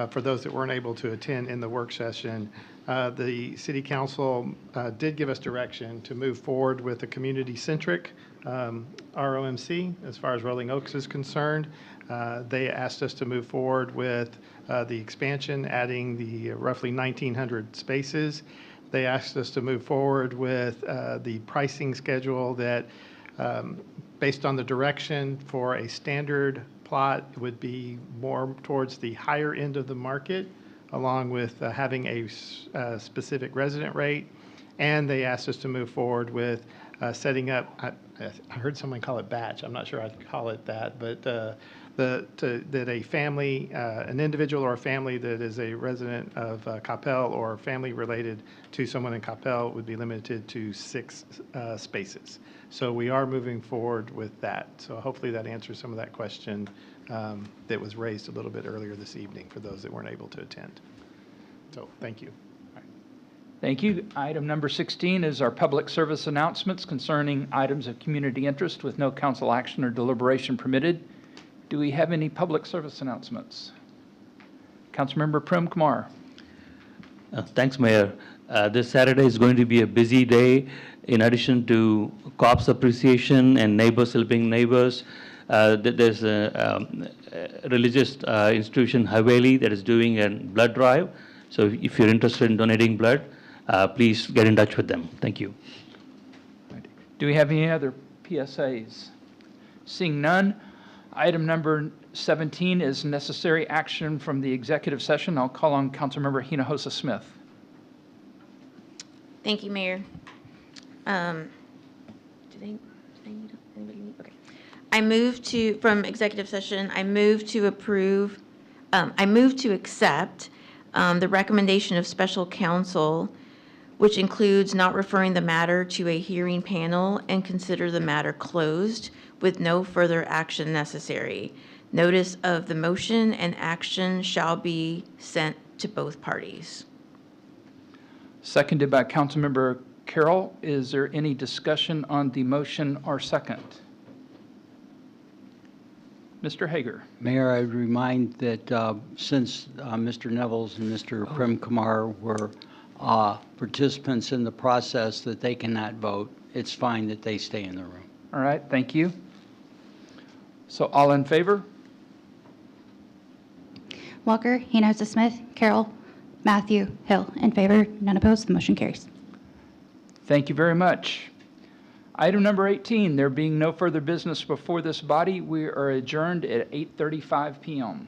for those that weren't able to attend in the work session. The City Council did give us direction to move forward with a community-centric ROMC as far as Rolling Oaks is concerned. They asked us to move forward with the expansion, adding the roughly 1,900 spaces. They asked us to move forward with the pricing schedule that, based on the direction for a standard plot, would be more towards the higher end of the market, along with having a specific resident rate. And they asked us to move forward with setting up, I heard someone call it batch, I'm not sure I'd call it that, but that a family, an individual or a family that is a resident of Coppell or family related to someone in Coppell would be limited to 6 spaces. So we are moving forward with that. So hopefully that answers some of that question that was raised a little bit earlier this evening for those that weren't able to attend. So thank you. Thank you. Item number 16 is our public service announcements concerning items of community interest with no council action or deliberation permitted. Do we have any public service announcements? Councilmember Prem Kumar. Thanks, Mayor. This Saturday is going to be a busy day. In addition to Cops Appreciation and Neighbors Helping Neighbors, there's a religious institution, Haveli, that is doing a blood drive. So if you're interested in donating blood, please get in touch with them. Thank you. Do we have any other PSAs? Seeing none, item number 17 is necessary action from the executive session. I'll call on Councilmember Hinojosa Smith. Thank you, Mayor. Do they need, anybody need? Okay. I move to, from executive session, I move to approve, I move to accept the recommendation of special counsel, which includes not referring the matter to a hearing panel and consider the matter closed with no further action necessary. Notice of the motion and action shall be sent to both parties. Seconded by Councilmember Carroll. Is there any discussion on the motion or second? Mr. Hager. Mayor, I would remind that since Mr. Nevels and Mr. Prem Kumar were participants in the process, that they cannot vote. It's fine that they stay in the room. All right, thank you. So all in favor? Walker, Hinojosa Smith, Carroll, Matthew, Hill. In favor, none opposed, the motion carries. Thank you very much. Item number 18, there being no further business before this body, we are adjourned at 8:35 p.m.